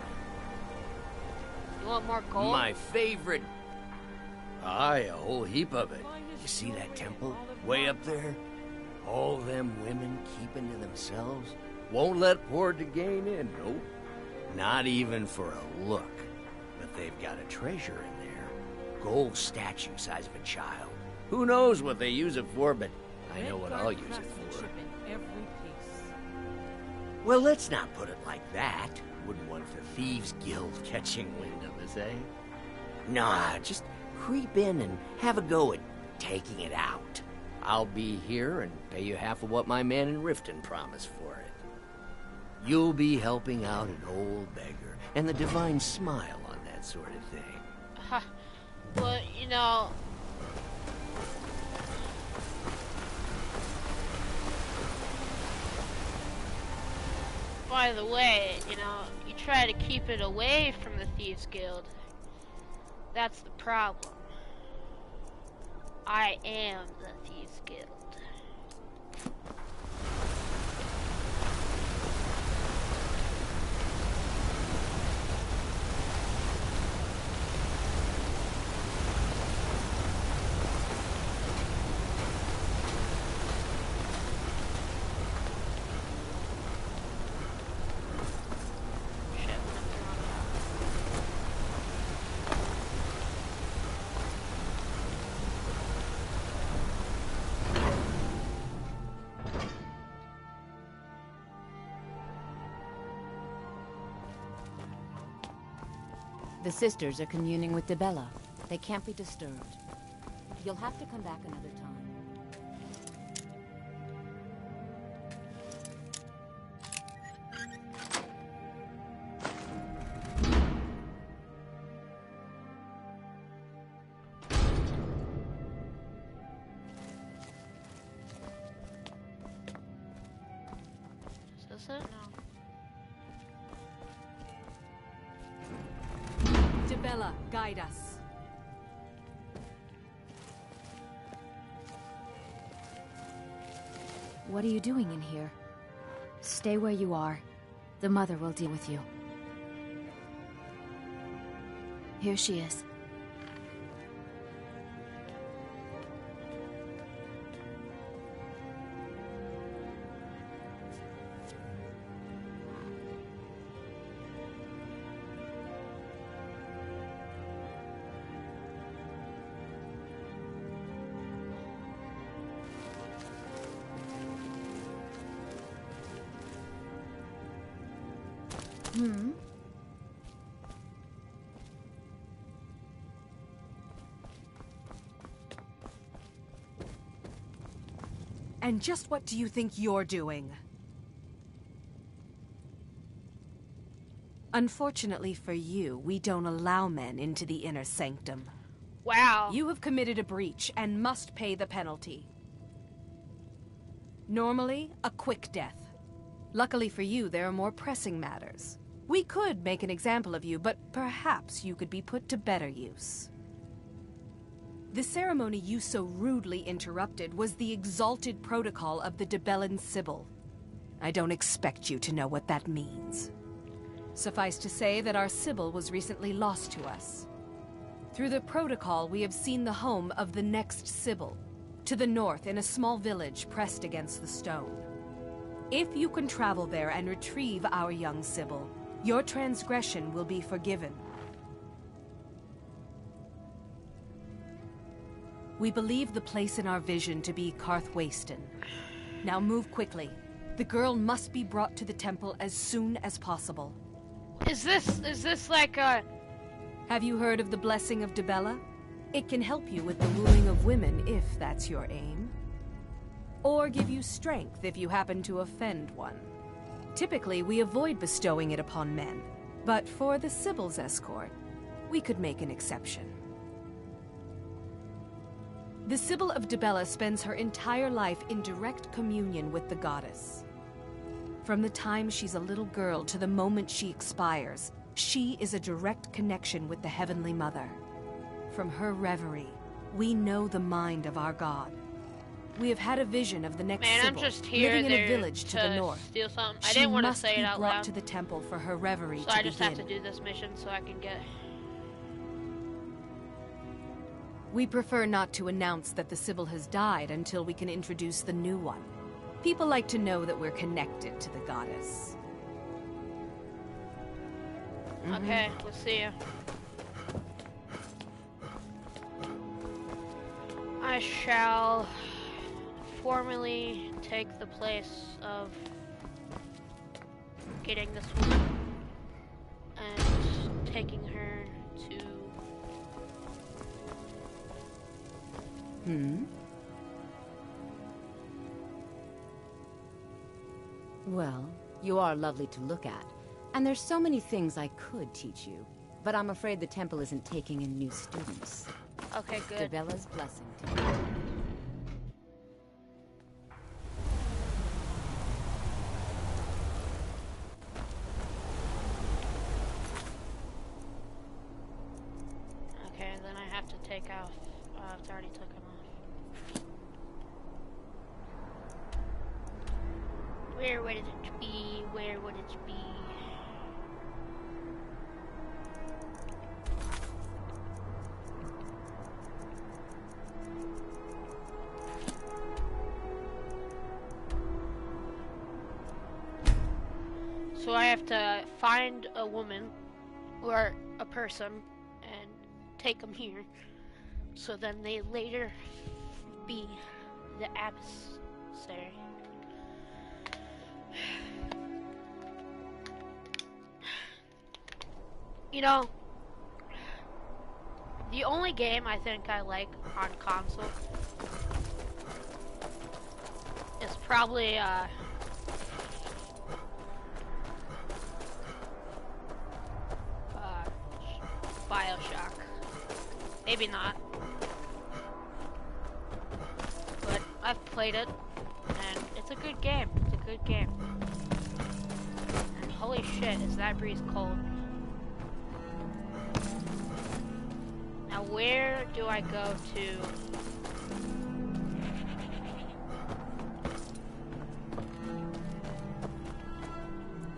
You want more gold? My favorite. Aye, a whole heap of it. You see that temple? Way up there? All them women keeping to themselves? Won't let poor Degain in, nope. Not even for a look. But they've got a treasure in there. Gold statue size of a child. Who knows what they use it for, but I know what I'll use it for. Well, let's not put it like that. Wouldn't want the Thieves Guild catching wind of us, eh? Nah, just creep in and have a go at taking it out. I'll be here and pay you half of what my man in Riften promised for it. You'll be helping out an old beggar, and the divine smile on that sort of thing. Well, you know... By the way, you know, you try to keep it away from the Thieves Guild. That's the problem. I am the Thieves Guild. The sisters are communing with Dibella. They can't be disturbed. You'll have to come back another time. Is this it? No. Dibella, guide us. What are you doing in here? Stay where you are. The mother will deal with you. Here she is. And just what do you think you're doing? Unfortunately for you, we don't allow men into the inner sanctum. Wow. You have committed a breach and must pay the penalty. Normally, a quick death. Luckily for you, there are more pressing matters. We could make an example of you, but perhaps you could be put to better use. The ceremony you so rudely interrupted was the exalted protocol of the Dibellan Sibyl. I don't expect you to know what that means. Suffice to say that our Sibyl was recently lost to us. Through the protocol, we have seen the home of the next Sibyl, to the north in a small village pressed against the stone. If you can travel there and retrieve our young Sibyl, your transgression will be forgiven. We believe the place in our vision to be Karthwasten. Now move quickly. The girl must be brought to the temple as soon as possible. Is this like a... Have you heard of the blessing of Dibella? It can help you with the wooing of women if that's your aim. Or give you strength if you happen to offend one. Typically, we avoid bestowing it upon men, but for the Sibyl's escort, we could make an exception. The Sibyl of Dibella spends her entire life in direct communion with the goddess. From the time she's a little girl to the moment she expires, she is a direct connection with the Heavenly Mother. From her reverie, we know the mind of our god. We have had a vision of the next Sibyl living in a village to the north. Steal something. I She didn't want to must say be it out brought loud, to the temple for her reverie so to I just have begin. to do this mission so I can get... We prefer not to announce that the Sibyl has died until we can introduce the new one. People like to know that we're connected to the goddess. Okay, we'll see you. I shall formally take the place of getting this woman and taking her to... Well, you are lovely to look at, and there's so many things I could teach you, but I'm afraid the temple isn't taking in new students. Okay, good. Dibella's blessing to you. Okay, then I have to take off. It's already taken off. Where would it be? Where would it be? So I have to find a woman or a person and take them here, so then they later be the adversary. You know, The only game I think I like on console is probably BioShock. Maybe not. But I've played it, and it's a good game. It's a good game. And holy shit, is that breeze cold. Now where do I go to?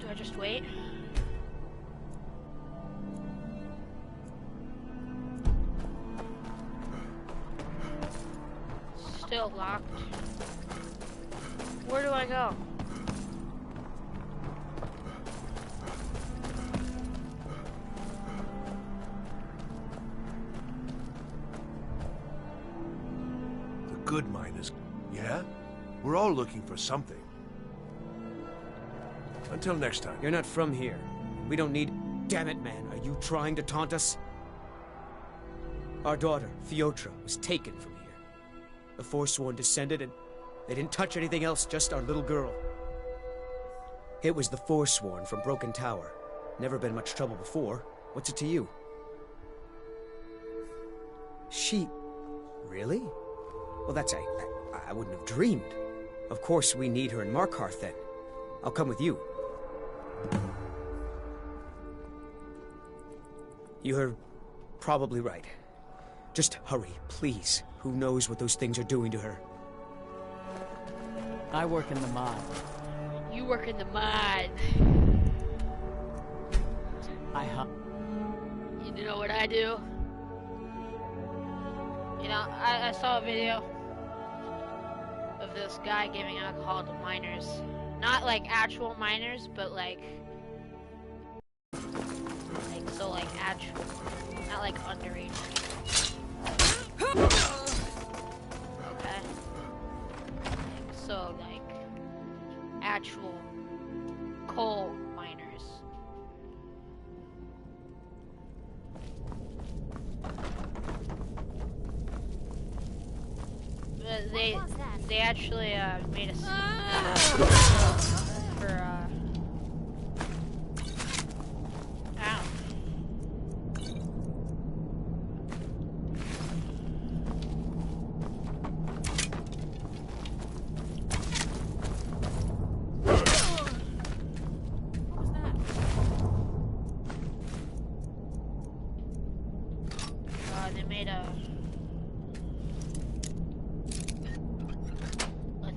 Do I just wait? Still locked. Where do I go? The good miners, yeah? We're all looking for something. Until next time. You're not from here. We don't need... Damn it, man. Are you trying to taunt us? Our daughter, Theotra, was taken from here. The Forsworn descended and they didn't touch anything else, just our little girl. It was the Forsworn from Broken Tower. Never been much trouble before. What's it to you? She... Really? Well, that's... I wouldn't have dreamed. Of course we need her in Markarth then. I'll come with you. You're probably right. Just hurry, please. Who knows what those things are doing to her? I work in the mine. You work in the mine. You know what I do? You know, I saw a video of this guy giving alcohol to miners. Not like actual miners, but like actual, not like underage. Okay. So like actual coal miners. But they actually made a for ow. They made a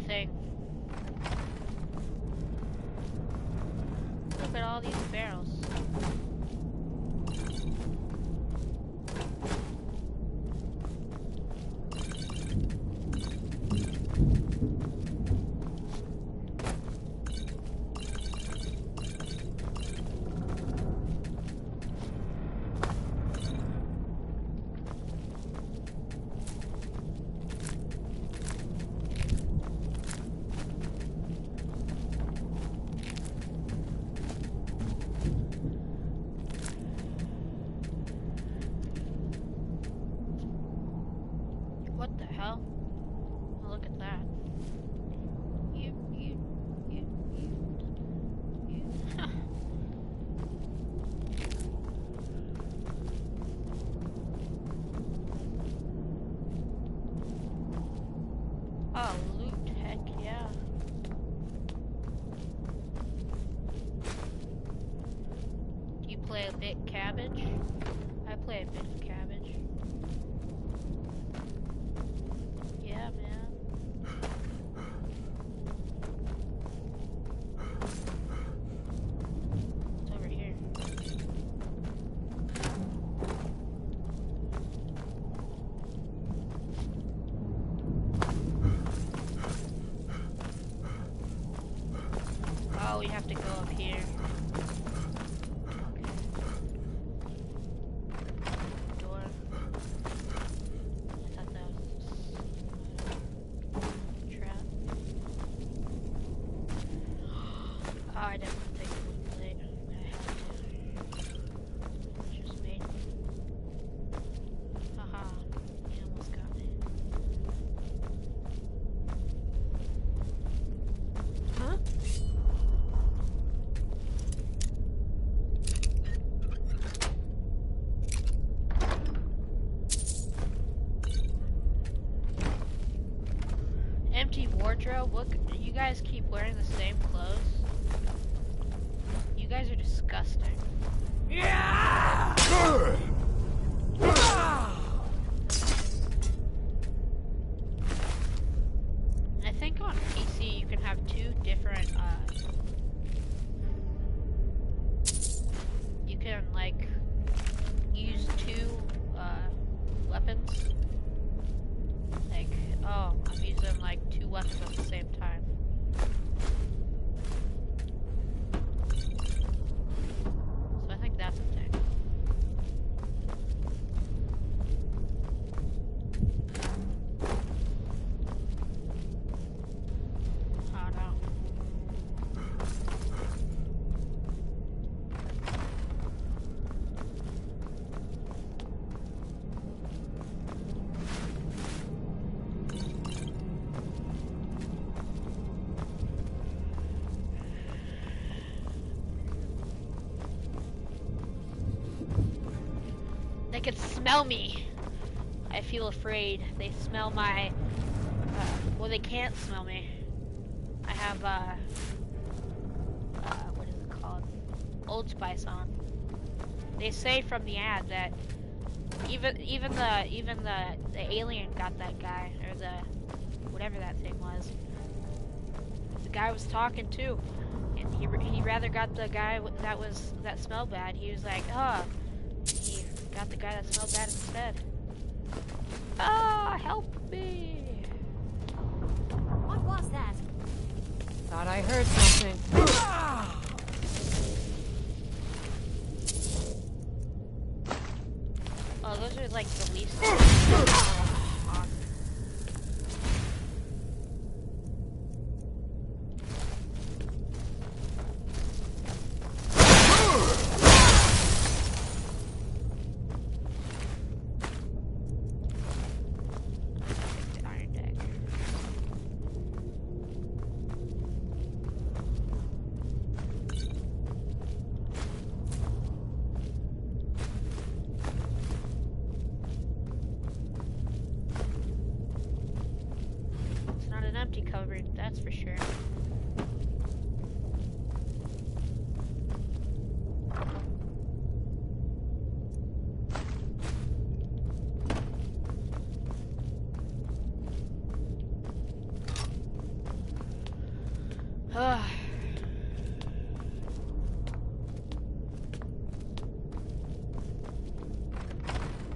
thing. Look at all these barrels. What the hell? Oh, look at that. You. Oh, loot, heck yeah. You play a bit cabbage? I play a bit of cabbage. Yeah, man. It's over here. Oh, we have to go up here. Door. I thought that was... Also, look, you guys keep wearing the same clothes. You guys are disgusting. Yeah! I think on PC you can have two different, you can, like, use two, weapons. Like, oh, I'm using, like, two weapons at the same time. So I think that's a thing. Oh no. They can smell me. I feel afraid. They smell my, well, they can't smell me. I have, what is it called? Old Spice on. They say from the ad that even the alien got that guy, or the, whatever that thing was. The guy was talking too, and he rather got the guy that smelled bad. He was like, oh, he got the guy that smelled bad instead. Ah, help me! What was that? Thought I heard something. Oh, those are like the least. Empty cupboard, that's for sure.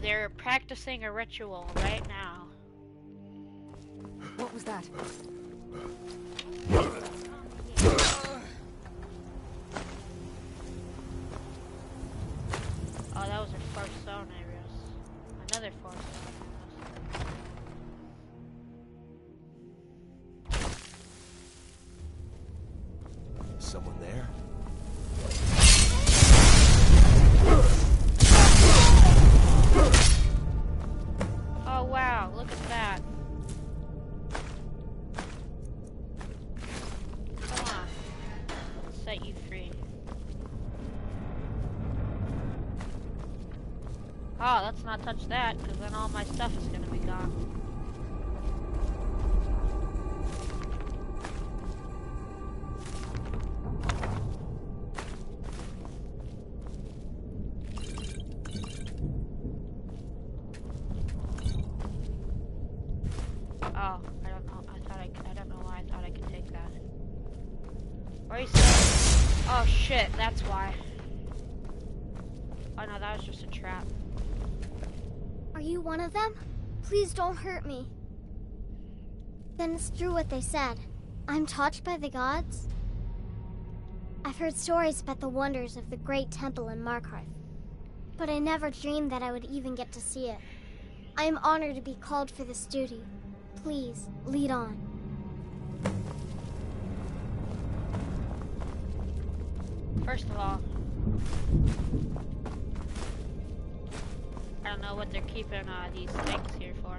They're practicing a ritual right now. What was that? Oh, that was a force zone areas. Another force zone. Someone there? Oh wow, look at that. Come on. Let's set you free. Oh, let's not touch that, because then all my stuff is gonna be gone. Oh, I don't know. I don't know why I thought I could take that. Or oh shit, that's why. Oh no, that was just a trap. Are you one of them? Please don't hurt me. Then it's true what they said. I'm touched by the gods. I've heard stories about the wonders of the great temple in Markarth, but I never dreamed that I would even get to see it. I am honored to be called for this duty. Please, lead on. First of all, I don't know what they're keeping these things here for.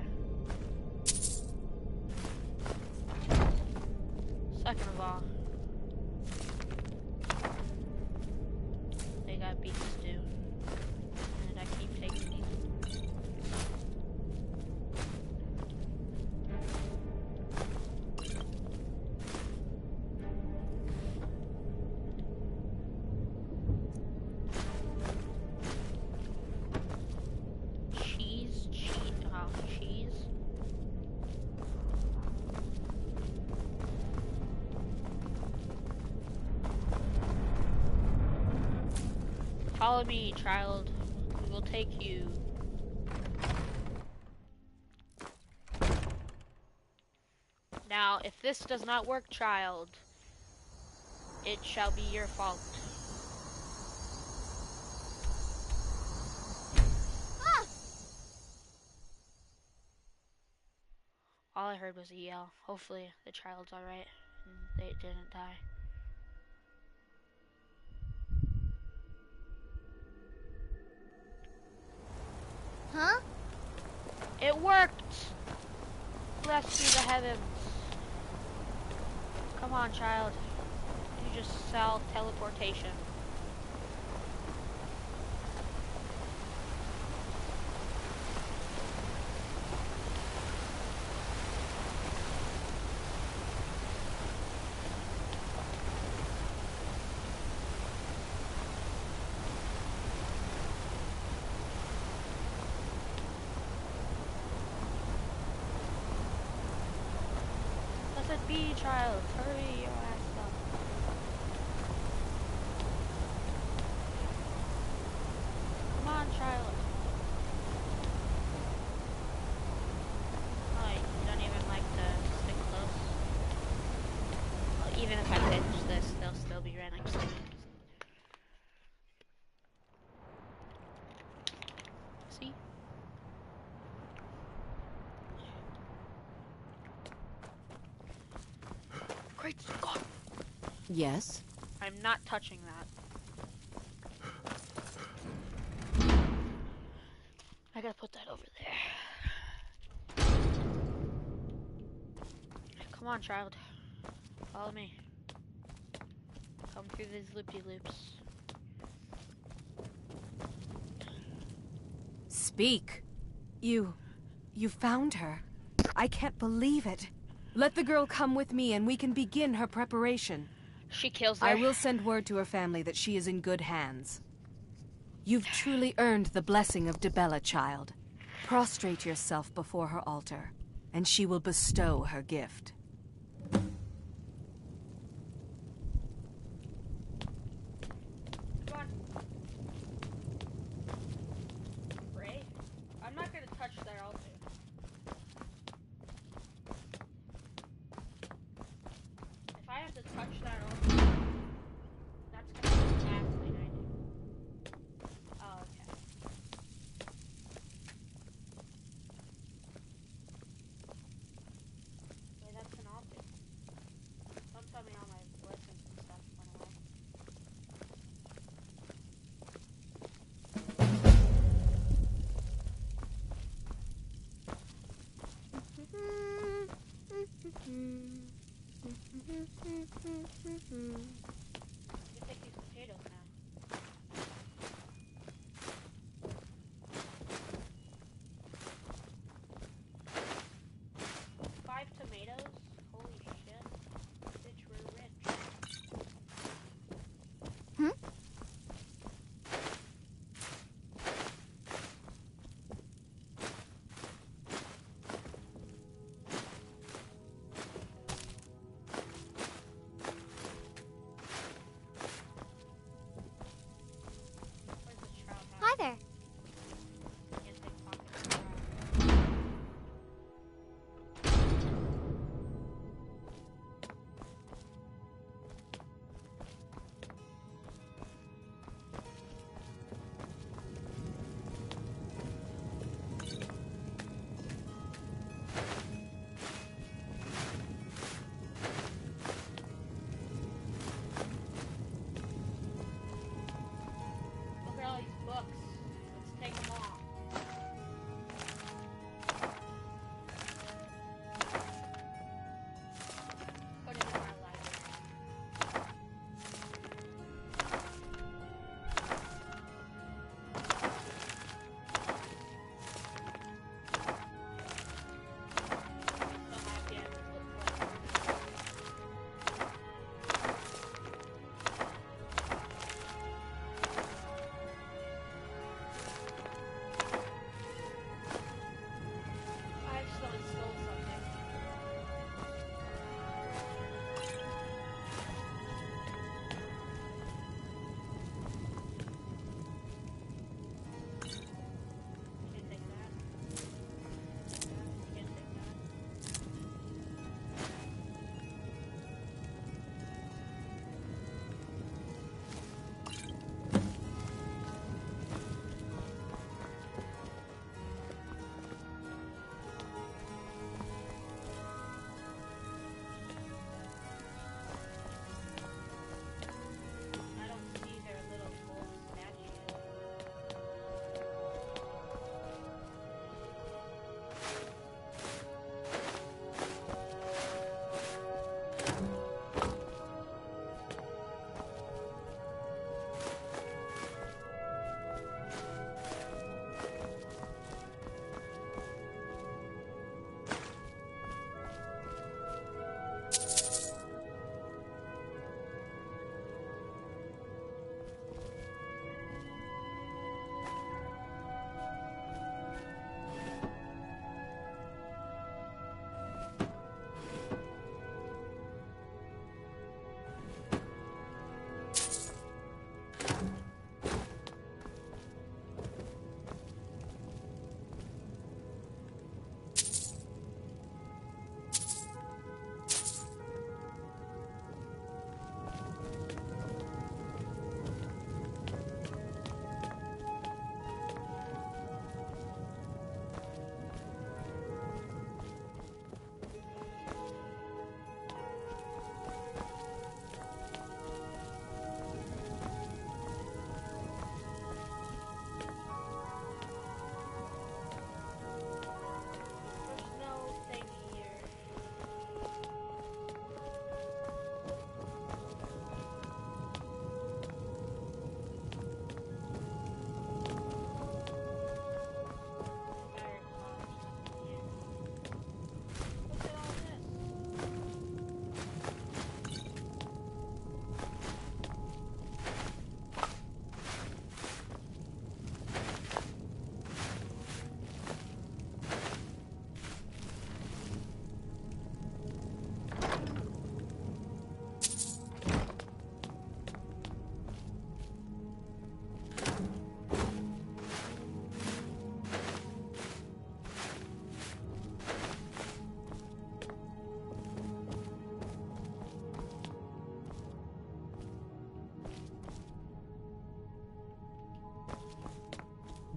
Second of all, they got beef stew, and I keep taking these. Follow me, child. We will take you. Now, if this does not work, child, it shall be your fault. Ah! All I heard was a yell. Hopefully the child's alright and they didn't die. Huh? It worked! Blessed be the heavens. Come on, child. You just sell teleportation. Blessed be, child. Hurry your ass up. Come on, child. Oh, you don't even like to stick close. Well, even if I finish this, they'll still be right next to me. See? Great Scott! Yes? I'm not touching that. I gotta put that over there. Come on, child. Follow me. Come through these loopy-loops. Speak. You found her. I can't believe it. Let the girl come with me and we can begin her preparation. She kills her. I will send word to her family that she is in good hands. You've truly earned the blessing of Dibella, child. Prostrate yourself before her altar, and she will bestow her gift. Come on. Pray? I'm not gonna touch their altar. If I have to touch their altar, that's gonna be the last thing I do. Oh, okay. Wait, that's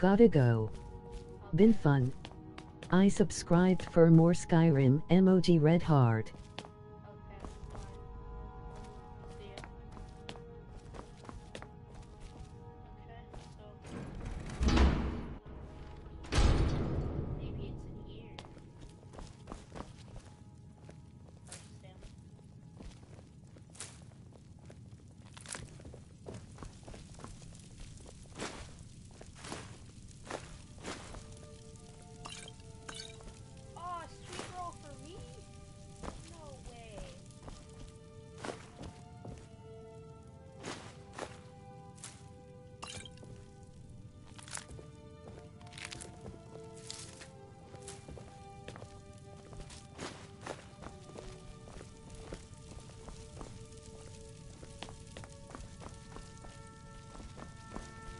Gotta go. Been fun. I subscribed for more Skyrim, emoji red heart.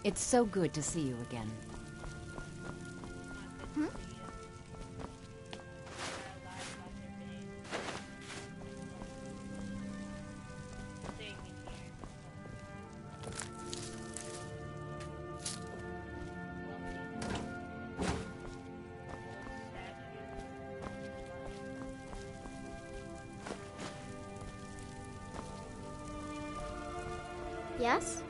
It's so good to see you again. Yes?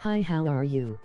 Hi, how are you?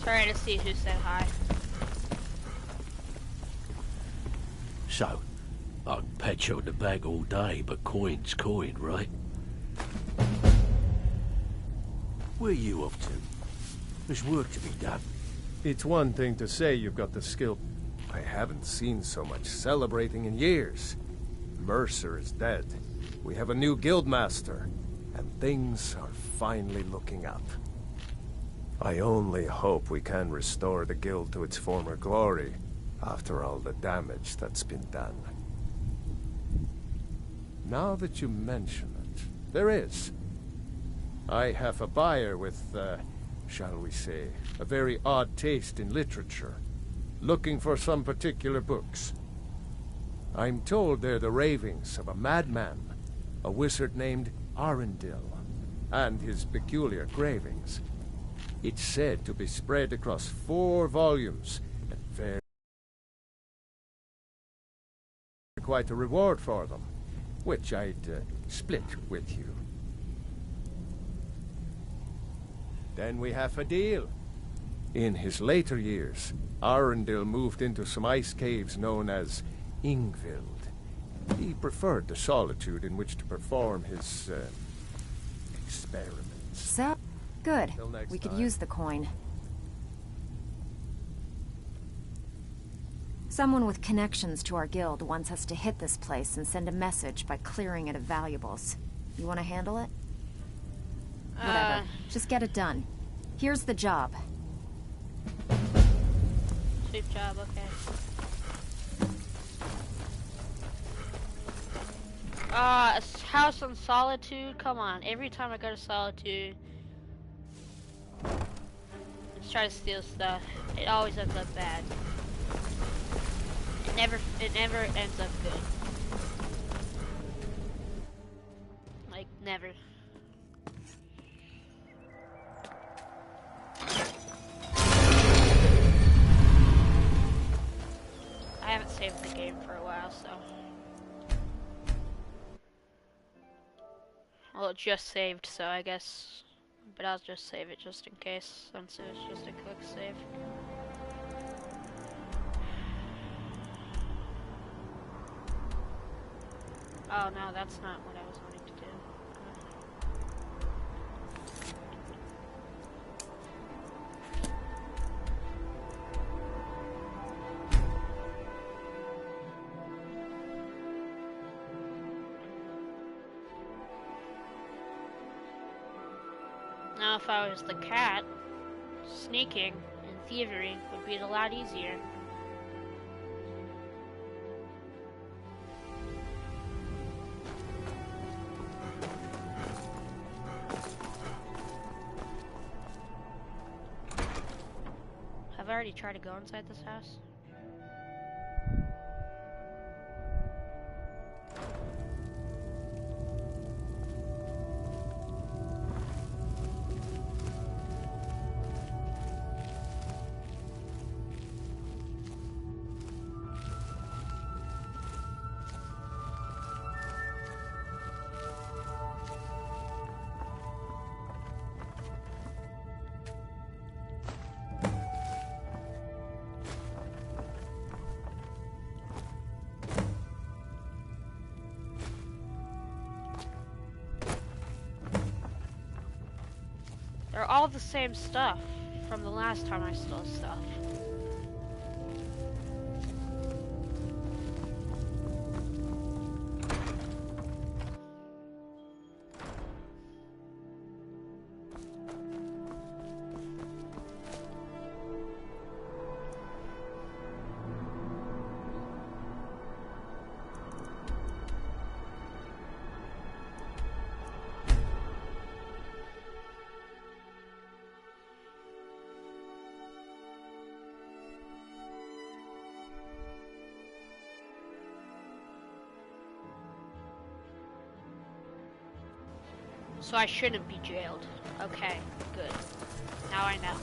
Trying to see who said hi. So, I can pat you on the back all day, but coin's coin, right? Where you off to? There's work to be done. It's one thing to say you've got the skill. I haven't seen so much celebrating in years. Mercer is dead. We have a new guildmaster, and things are finally looking up. I only hope we can restore the guild to its former glory, after all the damage that's been done. Now that you mention it, there is. I have a buyer with, shall we say, a very odd taste in literature, looking for some particular books. I'm told they're the ravings of a madman, a wizard named Arundel, and his peculiar cravings. It's said to be spread across 4 volumes, and very quite a reward for them, which I'd split with you. Then we have a deal. In his later years, Arundel moved into some ice caves known as Ingvild. He preferred the solitude in which to perform his experiments. So, good. Till next We could time. use the coin. Someone with connections to our guild wants us to hit this place and send a message by clearing it of valuables. You want to handle it? Whatever. Just get it done. Here's the job. Sweet job, okay. A house on Solitude? Come on, every time I go to Solitude, let's try to steal stuff. It always ends up bad. It never ends up good. Like, never. I haven't saved the game for a while, so. Well, it just saved, so I guess. But I'll just save it just in case, since it was just a quick save. Oh no, that's not what I was wanting to do. Now if I was the cat, sneaking and thievery would be a lot easier. Have I already tried to go inside this house? They're all the same stuff from the last time I stole stuff. So I shouldn't be jailed. Okay, good. Now I know.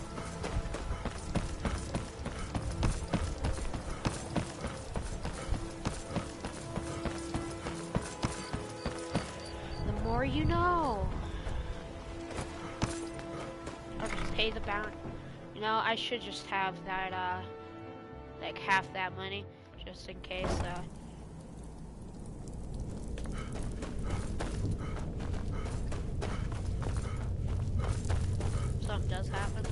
The more you know. Or just pay the bounty. You know, I should just have that, like half that money, just in case, something does happen.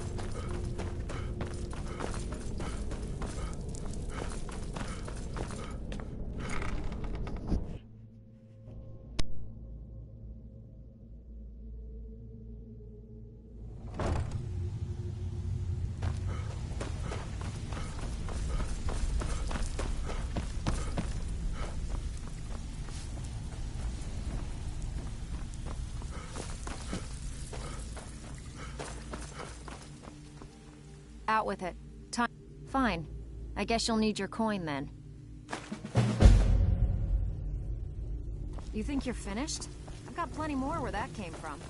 Out with it. Time. Fine. I guess you'll need your coin then. You think you're finished? I've got plenty more where that came from.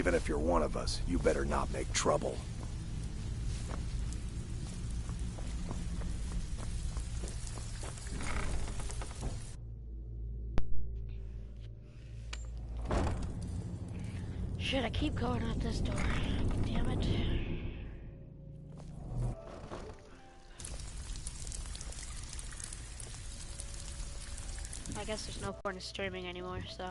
Even if you're one of us, you better not make trouble. Shit, I keep going out this door. Damn it. I guess there's no point in streaming anymore, so...